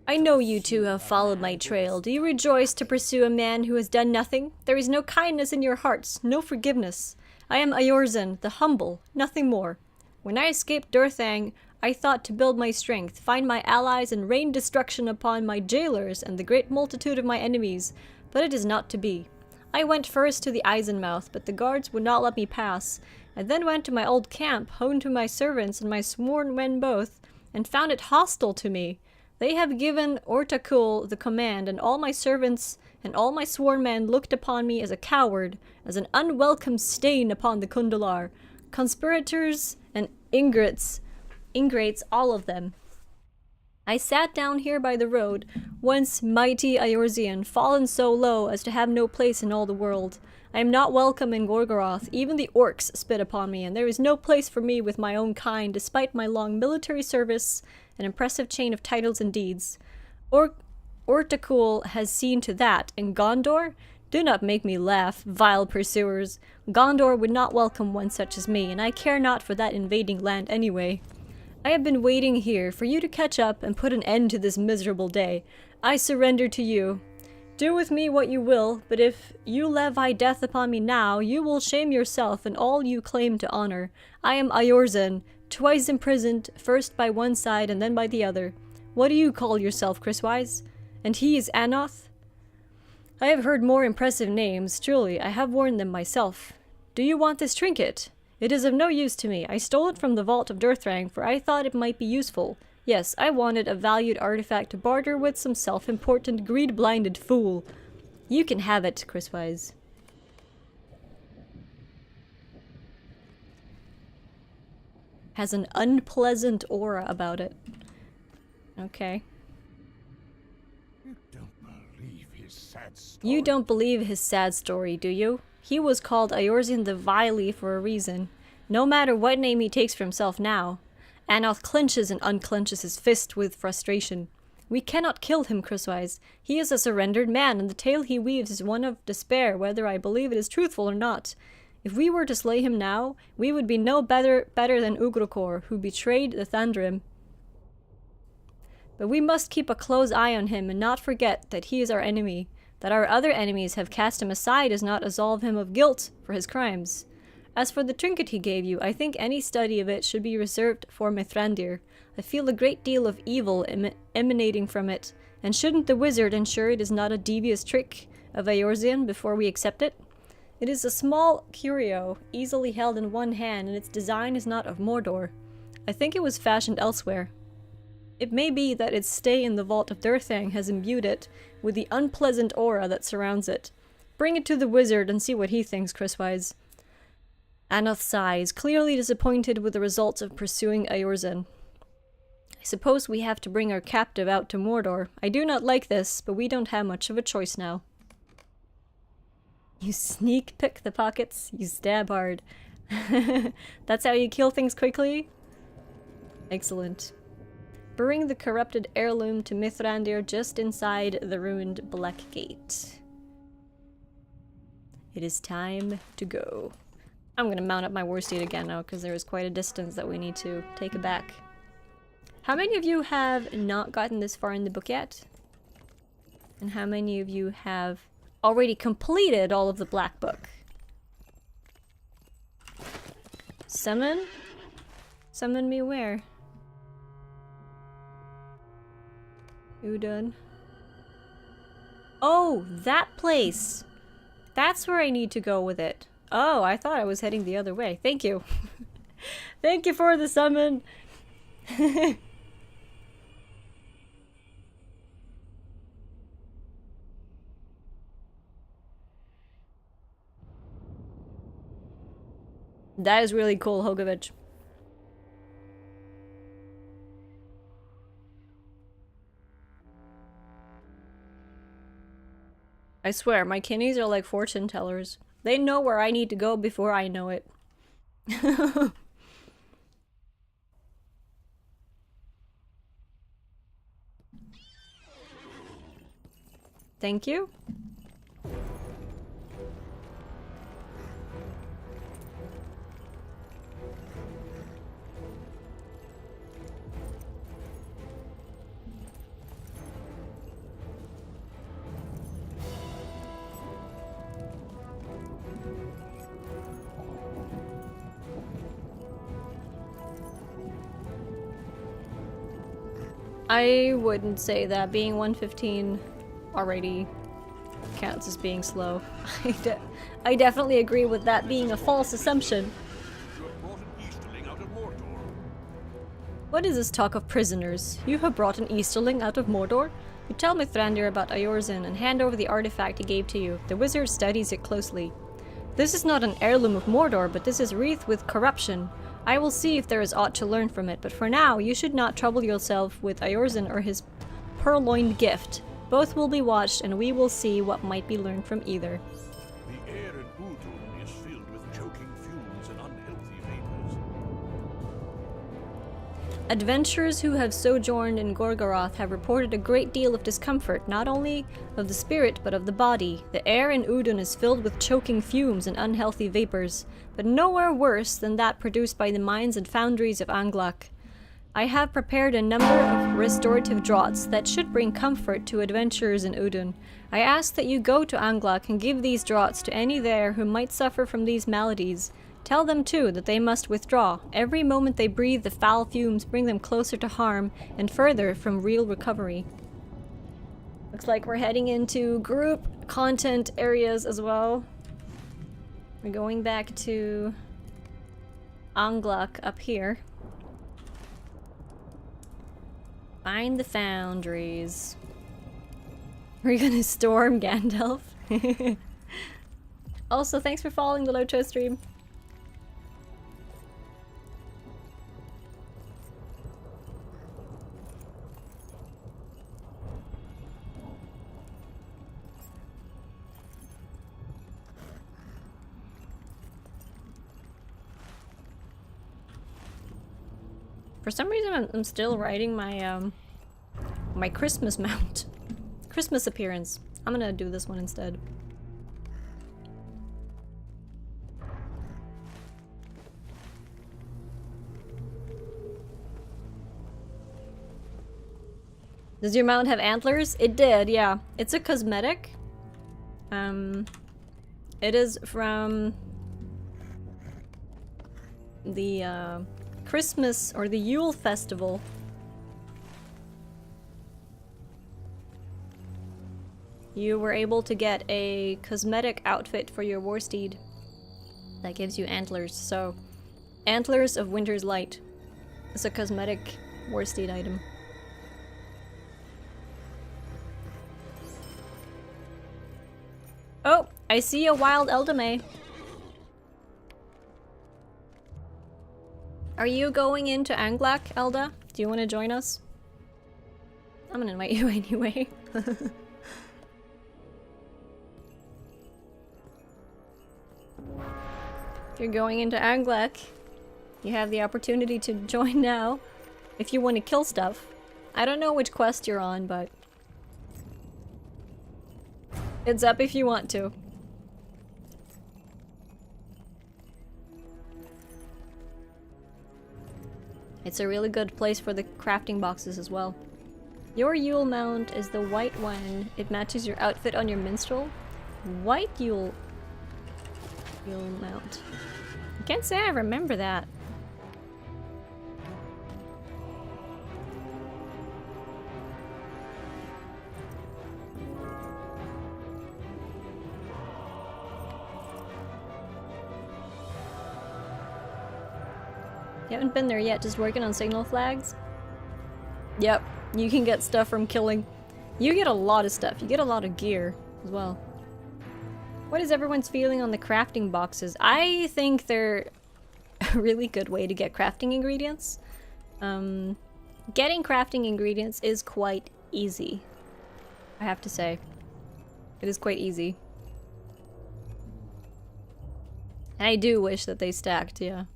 I know you two have followed my trail. Do you rejoice to pursue a man who has done nothing? There is no kindness in your hearts, no forgiveness. I am Eorzean, the humble, nothing more. When I escaped Durthang, I thought to build my strength, find my allies, and rain destruction upon my jailers and the great multitude of my enemies, but it is not to be. I went first to the Eisenmouth, but the guards would not let me pass. I then went to my old camp, home to my servants and my sworn men both, and found it hostile to me. They have given Ortakul the command, and all my servants and all my sworn men looked upon me as a coward, as an unwelcome stain upon the Kundalar. Conspirators and ingrates, all of them. I sat down here by the road, once mighty Eorzean, fallen so low as to have no place in all the world. I am not welcome in Gorgoroth. Even the orcs spit upon me, and there is no place for me with my own kind, despite my long military service an impressive chain of titles and deeds. Ortakul has seen to that, and Gondor? Do not make me laugh, vile pursuers. Gondor would not welcome one such as me, and I care not for that invading land anyway. I have been waiting here for you to catch up and put an end to this miserable day. I surrender to you. Do with me what you will, but if you levy death upon me now, you will shame yourself and all you claim to honor. I am Eorzan, twice imprisoned, first by one side and then by the other. What do you call yourself, Chriswise? And he is Anoth? I have heard more impressive names, truly, I have worn them myself. Do you want this trinket? It is of no use to me. I stole it from the vault of Durthrang, for I thought it might be useful. Yes, I wanted a valued artifact to barter with some self-important, greed-blinded fool. You can have it, Chriswise. Has an unpleasant aura about it. Okay. You don't believe his sad story, do you? He was called Eorzan the Vilely for a reason. No matter what name he takes for himself now. Anoth clenches and unclenches his fist with frustration. We cannot kill him, Chriswise. He is a surrendered man, and the tale he weaves is one of despair, whether I believe it is truthful or not. If we were to slay him now, we would be no better than Ugrokor, who betrayed the Thandrim. But we must keep a close eye on him and not forget that he is our enemy. That our other enemies have cast him aside does not absolve him of guilt for his crimes. As for the trinket he gave you, I think any study of it should be reserved for Mithrandir. I feel a great deal of evil emanating from it, and shouldn't the wizard ensure it is not a devious trick of Eorzan before we accept it? It is a small curio, easily held in one hand, and its design is not of Mordor. I think it was fashioned elsewhere. It may be that its stay in the vault of Durthang has imbued it with the unpleasant aura that surrounds it. Bring it to the wizard and see what he thinks, Chriswise. Anoth sighs, clearly disappointed with the results of pursuing Eorzan. I suppose we have to bring our captive out to Mordor. I do not like this, but we don't have much of a choice now. You sneak pick the pockets, you stab hard. That's how you kill things quickly? Excellent. Bring the corrupted heirloom to Mithrandir just inside the ruined Black Gate. It is time to go. I'm gonna mount up my war steed again now because there is quite a distance that we need to take back. How many of you have not gotten this far in the book yet? And how many of you have already completed all of the Black Book? Summon? Summon me where? ADUN. Oh, that place! That's where I need to go with it. Oh, I thought I was heading the other way. Thank you. Thank you for the summon! That is really cool, Hogovich. I swear, my kinnies are like fortune tellers. They know where I need to go before I know it. Thank you. I wouldn't say that being 115 already counts as being slow. I definitely agree with that being a false assumption. You have brought an Easterling out of Mordor. What is this talk of prisoners? You have brought an Easterling out of Mordor? You tell Mithrandir about Eorzan and hand over the artifact he gave to you. The wizard studies it closely. This is not an heirloom of Mordor, but this is wreathed with corruption. I will see if there is aught to learn from it, but for now, you should not trouble yourself with Eorzan or his purloined gift. Both will be watched, and we will see what might be learned from either. The air in ADUN is filled with choking fumes and unhealthy vapors. Adventurers who have sojourned in Gorgoroth have reported a great deal of discomfort, not only of the spirit but of the body. The air in ADUN is filled with choking fumes and unhealthy vapors, but nowhere worse than that produced by the mines and foundries of Anglak. I have prepared a number of restorative draughts that should bring comfort to adventurers in ADUN. I ask that you go to Anglak and give these draughts to any there who might suffer from these maladies. Tell them, too, that they must withdraw. Every moment they breathe the foul fumes bring them closer to harm and further from real recovery. Looks like we're heading into group content areas as well. We're going back to Anglak up here. Find the foundries. We're gonna storm Gandalf. Also, thanks for following the Locho stream. For some reason, I'm still writing my my Christmas mount, Christmas appearance. I'm gonna do this one instead. Does your mount have antlers? It did, yeah. It's a cosmetic. It is from the Christmas or the Yule festival. You were able to get a cosmetic outfit for your war steed that gives you antlers. So, Antlers of Winter's Light is a cosmetic war steed item. Oh, I see a wild Eldame. Are you going into Anglak, Elda? Do you want to join us? I'm gonna invite you anyway. If you're going into Anglak, you have the opportunity to join now. If you want to kill stuff. I don't know which quest you're on, but it's up if you want to. It's a really good place for the crafting boxes as well. Your Yule mount is the white one. It matches your outfit on your minstrel. White Yule mount. I can't say I remember that. You haven't been there yet, just working on signal flags? Yep, you can get stuff from killing. You get a lot of stuff. You get a lot of gear as well. What is everyone's feeling on the crafting boxes? I think they're a really good way to get crafting ingredients. Getting crafting ingredients is quite easy, I have to say. It is quite easy. And I do wish that they stacked, yeah.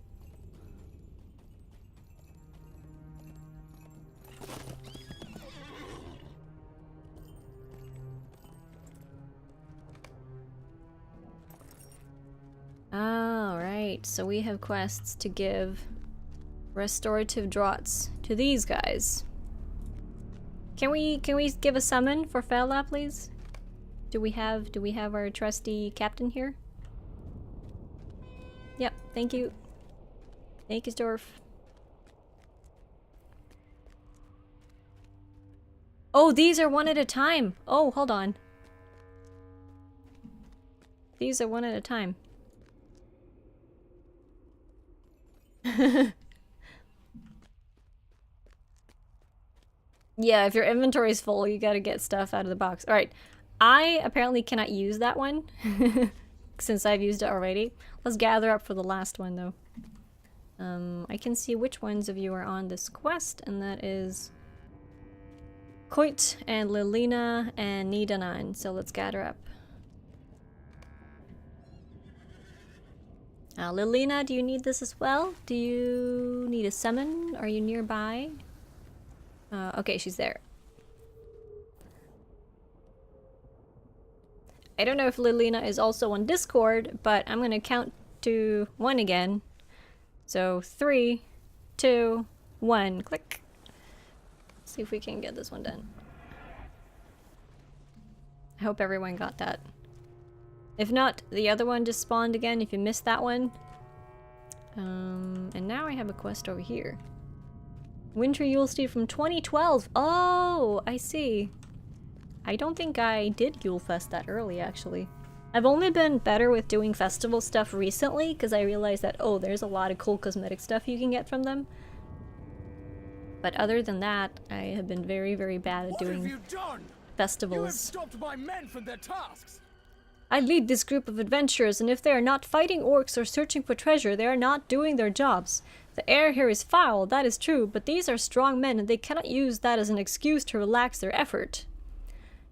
Alright, so we have quests to give restorative draughts to these guys. Can we give a summon for Fela, please? Do we have our trusty captain here? Yep, thank you. Akesdorf. Oh, these are one at a time. Oh, hold on. These are one at a time. Yeah, if your inventory is full, you gotta get stuff out of the box. Alright, I apparently cannot use that one since I've used it already. Let's gather up for the last one though. I can see which ones of you are on this quest, and that is Koit and Lilina and Nidanan. So let's gather up. Lilina, do you need this as well? Do you need a summon? Are you nearby? Okay, she's there. I don't know if Lilina is also on Discord, but I'm gonna count to 1 again. So 3, 2, 1, click. See if we can get this one done. I hope everyone got that. If not, the other one just spawned again if you missed that one. And now I have a quest over here. Winter Yule Steed from 2012. Oh, I see. I don't think I did Yule Fest that early, actually. I've only been better with doing festival stuff recently because I realized that, oh, there's a lot of cool cosmetic stuff you can get from them. But other than that, I have been very, very bad at doing festivals. You have stopped my men from their tasks. I lead this group of adventurers, and if they are not fighting orcs or searching for treasure, they are not doing their jobs. The air here is foul, that is true, but these are strong men, and they cannot use that as an excuse to relax their effort.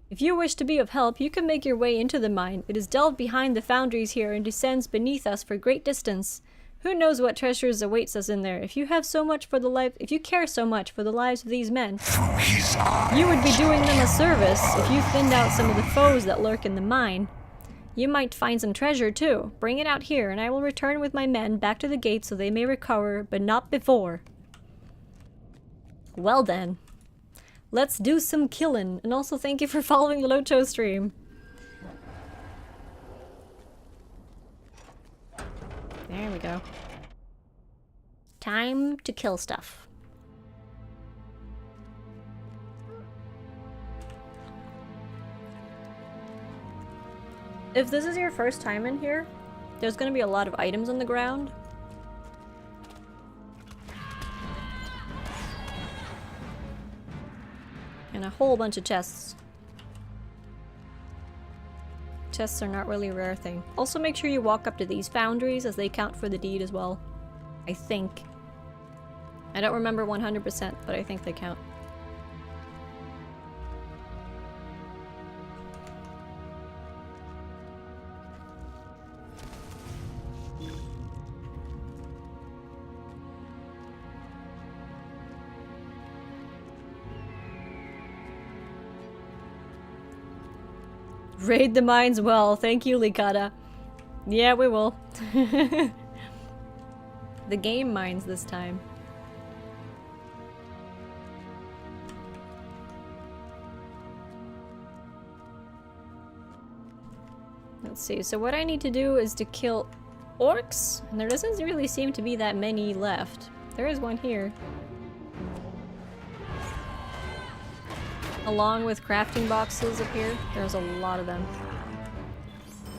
If you wish to be of help, you can make your way into the mine. It is delved behind the foundries here and descends beneath us for great distance. Who knows what treasures awaits us in there? If you care so much for the lives of these men, you would be doing them a service if you thinned out some of the foes that lurk in the mine. You might find some treasure too. Bring it out here, and I will return with my men back to the gate so they may recover, but not before. Well then. Let's do some killing, and also thank you for following the Locho stream. There we go. Time to kill stuff. If this is your first time in here, there's gonna be a lot of items on the ground. And a whole bunch of chests. Chests are not really a rare thing. Also make sure you walk up to these foundries as they count for the deed as well. I think. I don't remember 100%, but I think they count. Raid the mines well. Thank you, Likata. Yeah, we will. The game mines this time. Let's see. So what I need to do is to kill orcs. And there doesn't really seem to be that many left. There is one here. Along with crafting boxes up here, there's a lot of them.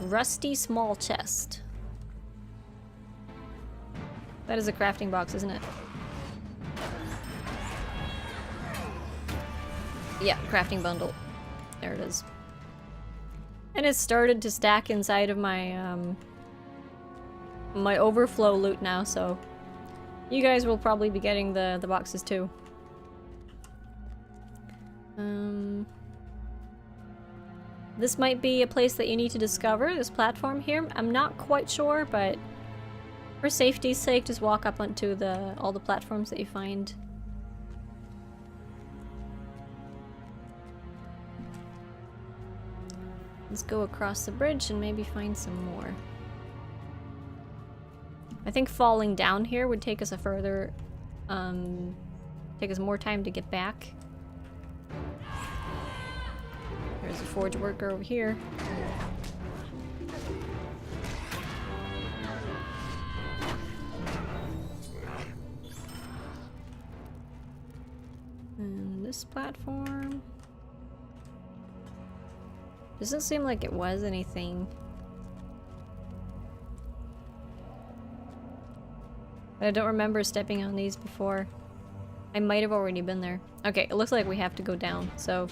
Rusty small chest. That is a crafting box, isn't it? Yeah, crafting bundle. There it is. And it started to stack inside of my my overflow loot now, so you guys will probably be getting the boxes too. This might be a place that you need to discover, this platform here. I'm not quite sure, but for safety's sake, just walk up onto all the platforms that you find. Let's go across the bridge and maybe find some more. I think falling down here would take us a further, take us more time to get back. There's a forge worker over here. And this platform doesn't seem like it was anything. But I don't remember stepping on these before. I might have already been there. Okay, it looks like we have to go down, so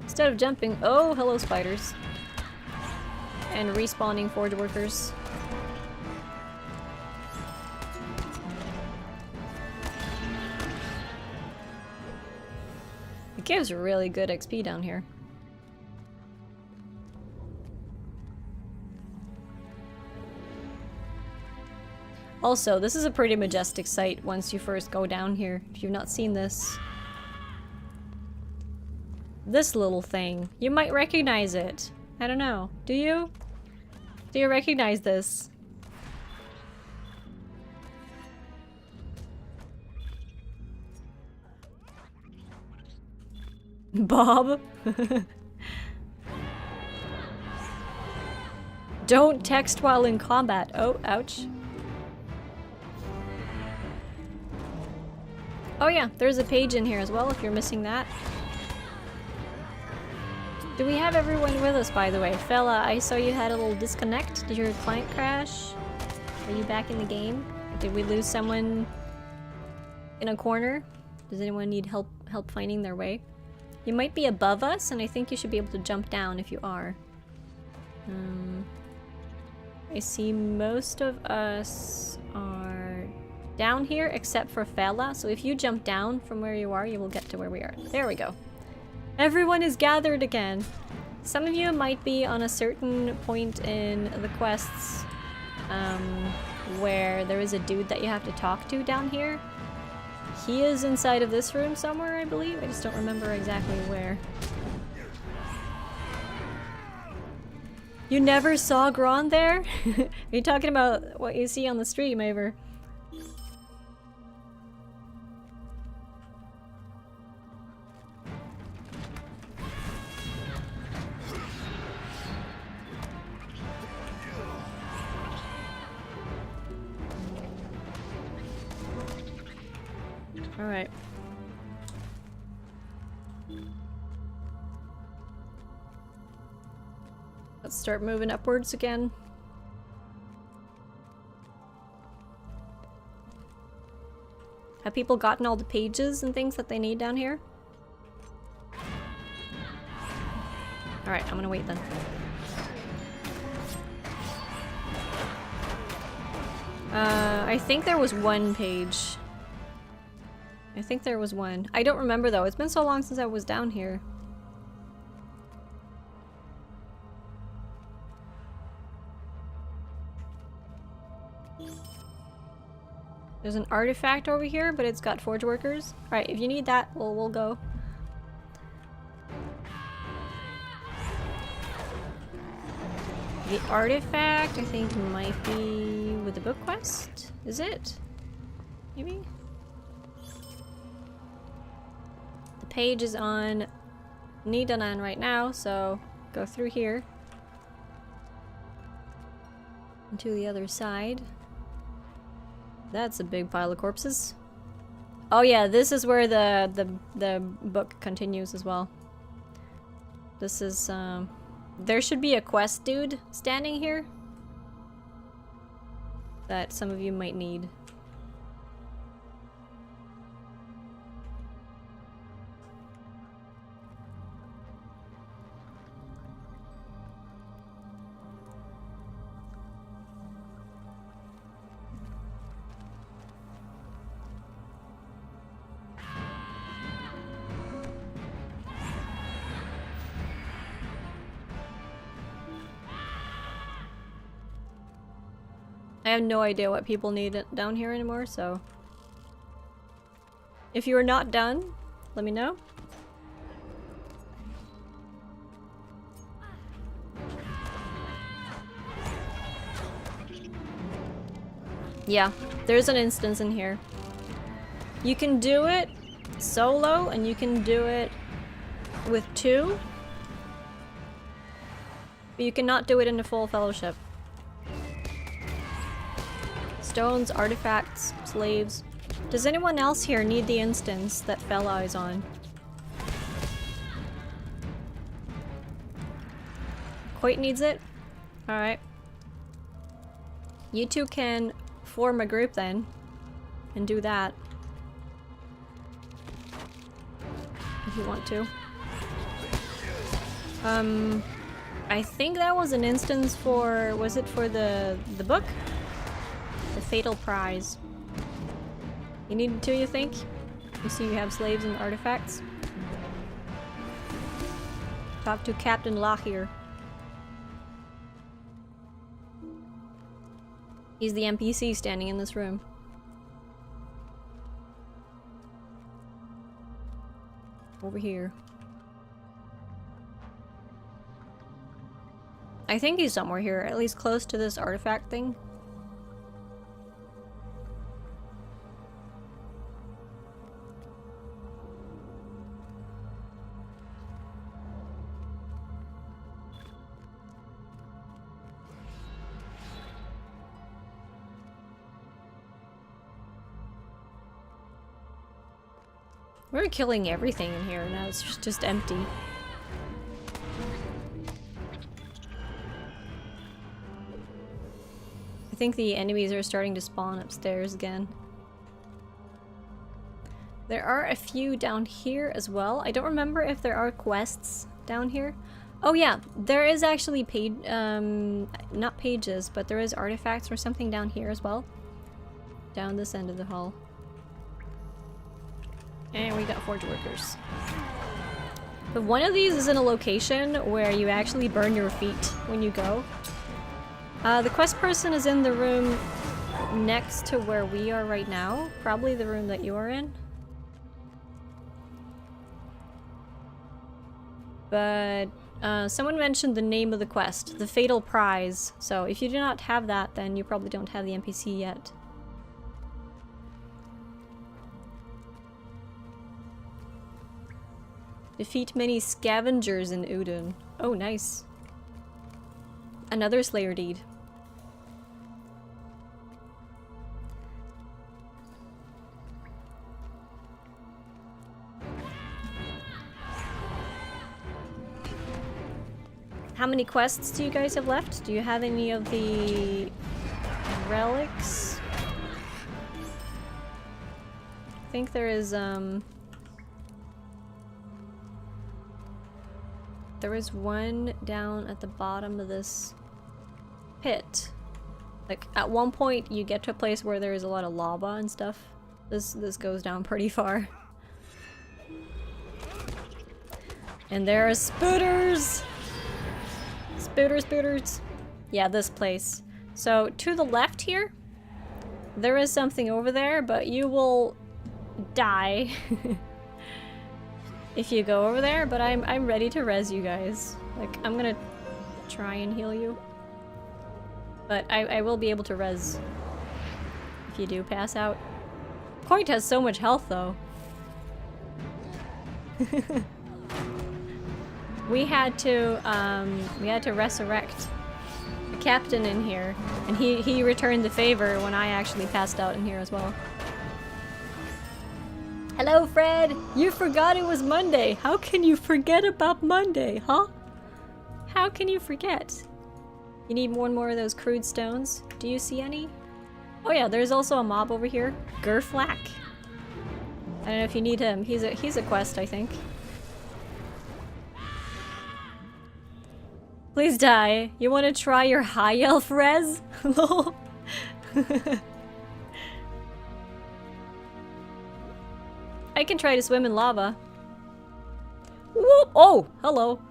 instead of jumping— oh, hello spiders. And respawning forge workers. It gives really good XP down here. Also, this is a pretty majestic sight once you first go down here, if you've not seen this. This little thing. You might recognize it. I don't know. Do you? Do you recognize this? Bob? Don't text while in combat. Oh, ouch. Oh yeah, there's a page in here as well if you're missing that. Do we have everyone with us, by the way? Fella, I saw you had a little disconnect. Did your client crash? Are you back in the game? Did we lose someone in a corner? Does anyone need help finding their way? You might be above us, and I think you should be able to jump down if you are. I see most of us are down here, except for Fella. So if you jump down from where you are, you will get to where we are. There we go. Everyone is gathered again. Some of you might be on a certain point in the quests where there is a dude that you have to talk to down here. He is inside of this room somewhere, I believe. I just don't remember exactly where. You never saw Gron there? Are you talking about what you see on the stream, Aver? Alright. Let's start moving upwards again. Have people gotten all the pages and things that they need down here? Alright, I'm gonna wait then. I think there was one page. I think there was one. I don't remember though. It's been so long since I was down here. There's an artifact over here, but it's got forge workers. Alright, if you need that, we'll go. The artifact, I think, might be with the book quest. Is it? Maybe? The page is on Nidanan right now, so go through here. And to the other side. That's a big pile of corpses. Oh yeah, this is where the book continues as well. This is, there should be a quest dude standing here that some of you might need. I have no idea what people need down here anymore, so if you are not done, let me know. Yeah, there's an instance in here. You can do it solo and you can do it with 2, but you cannot do it in a full fellowship. Stones, artifacts, slaves. Does anyone else here need the instance that Fella is on? Coit needs it? Alright. You two can form a group then and do that. If you want to. I think that was an instance for, was it for the book? The fatal prize. You need 2, you think? You see you have slaves and artifacts. Talk to Captain Lockyer. He's the NPC standing in this room. Over here. I think he's somewhere here, at least close to this artifact thing. We're killing everything in here, now it's just empty. I think the enemies are starting to spawn upstairs again. There are a few down here as well. I don't remember if there are quests down here. Oh yeah, there is actually not pages, but there is artifacts or something down here as well. Down this end of the hall. And we got forge workers. But one of these is in a location where you actually burn your feet when you go. The quest person is in the room next to where we are right now. Probably the room that you are in. But someone mentioned the name of the quest, the Fatal Prize. So if you do not have that, then you probably don't have the NPC yet. Defeat many scavengers in ADUN. Oh, nice. Another Slayer deed. How many quests do you guys have left? Do you have any of the relics? I think there is, there is one down at the bottom of this pit. Like, at one point you get to a place where there is a lot of lava and stuff. This goes down pretty far. And there are spooters! Spooters. Yeah, this place. So, to the left here, there is something over there, but you will die if you go over there, but I'm ready to res you guys. Like, I'm gonna try and heal you. But I will be able to res if you do pass out. Coit has so much health, though. We had to resurrect a captain in here, and he returned the favor when I actually passed out in here as well. Hello, Fred! You forgot it was Monday! How can you forget about Monday, huh? How can you forget? You need one more of those crude stones. Do you see any? Oh yeah, there's also a mob over here. Gerflack. I don't know if you need him. He's a quest, I think. Please die. You want to try your high elf res? Lol. I can try to swim in lava. Whoop! Oh, hello.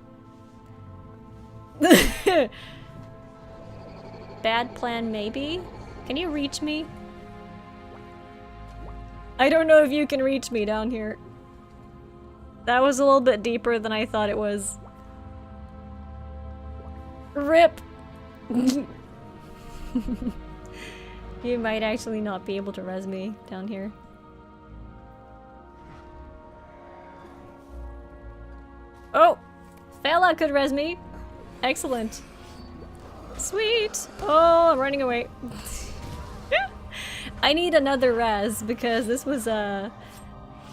Bad plan, maybe? Can you reach me? I don't know if you can reach me down here. That was a little bit deeper than I thought it was. RIP! You might actually not be able to res me down here. Oh! Fella could res me! Excellent. Sweet! Oh, I'm running away. I need another res because this was a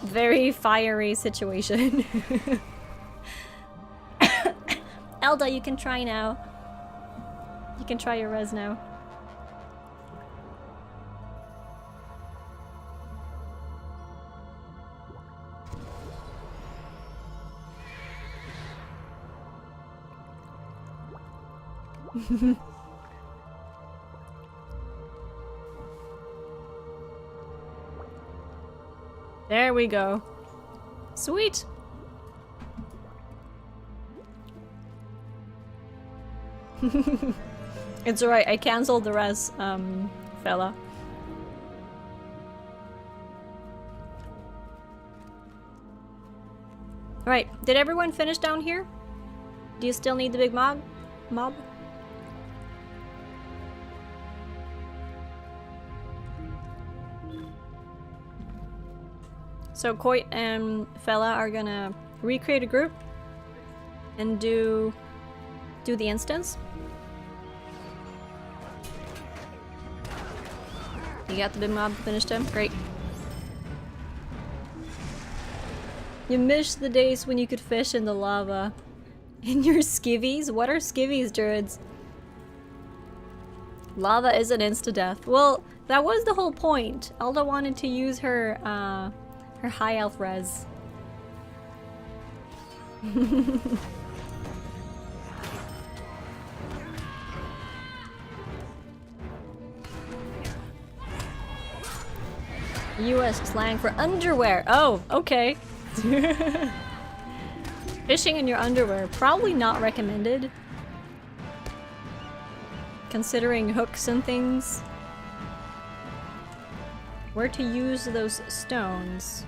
very fiery situation. Elda, you can try now. You can try your res now. There we go. Sweet. It's alright, I cancelled the res fella. Right, did everyone finish down here? Do you still need the big mob? So Coit and Fella are gonna recreate a group and do the instance. You got the big mob, finished him? Great. You missed the days when you could fish in the lava. In your skivvies? What are skivvies, druids? Lava is an insta-death. Well, that was the whole point. Alda wanted to use her high elf res. US slang for underwear. Oh, okay. Fishing in your underwear, probably not recommended. Considering hooks and things. Where to use those stones?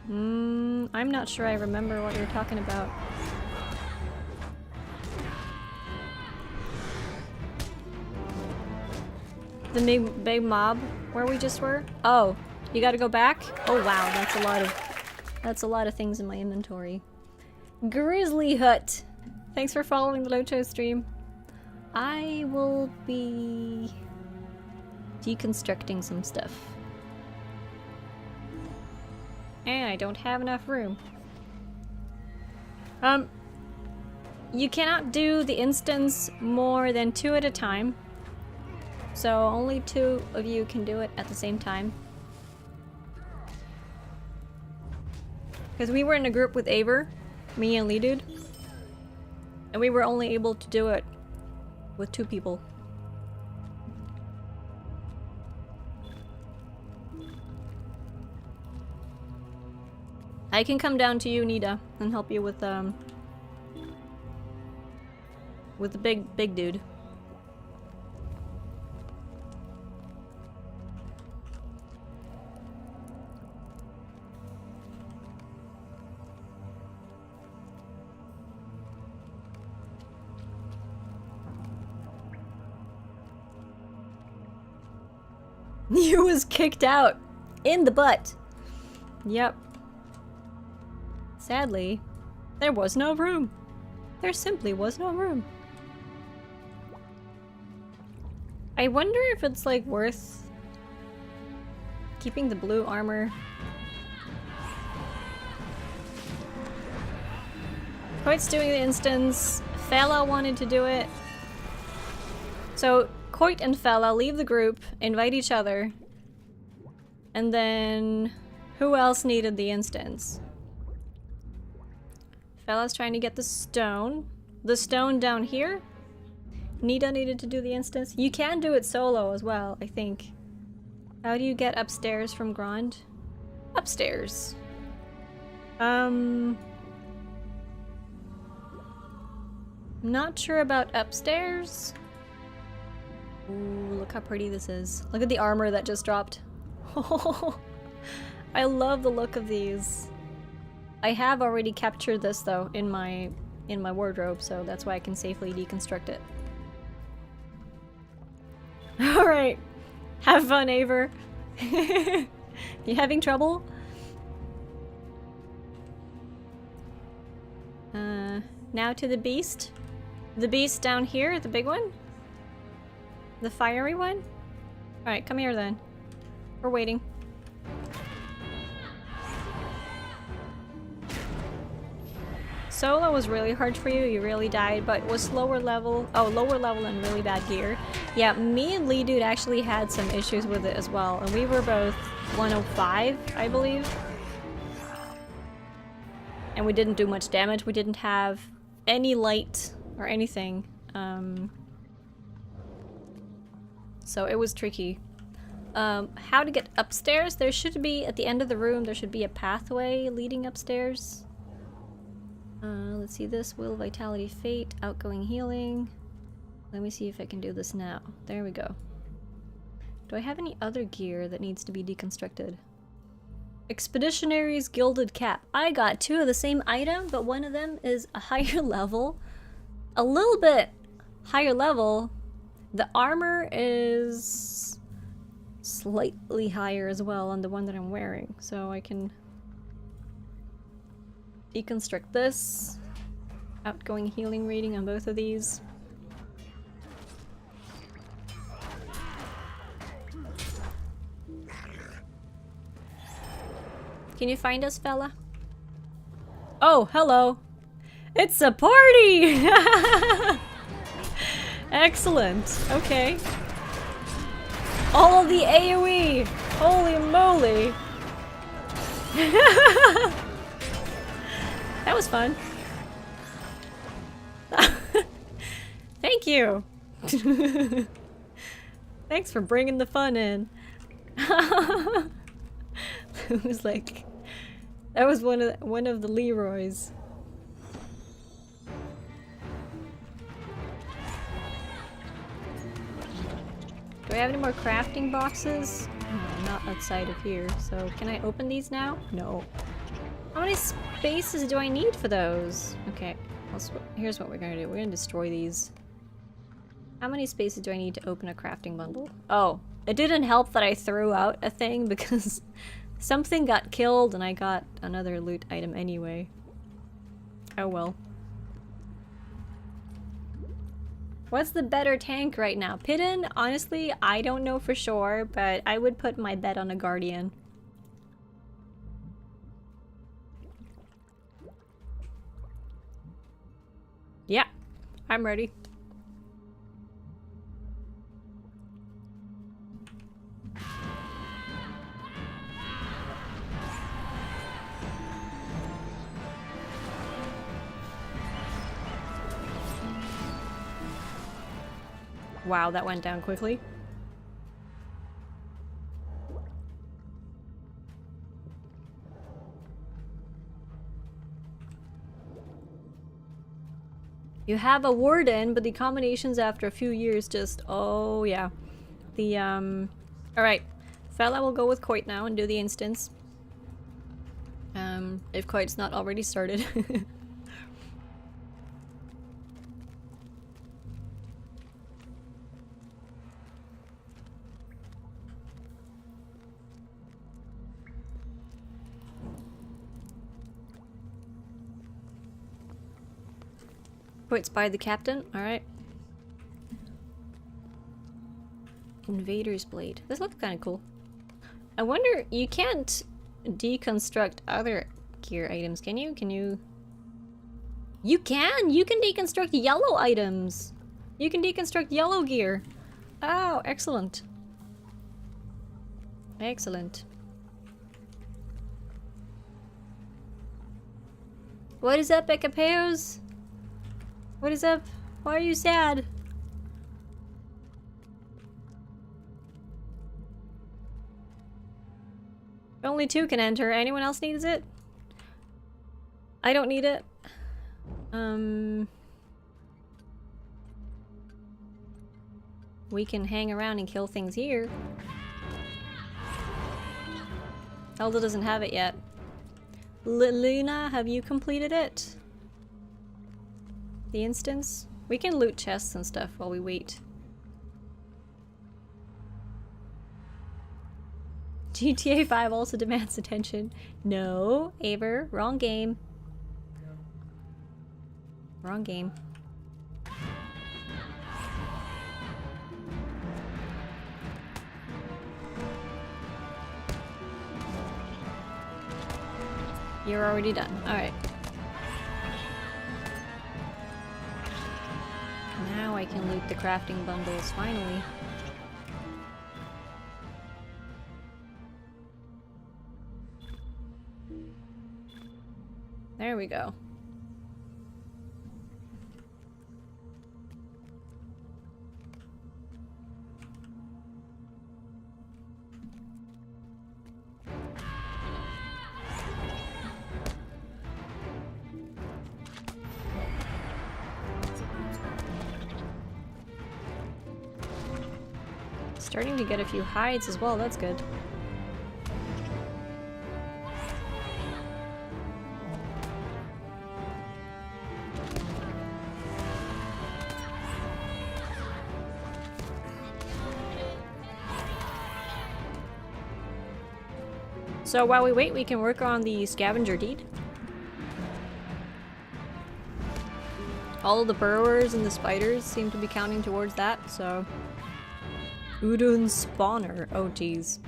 I'm not sure I remember what you're talking about. The big mob where we just were? Oh, you gotta go back? Oh wow, that's a lot of things in my inventory. Grizzly Hut. Thanks for following the Locho stream. I will be deconstructing some stuff. And I don't have enough room. You cannot do the instance more than 2 at a time. So only 2 of you can do it at the same time. Because we were in a group with Aver, me and Lee Dude, and we were only able to do it with 2 people. I can come down to you, Nita, and help you with the big dude. You was kicked out in the butt. Yep. Sadly, there was no room. There simply was no room. I wonder if it's like worth keeping the blue armor. Coit's doing the instance. Fella wanted to do it. So Coit and Fella leave the group, invite each other, and then who else needed the instance? Fella's trying to get the stone. The stone down here? Nita needed to do the instance. You can do it solo as well, I think. How do you get upstairs from Grand? Upstairs. I'm not sure about upstairs. Ooh, look how pretty this is. Look at the armor that just dropped. I love the look of these. I have already captured this though in my wardrobe, so that's why I can safely deconstruct it. Alright. Have fun, Aver. You having trouble? Now to the beast. The beast down here, the big one? The fiery one? Alright, come here then. We're waiting. Solo was really hard for you, you really died, but was lower level and really bad gear. Yeah, me and Lee Dude actually had some issues with it as well, and we were both 105, I believe. And we didn't do much damage, we didn't have any light or anything. So it was tricky. How to get upstairs? There should be, at the end of the room, there should be a pathway leading upstairs. Let's see this. Will, Vitality, Fate, Outgoing Healing. Let me see if I can do this now. There we go. Do I have any other gear that needs to be deconstructed? Expeditionary's Gilded Cap. I got 2 of the same item, but one of them is a higher level. A little bit higher level. The armor is slightly higher as well on the one that I'm wearing, so I can deconstruct this. Outgoing healing rating on both of these. Can you find us, fella? Oh, hello. It's a party! Excellent. Okay. All of the AoE! Holy moly! That was fun. Thank you! Thanks for bringing the fun in. It was like... That was one of the Leroys. Do I have any more crafting boxes? No, not outside of here. So can I open these now? No. How many spaces do I need for those? Okay, here's what we're gonna do. We're gonna destroy these. How many spaces do I need to open a crafting bundle? Oh, it didn't help that I threw out a thing because something got killed and I got another loot item anyway. Oh well. What's the better tank right now? Pidden? Honestly, I don't know for sure, but I would put my bet on a Guardian. Yeah, I'm ready. Wow, that went down quickly. You have a warden, but the combinations after a few years just... Oh, yeah. The, Alright. Fella will go with Coit now and do the instance. If Coit's not already started. Coit's by the captain, alright. Invader's Blade. This looks kind of cool. I wonder, you can't deconstruct other gear items, can you? Can you? You can! You can deconstruct yellow items! You can deconstruct yellow gear! Oh, excellent. Excellent. What is up, Ecapeos? What is up? Why are you sad? Only 2 can enter. Anyone else needs it? I don't need it. We can hang around and kill things here. Elda doesn't have it yet. Luna, have you completed it? The instance? We can loot chests and stuff while we wait. GTA 5 also demands attention. No, Aver, wrong game. Wrong game. You're already done. Alright. Now I can loot the crafting bundles, finally. There we go. Starting to get a few hides as well, that's good. So while we wait, we can work on the scavenger deed. All of the burrowers and the spiders seem to be counting towards that, so... ADUN spawner. Oh geez.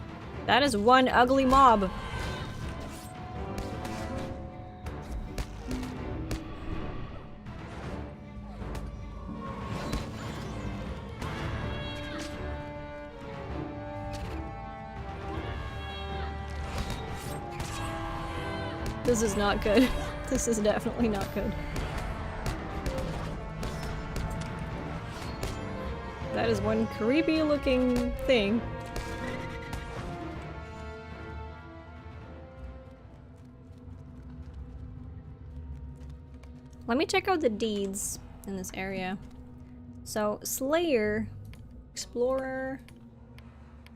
That is one ugly mob. This is not good. This is definitely not good. That is one creepy looking thing. Let me check out the deeds in this area. So, Slayer, Explorer,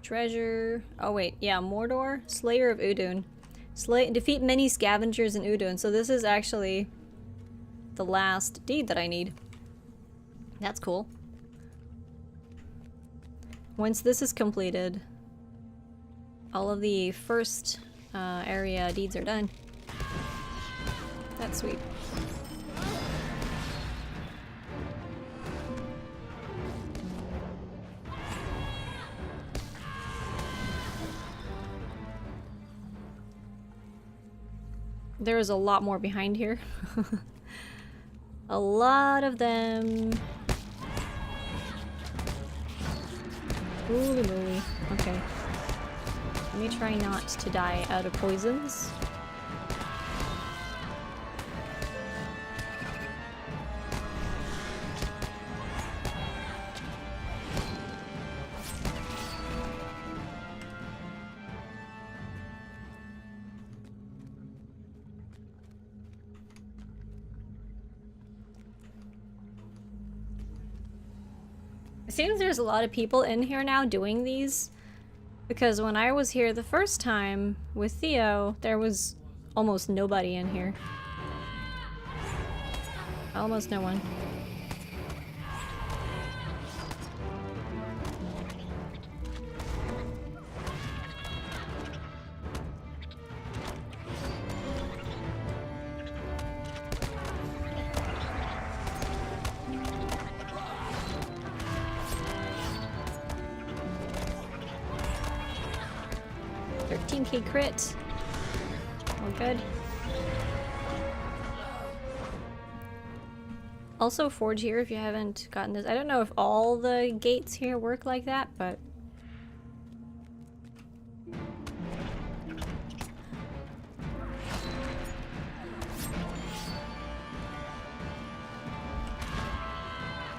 Treasure... Oh wait, yeah, Mordor, Slayer of ADUN. Defeat many scavengers in ADUN. So this is actually the last deed that I need. That's cool. Once this is completed, all of the first area deeds are done. That's sweet. There is a lot more behind here. A lot of them. Holy moly. Okay. Let me try not to die out of poisons. It seems there's a lot of people in here now doing these, because when I was here the first time with Theo, there was almost nobody in here. Almost no one. Crit. All good. Also forge here if you haven't gotten this. I don't know if all the gates here work like that, but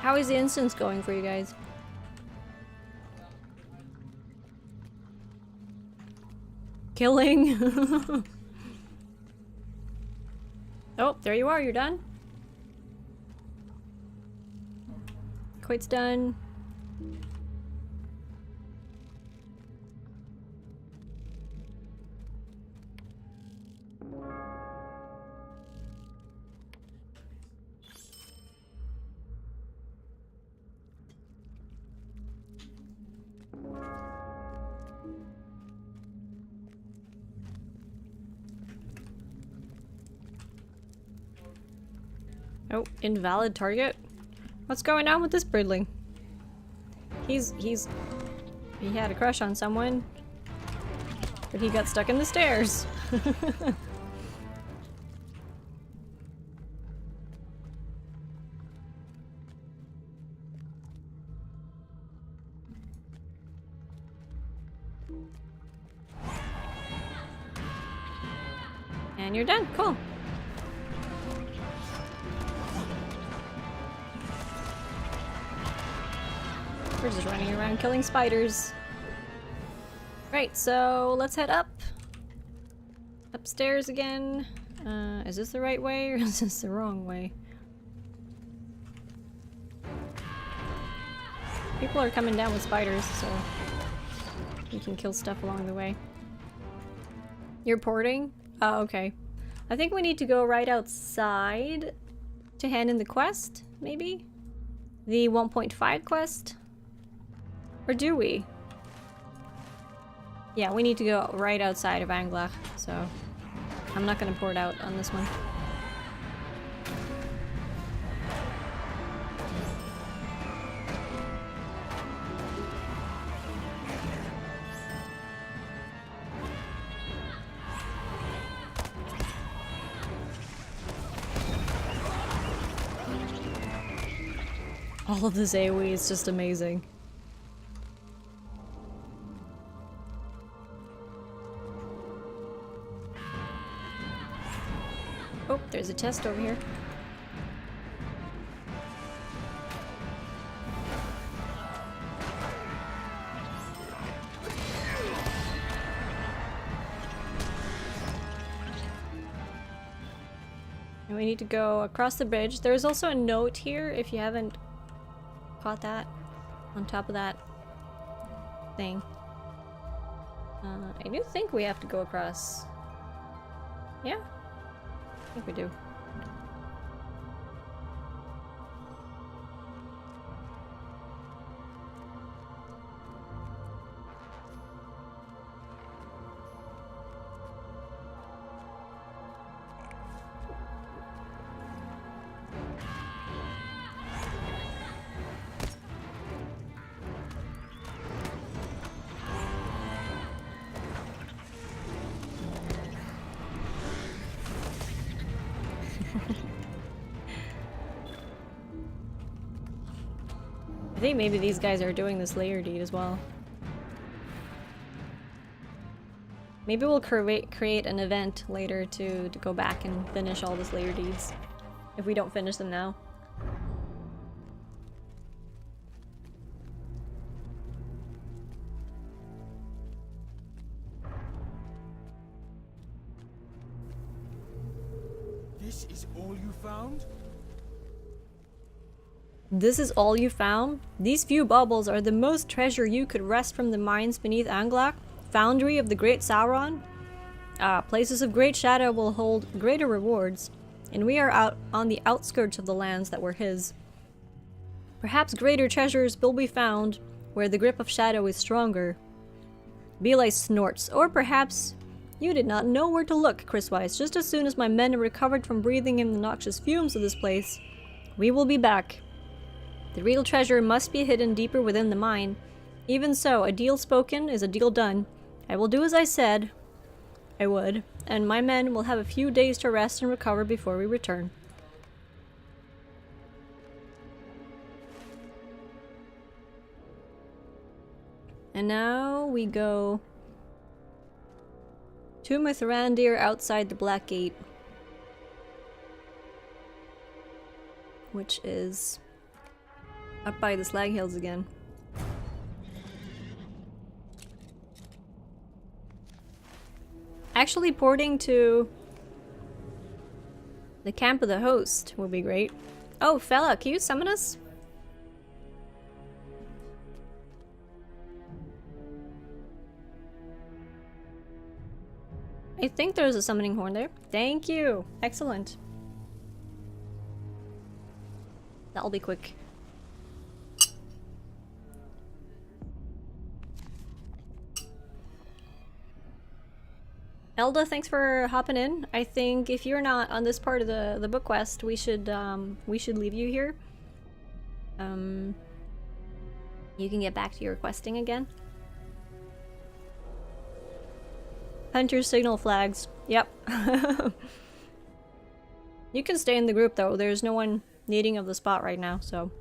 how is the instance going for you guys? Killing. Oh, there you are, you're done. Quite's done. Oh, invalid target? What's going on with this Bridling? He had a crush on someone, but he got stuck in the stairs. And you're done, cool. We're just running around killing spiders. Right, so let's head up. Upstairs again. Is this the right way or is this the wrong way? People are coming down with spiders, so You can kill stuff along the way. You're porting? Oh, okay. I think we need to go right outside to hand in the quest, maybe? The 1.5 quest? Or do we? Yeah, we need to go right outside of Anglach, so I'm not gonna port out on this one. All of this AoE is just amazing. Oh, there's a chest over here. And we need to go across the bridge. There's also a note here if you haven't caught that on top of that thing. I do think we have to go across. Yeah, I think we do. I think maybe these guys are doing this layer deed as well. Maybe we'll create an event later to go back and finish all this layer deeds. If we don't finish them now. This is all you found? This is all you found? These few baubles are the most treasure you could wrest from the mines beneath Anglach, foundry of the great Sauron? Places of great shadow will hold greater rewards, and we are out on the outskirts of the lands that were his. Perhaps greater treasures will be found where the grip of shadow is stronger. Belay snorts, or perhaps you did not know where to look, Chriswise. Just as soon as my men are recovered from breathing in the noxious fumes of this place, we will be back. The real treasure must be hidden deeper within the mine. Even so, a deal spoken is a deal done. I will do as I said I would, and my men will have a few days to rest and recover before we return. And now we go to Mithrandir outside the Black Gate, which is up by the Slag Hills again. Actually, porting to the camp of the host would be great. Oh, fella, can you summon us? I think there's a summoning horn there. Thank you. Excellent. That'll be quick. Elda, thanks for hopping in. I think if you're not on this part of the book quest, we should leave you here. You can get back to your questing again. Hunter's signal flags. Yep. You can stay in the group though. There's no one needing of the spot right now, so.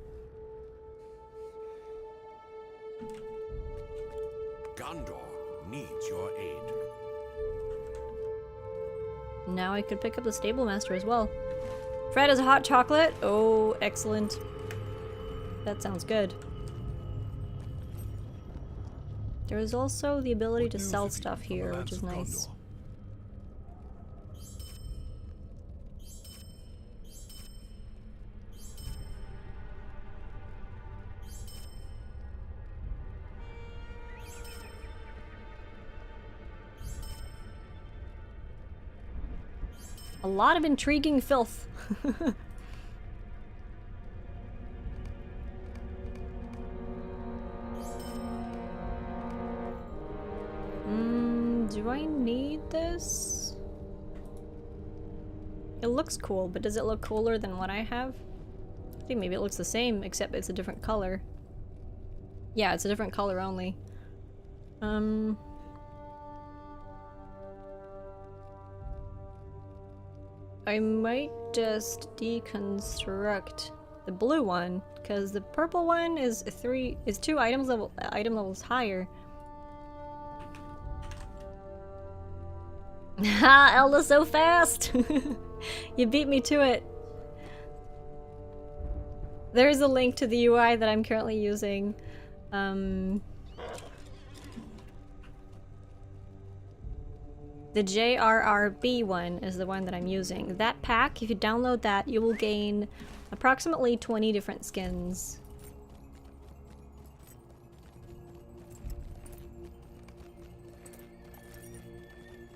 Gondor needs your aid. Now I could pick up the stable master as well. Fred has a hot chocolate. Oh, excellent. That sounds good. There is also the ability to sell stuff here, which is nice. A lot of intriguing filth. Do I need this? It looks cool, but does it look cooler than what I have? I think maybe it looks the same, except it's a different color. Yeah, it's a different color only. I might just deconstruct the blue one, because the purple one is two item levels higher. Ha! Elda so fast! You beat me to it. There's a link to the UI that I'm currently using. The JRRB one is the one that I'm using. That pack, if you download that, you will gain approximately 20 different skins.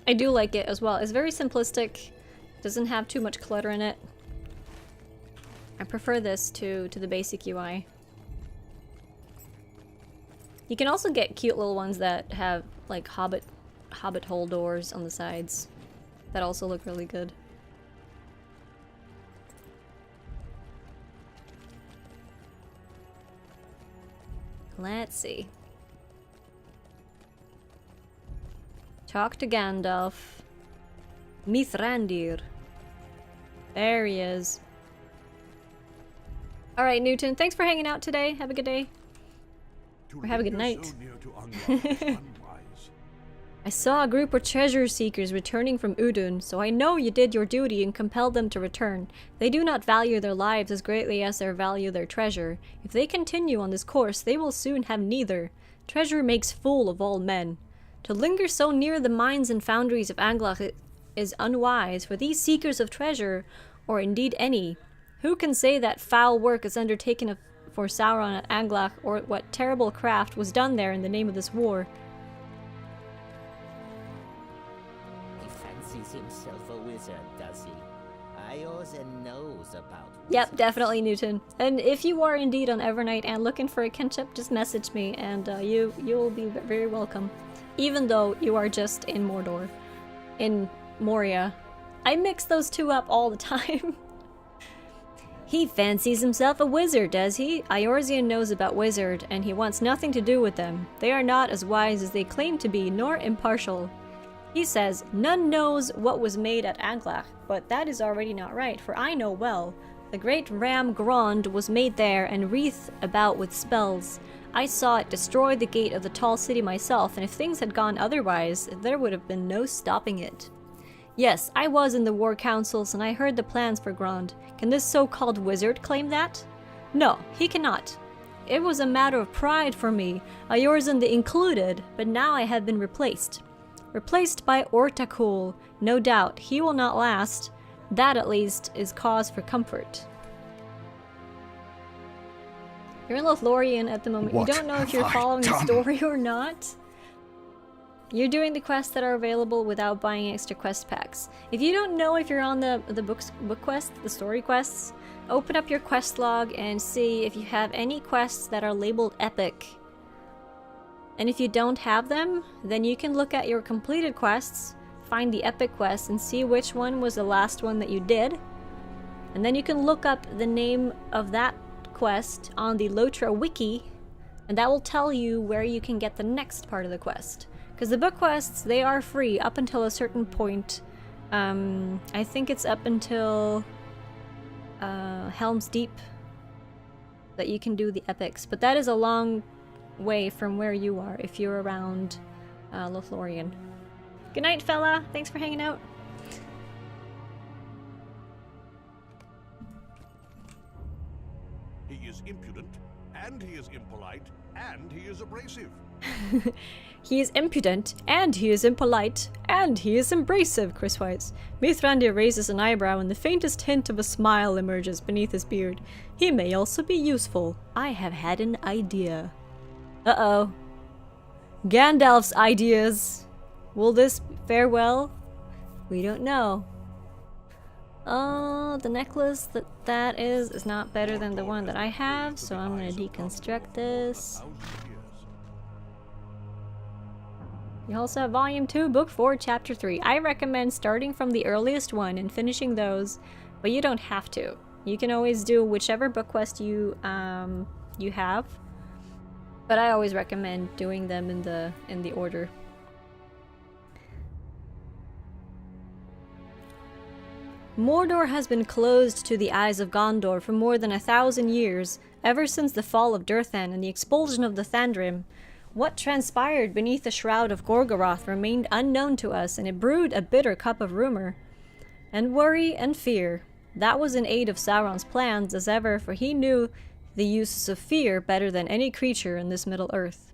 I do like it as well. It's very simplistic, doesn't have too much clutter in it. I prefer this to the basic UI. You can also get cute little ones that have like hobbit hole doors on the sides that also look really good. Let's see. Talk to Gandalf. Mithrandir. There he is. Alright, Newton, thanks for hanging out today. Have a good day. Or have a good night. I saw a group of treasure seekers returning from ADUN, so I know you did your duty and compelled them to return. They do not value their lives as greatly as they value their treasure. If they continue on this course, they will soon have neither. Treasure makes fool of all men. To linger so near the mines and foundries of Anglach is unwise, for these seekers of treasure, or indeed any, who can say that foul work is undertaken for Sauron at Anglach, or what terrible craft was done there in the name of this war? He fancies himself a wizard, does he? Iorza knows about wizards. Yep, definitely, Newton. And if you are indeed on Evernight and looking for a kinship, just message me, and you'll be very welcome. Even though you are just in Mordor. In Moria. I mix those two up all the time. He fancies himself a wizard, does he? Eorzean knows about wizard, and he wants nothing to do with them. They are not as wise as they claim to be, nor impartial. He says, none knows what was made at Anglach, but that is already not right, for I know well. The great ram Grond was made there and wreathed about with spells. I saw it destroy the gate of the tall city myself, and if things had gone otherwise, there would have been no stopping it. Yes, I was in the war councils, and I heard the plans for Grond. Can this so-called wizard claim that? No, he cannot. It was a matter of pride for me, Eorzen the included, but now I have been replaced. Replaced by Ortakul. No doubt, he will not last. That, at least, is cause for comfort. You're in Lothlorien at the moment. You don't know if you're following the story or not. You're doing the quests that are available without buying extra quest packs. If you don't know if you're on the book quest, the story quests, open up your quest log and see if you have any quests that are labeled epic. And if you don't have them, then you can look at your completed quests, find the epic quest, and see which one was the last one that you did. And then you can look up the name of that quest on the Lotra wiki, and that will tell you where you can get the next part of the quest. Because the book quests, they are free up until a certain point. I think it's up until Helm's Deep that you can do the epics, but that is a long way from where you are if you're around Lothlorien. Good night, fella. Thanks for hanging out. He is impudent, and he is impolite, and he is abrasive. He is impudent, and he is impolite, and he is abrasive, Chris Weiss. Mithrandir raises an eyebrow and the faintest hint of a smile emerges beneath his beard. He may also be useful. I have had an idea. Uh-oh. Gandalf's ideas. Will this fare well? We don't know. the necklace that is not better than the one that I have, so I'm gonna deconstruct this. You also have Volume 2, Book 4, Chapter 3. I recommend starting from the earliest one and finishing those, but you don't have to. You can always do whichever book quest you have, but I always recommend doing them in the order. Mordor has been closed to the eyes of Gondor for more than 1,000 years, ever since the fall of Durthan and the expulsion of the Thandrim. What transpired beneath the shroud of Gorgoroth remained unknown to us, and it brewed a bitter cup of rumor and worry and fear. That was in aid of Sauron's plans as ever, for he knew the uses of fear better than any creature in this Middle-earth.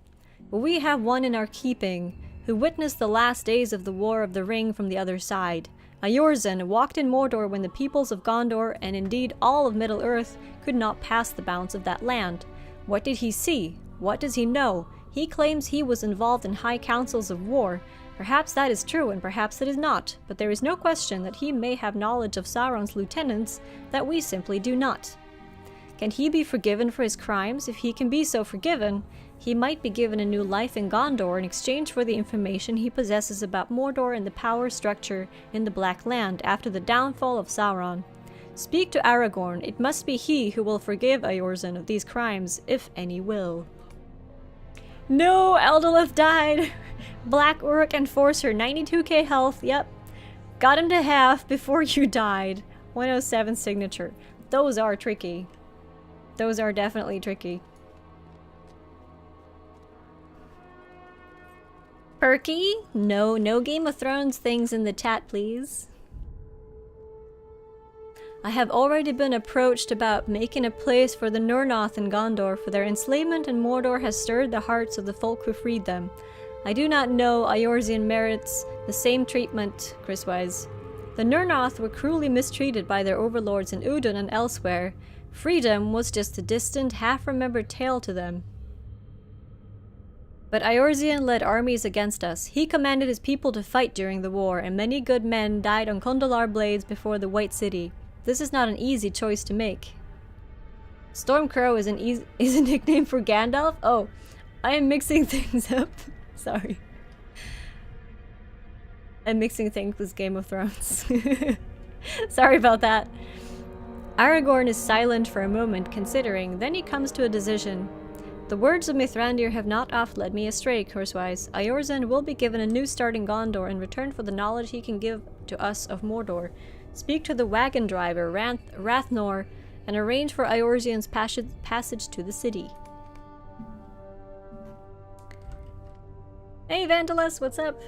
But we have one in our keeping, who witnessed the last days of the War of the Ring from the other side. Eorzan walked in Mordor when the peoples of Gondor, and indeed all of Middle-earth, could not pass the bounds of that land. What did he see? What does he know? He claims he was involved in high councils of war. Perhaps that is true, and perhaps it is not, but there is no question that he may have knowledge of Sauron's lieutenants that we simply do not. Can he be forgiven for his crimes? If he can be so forgiven, he might be given a new life in Gondor in exchange for the information he possesses about Mordor and the power structure in the Black Land after the downfall of Sauron. Speak to Aragorn. It must be he who will forgive Eorzan of these crimes, if any will. No, Eldolith died! Black Uruk Enforcer, 92k health, yep. Got him to half before you died. 107 signature. Those are tricky. Those are definitely tricky. Perky? No Game of Thrones things in the chat, please. I have already been approached about making a place for the Nurnoth in Gondor, for their enslavement in Mordor has stirred the hearts of the folk who freed them. I do not know Eorzan merits the same treatment, Chriswise. The Nurnoth were cruelly mistreated by their overlords in ADUN and elsewhere. Freedom was just a distant, half-remembered tale to them. But Eorzan led armies against us. He commanded his people to fight during the war, and many good men died on Condolar blades before the White City. This is not an easy choice to make. Stormcrow is a nickname for Gandalf? Oh, I am mixing things up. Sorry. I'm mixing things with Game of Thrones. Sorry about that. Aragorn is silent for a moment, considering, then he comes to a decision. The words of Mithrandir have not oft led me astray, Corsewise. Eorzan will be given a new start in Gondor in return for the knowledge he can give to us of Mordor. Speak to the wagon driver, Rathnor, and arrange for Eorzan's passage to the city. Hey Vandalus, what's up?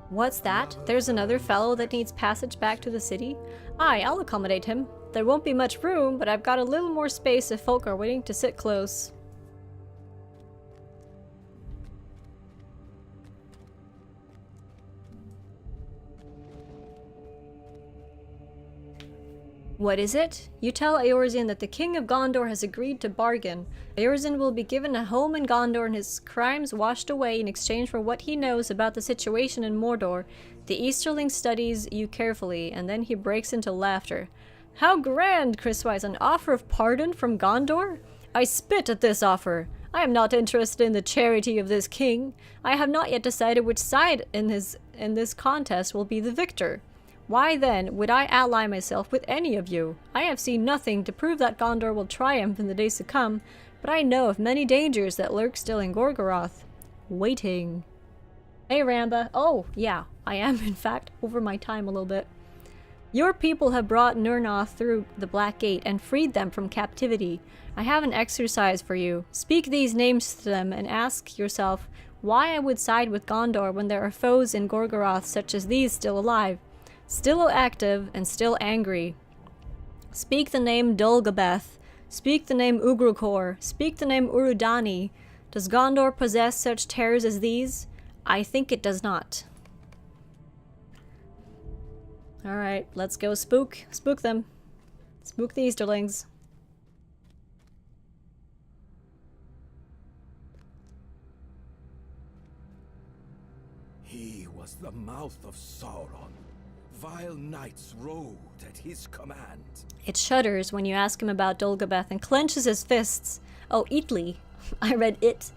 What's that? There's another fellow that needs passage back to the city? Aye, I'll accommodate him. There won't be much room, but I've got a little more space if folk are waiting to sit close. What is it? You tell Eorzan that the King of Gondor has agreed to bargain. Eorzan will be given a home in Gondor and his crimes washed away in exchange for what he knows about the situation in Mordor. The Easterling studies you carefully, and then he breaks into laughter. How grand, Chriswise, an offer of pardon from Gondor? I spit at this offer. I am not interested in the charity of this king. I have not yet decided which side in this contest will be the victor. Why then would I ally myself with any of you? I have seen nothing to prove that Gondor will triumph in the days to come, but I know of many dangers that lurk still in Gorgoroth. Waiting. Hey Ramba. Oh, yeah, I am in fact over my time a little bit. Your people have brought Nurnoth through the Black Gate and freed them from captivity. I have an exercise for you. Speak these names to them and ask yourself why I would side with Gondor when there are foes in Gorgoroth such as these still alive. Still active and still angry. Speak the name Dulgabeth. Speak the name Ugrukor. Speak the name Urudani. Does Gondor possess such terrors as these? I think it does not. Alright, let's go spook. Spook them. Spook the Easterlings. He was the mouth of Sauron. Vile knights rode at his command. It shudders when you ask him about Dolgobeth and clenches his fists. Oh, Eatly. I read it.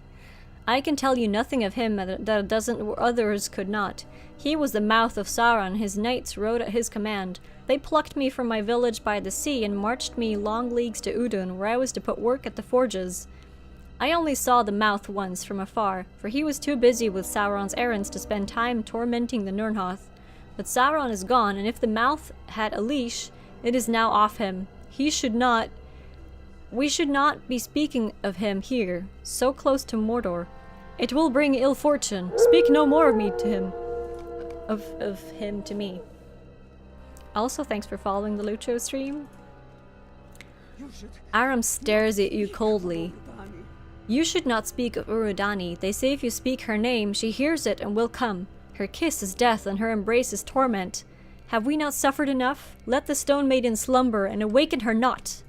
I can tell you nothing of him that a dozen others could not. He was the mouth of Sauron. His knights rode at his command. They plucked me from my village by the sea and marched me long leagues to ADUN, where I was to put work at the forges. I only saw the mouth once from afar, for he was too busy with Sauron's errands to spend time tormenting the Nirnhoth. But Sauron is gone, and if the mouth had a leash, it is now off him. We should not be speaking of him here, so close to Mordor. It will bring ill fortune. Speak no more of me to him. Of him to me. Also, thanks for following the Lucho stream. Aram stares at you coldly. You should not speak of Urudani. They say if you speak her name, she hears it and will come. Her kiss is death and her embrace is torment. Have we not suffered enough? Let the stone maiden slumber and awaken her not.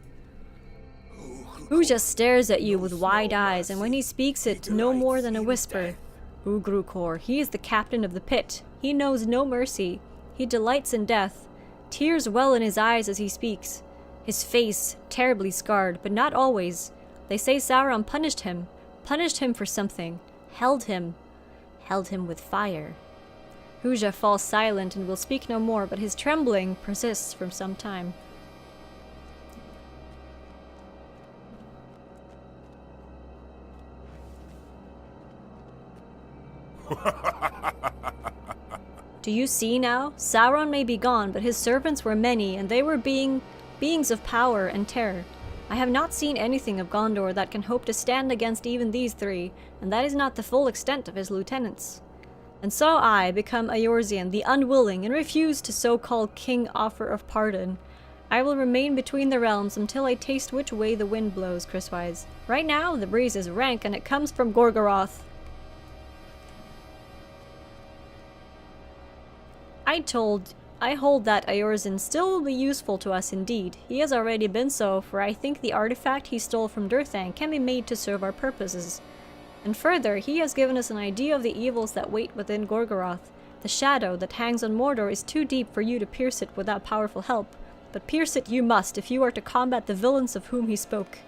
Uja stares at you with wide eyes, and when he speaks it no more than a whisper. Ugrukor, he is the captain of the pit. He knows no mercy. He delights in death. Tears well in his eyes as he speaks. His face, terribly scarred, but not always. They say Sauron punished him for something, held him with fire. Uja falls silent and will speak no more, but his trembling persists for some time. Do you see now? Sauron may be gone, but his servants were many, and they were beings of power and terror. I have not seen anything of Gondor that can hope to stand against even these three, and that is not the full extent of his lieutenants. And so I become Eorzean, the unwilling, and refuse to so-called king offer of pardon. I will remain between the realms until I taste which way the wind blows, Chriswise. Right now, the breeze is rank, and it comes from Gorgoroth. I hold that Eorzean still will be useful to us indeed. He has already been so, for I think the artifact he stole from Durthang can be made to serve our purposes. And further, he has given us an idea of the evils that wait within Gorgoroth. The shadow that hangs on Mordor is too deep for you to pierce it without powerful help, but pierce it you must if you are to combat the villains of whom he spoke.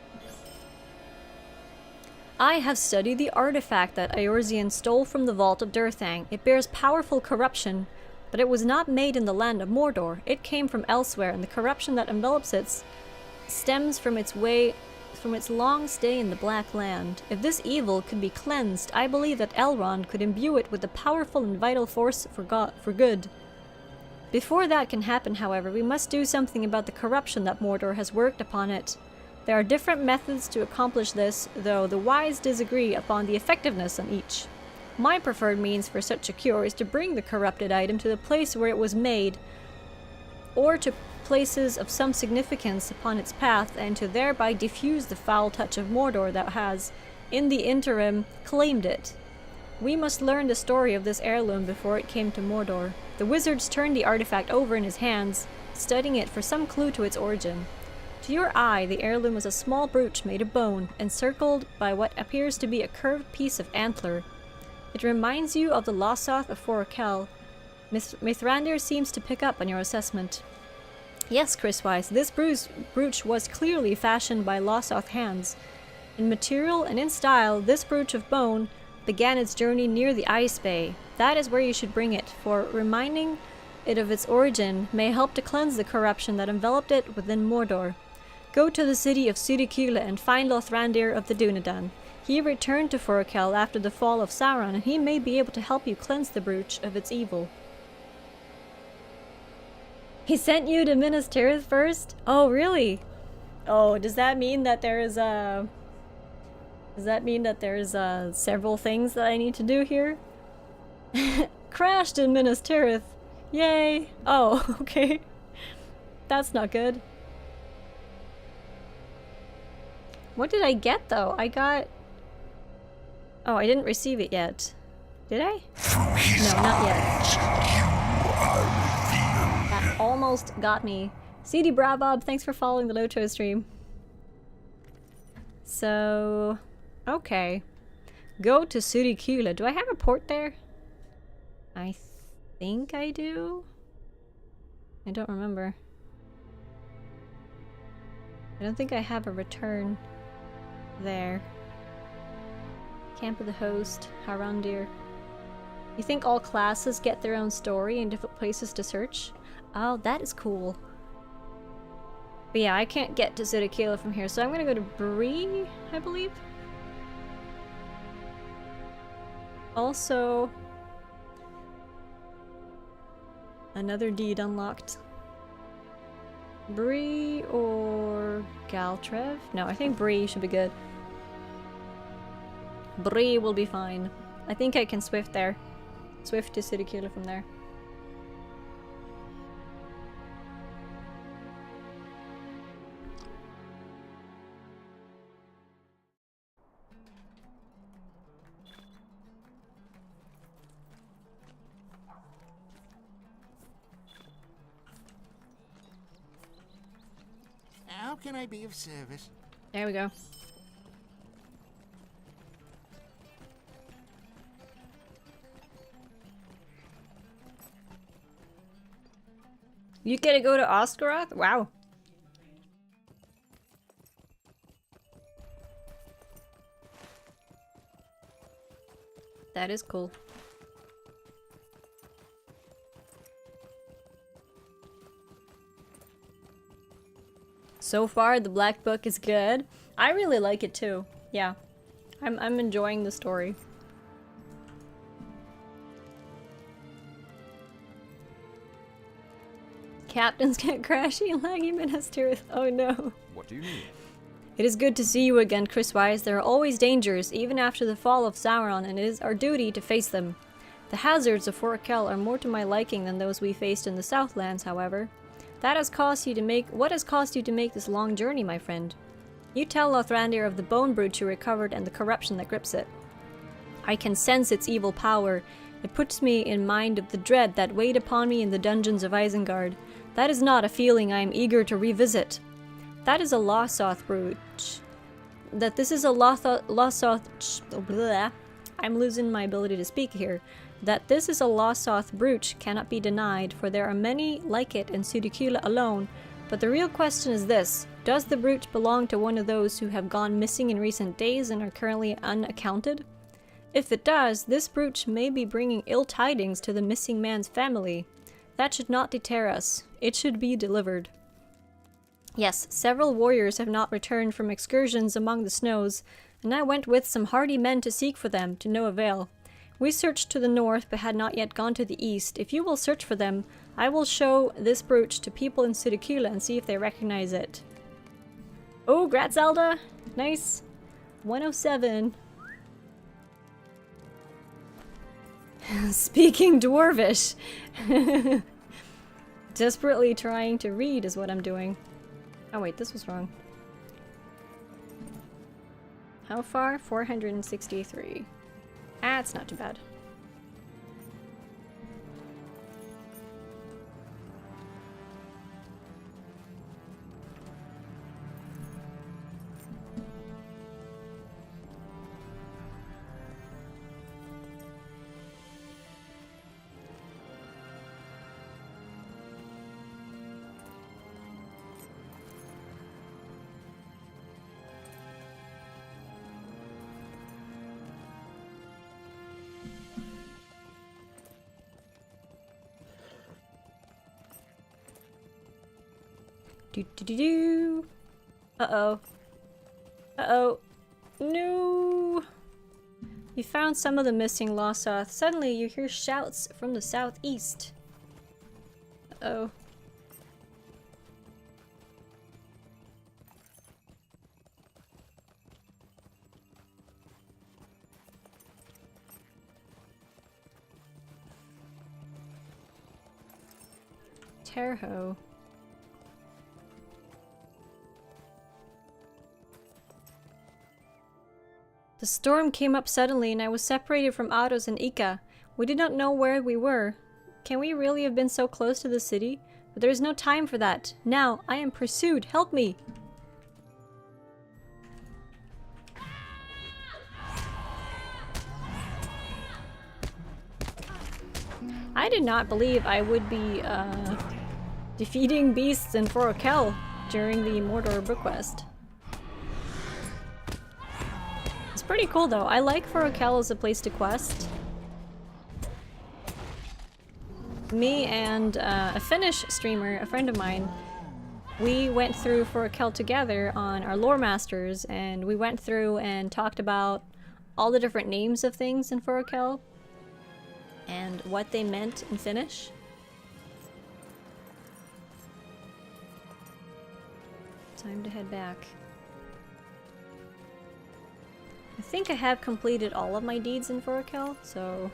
I have studied the artifact that Eorzean stole from the vault of Durthang. It bears powerful corruption, but it was not made in the land of Mordor. It came from elsewhere, and the corruption that envelops it stems from its long stay in the Black Land. If this evil could be cleansed, I believe that Elrond could imbue it with a powerful and vital force for good. Before that can happen, however, we must do something about the corruption that Mordor has worked upon it. There are different methods to accomplish this, though the wise disagree upon the effectiveness on each. My preferred means for such a cure is to bring the corrupted item to the place where it was made, or to places of some significance upon its path, and to thereby diffuse the foul touch of Mordor that has, in the interim, claimed it. We must learn the story of this heirloom before it came to Mordor. The wizards turned the artifact over in his hands, studying it for some clue to its origin. To your eye, the heirloom was a small brooch made of bone, encircled by what appears to be a curved piece of antler. It reminds you of the Losoth of Forakel. Mithrandir seems to pick up on your assessment. Yes, Chriswise, this brooch was clearly fashioned by Losoth hands. In material and in style, this brooch of bone began its journey near the Ice Bay. That is where you should bring it, for reminding it of its origin may help to cleanse the corruption that enveloped it within Mordor. Go to the city of Surikula and find Lothrandir of the Dunedain. He returned to Forakel after the fall of Sauron, and he may be able to help you cleanse the brooch of its evil. He sent you to Minas Tirith first? Oh, really? Oh, does that mean that there's several things that I need to do here? Crashed in Minas Tirith. Yay. Oh, okay. That's not good. What did I get, though? I got... Oh, I didn't receive it yet. Did I? No, not yet. That almost got me. CD Brabob, thanks for following the Loto stream. So... Okay. Go to Surikula. Do I have a port there? I think I do? I don't remember. I don't think I have a return there. Camp of the Host, Harandir. You think all classes get their own story and different places to search? Oh, that is cool. But yeah, I can't get to Sidakila from here, so I'm gonna go to Bree, I believe. Also, another deed unlocked. Bree or Galtrev? No, I think Bree should be good. Bree will be fine. I think I can swift there. Swift to Sidakila from there. How can I be of service? There we go. You get to go to Oskaroth? Wow. That is cool. So far, the Black Book is good. I really like it too. Yeah. I'm enjoying the story. Captains get crashy and laggy ministers. Oh no. What do you need? It is good to see you again, Chriswise. There are always dangers, even after the fall of Sauron, and it is our duty to face them. The hazards of Fort Kell are more to my liking than those we faced in the Southlands, however. What has caused you to make this long journey, my friend? You tell Lothrandir of the bone brooch you recovered and the corruption that grips it. I can sense its evil power. It puts me in mind of the dread that weighed upon me in the dungeons of Isengard. That is not a feeling I am eager to revisit. That is a Lossoth brooch. That this is a Lossoth... Bleh. I'm losing my ability to speak here. That this is a Lossoth brooch cannot be denied, for there are many like it in Sudakula alone. But the real question is this: does the brooch belong to one of those who have gone missing in recent days and are currently unaccounted? If it does, this brooch may be bringing ill tidings to the missing man's family. That should not deter us. It should be delivered. Yes, several warriors have not returned from excursions among the snows, and I went with some hardy men to seek for them, to no avail. We searched to the north, but had not yet gone to the east. If you will search for them, I will show this brooch to people in Sudakula and see if they recognize it. Oh, Gratzelda! Nice! 107. Speaking Dwarvish! Desperately trying to read is what I'm doing. Oh wait, this was wrong. How far? 463. Ah, it's not too bad. Do. Uh-oh. Uh-oh. No! You found some of the missing Lossoth. Suddenly you hear shouts from the southeast. Uh-oh. Terho. The storm came up suddenly and I was separated from Ados and Ika. We did not know where we were. Can we really have been so close to the city? But there is no time for that. Now, I am pursued. Help me! I did not believe I would be defeating beasts in Forokel during the Mordor book quest. It's pretty cool though. I like Forokel as a place to quest. Me and a Finnish streamer, a friend of mine, we went through Forokel together on our Lore Masters, and we went through and talked about all the different names of things in Forokel and what they meant in Finnish. Time to head back. I think I have completed all of my deeds in Forokel, so...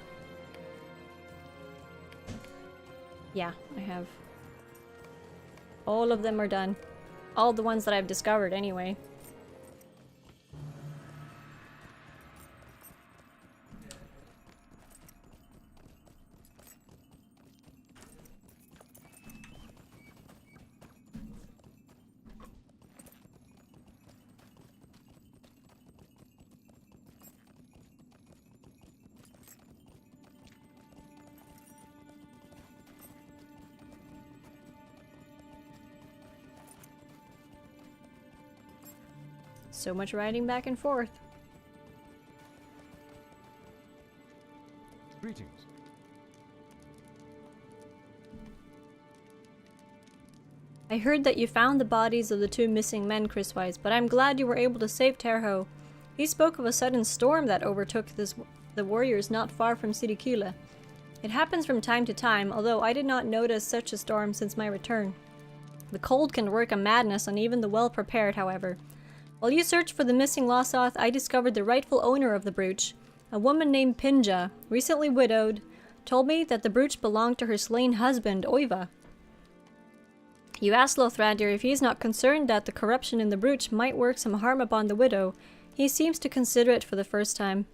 yeah, I have. All of them are done. All the ones that I've discovered, anyway. So much riding back and forth. Greetings. I heard that you found the bodies of the two missing men, Chriswise, but I'm glad you were able to save Terho. He spoke of a sudden storm that overtook the warriors not far from Sirikila. It happens from time to time, although I did not notice such a storm since my return. The cold can work a madness on even the well-prepared, however. While you searched for the missing Lossoth, I discovered the rightful owner of the brooch. A woman named Pinja, recently widowed, told me that the brooch belonged to her slain husband, Oiva. You asked Lothrandir if he is not concerned that the corruption in the brooch might work some harm upon the widow. He seems to consider it for the first time.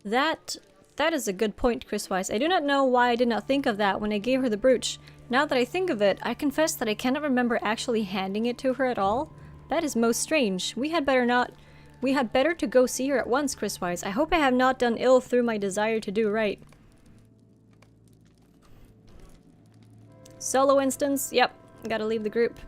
That is a good point, Chriswise. I do not know why I did not think of that when I gave her the brooch. Now that I think of it, I confess that I cannot remember actually handing it to her at all. That is most strange. We had better to go see her at once, Chriswise. I hope I have not done ill through my desire to do right. Solo instance? Yep. Gotta leave the group.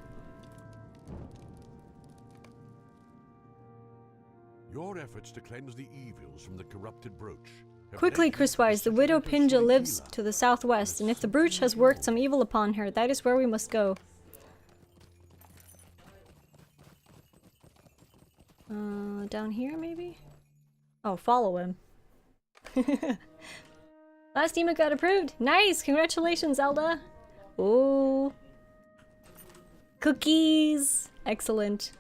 Your efforts to cleanse the evils from the corrupted brooch. Quickly, Chriswise, the widow Pinja lives to the southwest, and if the brooch has worked some evil upon her, that is where we must go. Down here, maybe? Oh, follow him. Last emote got approved! Nice! Congratulations, Zelda! Oh. Cookies! Excellent.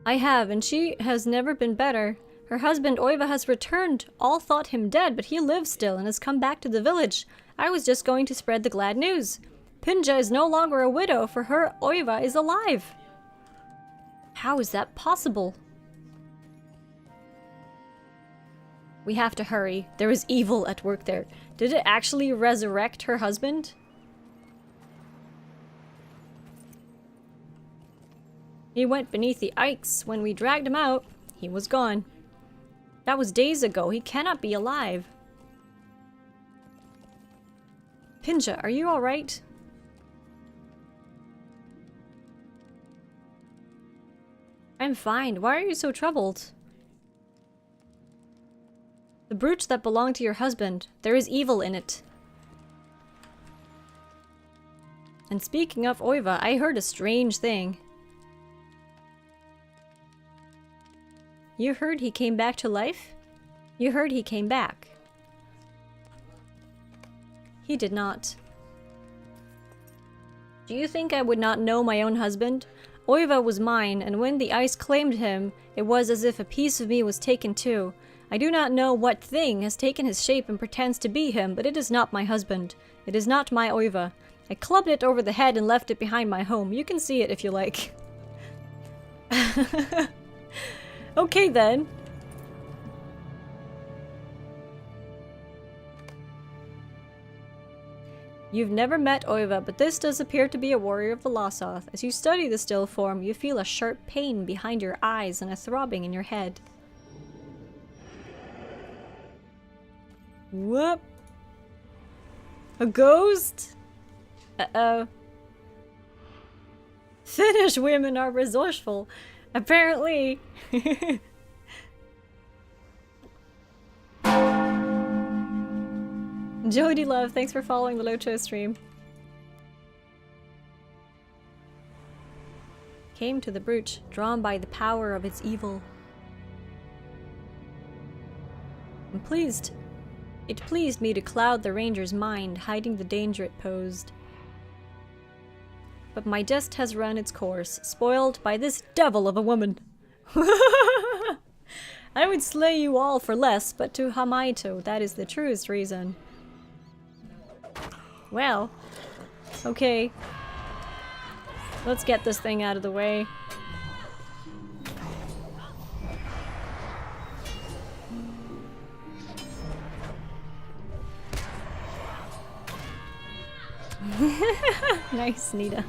I have, and she has never been better. Her husband, Oiva, has returned. All thought him dead, but he lives still and has come back to the village. I was just going to spread the glad news. Pinja is no longer a widow, for her Oiva is alive. How is that possible? We have to hurry. There is evil at work there. Did it actually resurrect her husband? He went beneath the ice. When we dragged him out, he was gone. That was days ago. He cannot be alive. Pinja, are you alright? I'm fine. Why are you so troubled? The brooch that belonged to your husband. There is evil in it. And speaking of Oiva, I heard a strange thing. You heard he came back to life? You heard he came back. He did not. Do you think I would not know my own husband? Oiva was mine, and when the ice claimed him, it was as if a piece of me was taken too. I do not know what thing has taken his shape and pretends to be him, but it is not my husband. It is not my Oiva. I clubbed it over the head and left it behind my home. You can see it if you like. Okay then. You've never met Oiva, but this does appear to be a warrior of the Lossoth. As you study the still form, you feel a sharp pain behind your eyes and a throbbing in your head. Whoop! A ghost? Uh-oh. Finnish women are resourceful. Apparently. Jody Love, thanks for following the Locho stream. Came to the brooch, drawn by the power of its evil. I'm pleased. It pleased me to cloud the ranger's mind, hiding the danger it posed. But my jest has run its course, spoiled by this devil of a woman. I would slay you all for less, but to Hamaito, that is the truest reason. Well, okay. Let's get this thing out of the way. Nice, Nita.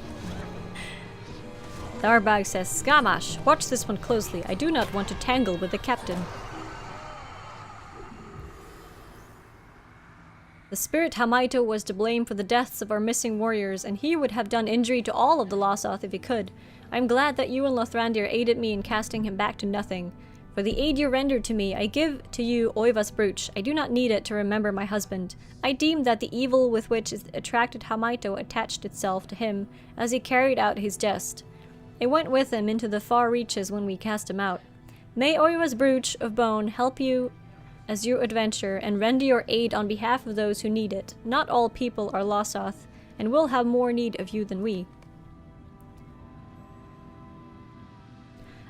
The Arbag says, Skamash, watch this one closely. I do not want to tangle with the captain. The spirit Hamaito was to blame for the deaths of our missing warriors, and he would have done injury to all of the Losoth if he could. I am glad that you and Lothrandir aided me in casting him back to nothing. For the aid you rendered to me, I give to you Oiva's brooch. I do not need it to remember my husband. I deemed that the evil with which it attracted Hamaito attached itself to him as he carried out his jest. It went with him into the far reaches when we cast him out. May Oiva's brooch of bone help you as you adventure and render your aid on behalf of those who need it. Not all people are Losoth, and will have more need of you than we.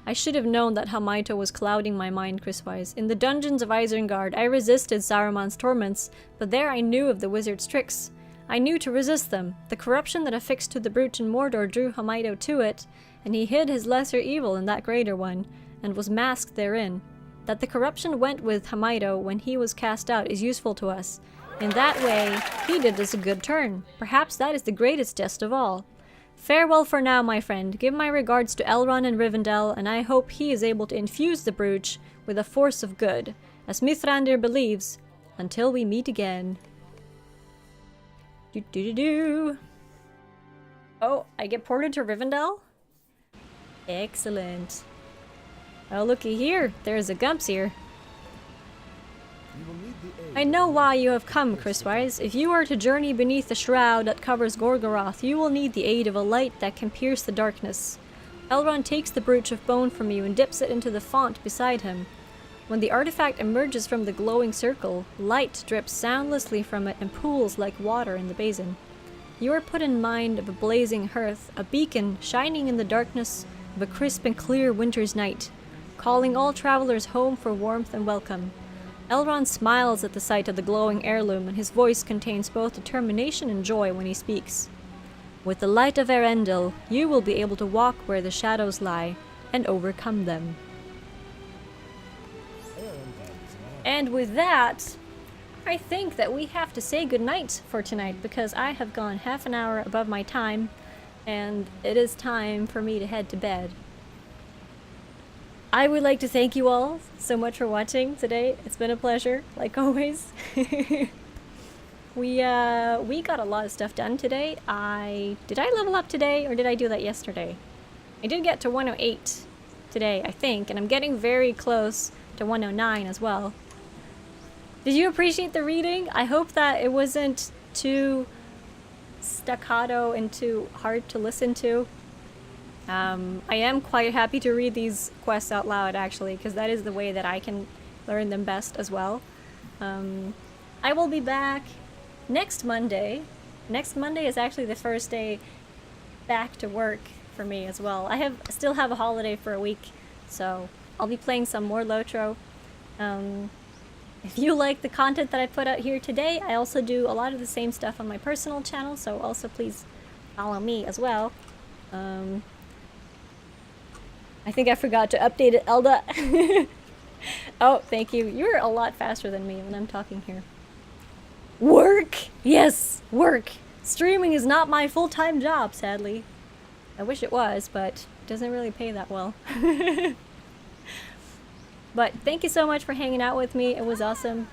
I should have known that Hamaito was clouding my mind, Chriswise. In the dungeons of Isengard, I resisted Saruman's torments, but there I knew of the wizard's tricks. I knew to resist them. The corruption that affixed to the brooch in Mordor drew Hamaito to it, and he hid his lesser evil in that greater one, and was masked therein. That the corruption went with Hamaito when he was cast out is useful to us. In that way, he did us a good turn. Perhaps that is the greatest jest of all. Farewell for now, my friend. Give my regards to Elrond and Rivendell, and I hope he is able to infuse the brooch with a force of good, as Mithrandir believes, until we meet again. Oh, I get ported to Rivendell? Excellent. Oh, looky here. There's a Gumps here. I know why you have come, Chriswise. If you are to journey beneath the shroud that covers Gorgoroth, you will need the aid of a light that can pierce the darkness. Elrond takes the brooch of bone from you and dips it into the font beside him. When the artifact emerges from the glowing circle, light drips soundlessly from it and pools like water in the basin. You are put in mind of a blazing hearth, a beacon shining in the darkness of a crisp and clear winter's night, calling all travelers home for warmth and welcome. Elrond smiles at the sight of the glowing heirloom, and his voice contains both determination and joy when he speaks. With the light of Erendil, you will be able to walk where the shadows lie, and overcome them. And with that, I think that we have to say goodnight for tonight, because I have gone half an hour above my time, and it is time for me to head to bed. I would like to thank you all so much for watching today. It's been a pleasure, like always. We got a lot of stuff done today. Did I level up today, or did I do that yesterday? I did get to 108 today, I think, and I'm getting very close to 109 as well. Did you appreciate the reading? I hope that it wasn't too staccato and too hard to listen to. I am quite happy to read these quests out loud, actually, because that is the way that I can learn them best as well. I will be back next Monday. Next Monday is actually the first day back to work for me as well. I still have a holiday for a week, so I'll be playing some more Lotro. If you like the content that I put out here today, I also do a lot of the same stuff on my personal channel, so also please follow me as well. I think I forgot to update it, Elda. Oh, thank you. You're a lot faster than me when I'm talking here. Work! Yes, work! Streaming is not my full-time job, sadly. I wish it was, but it doesn't really pay that well. But thank you so much for hanging out with me. It was awesome.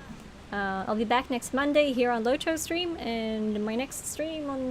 I'll be back next Monday here on Locho stream, and my next stream on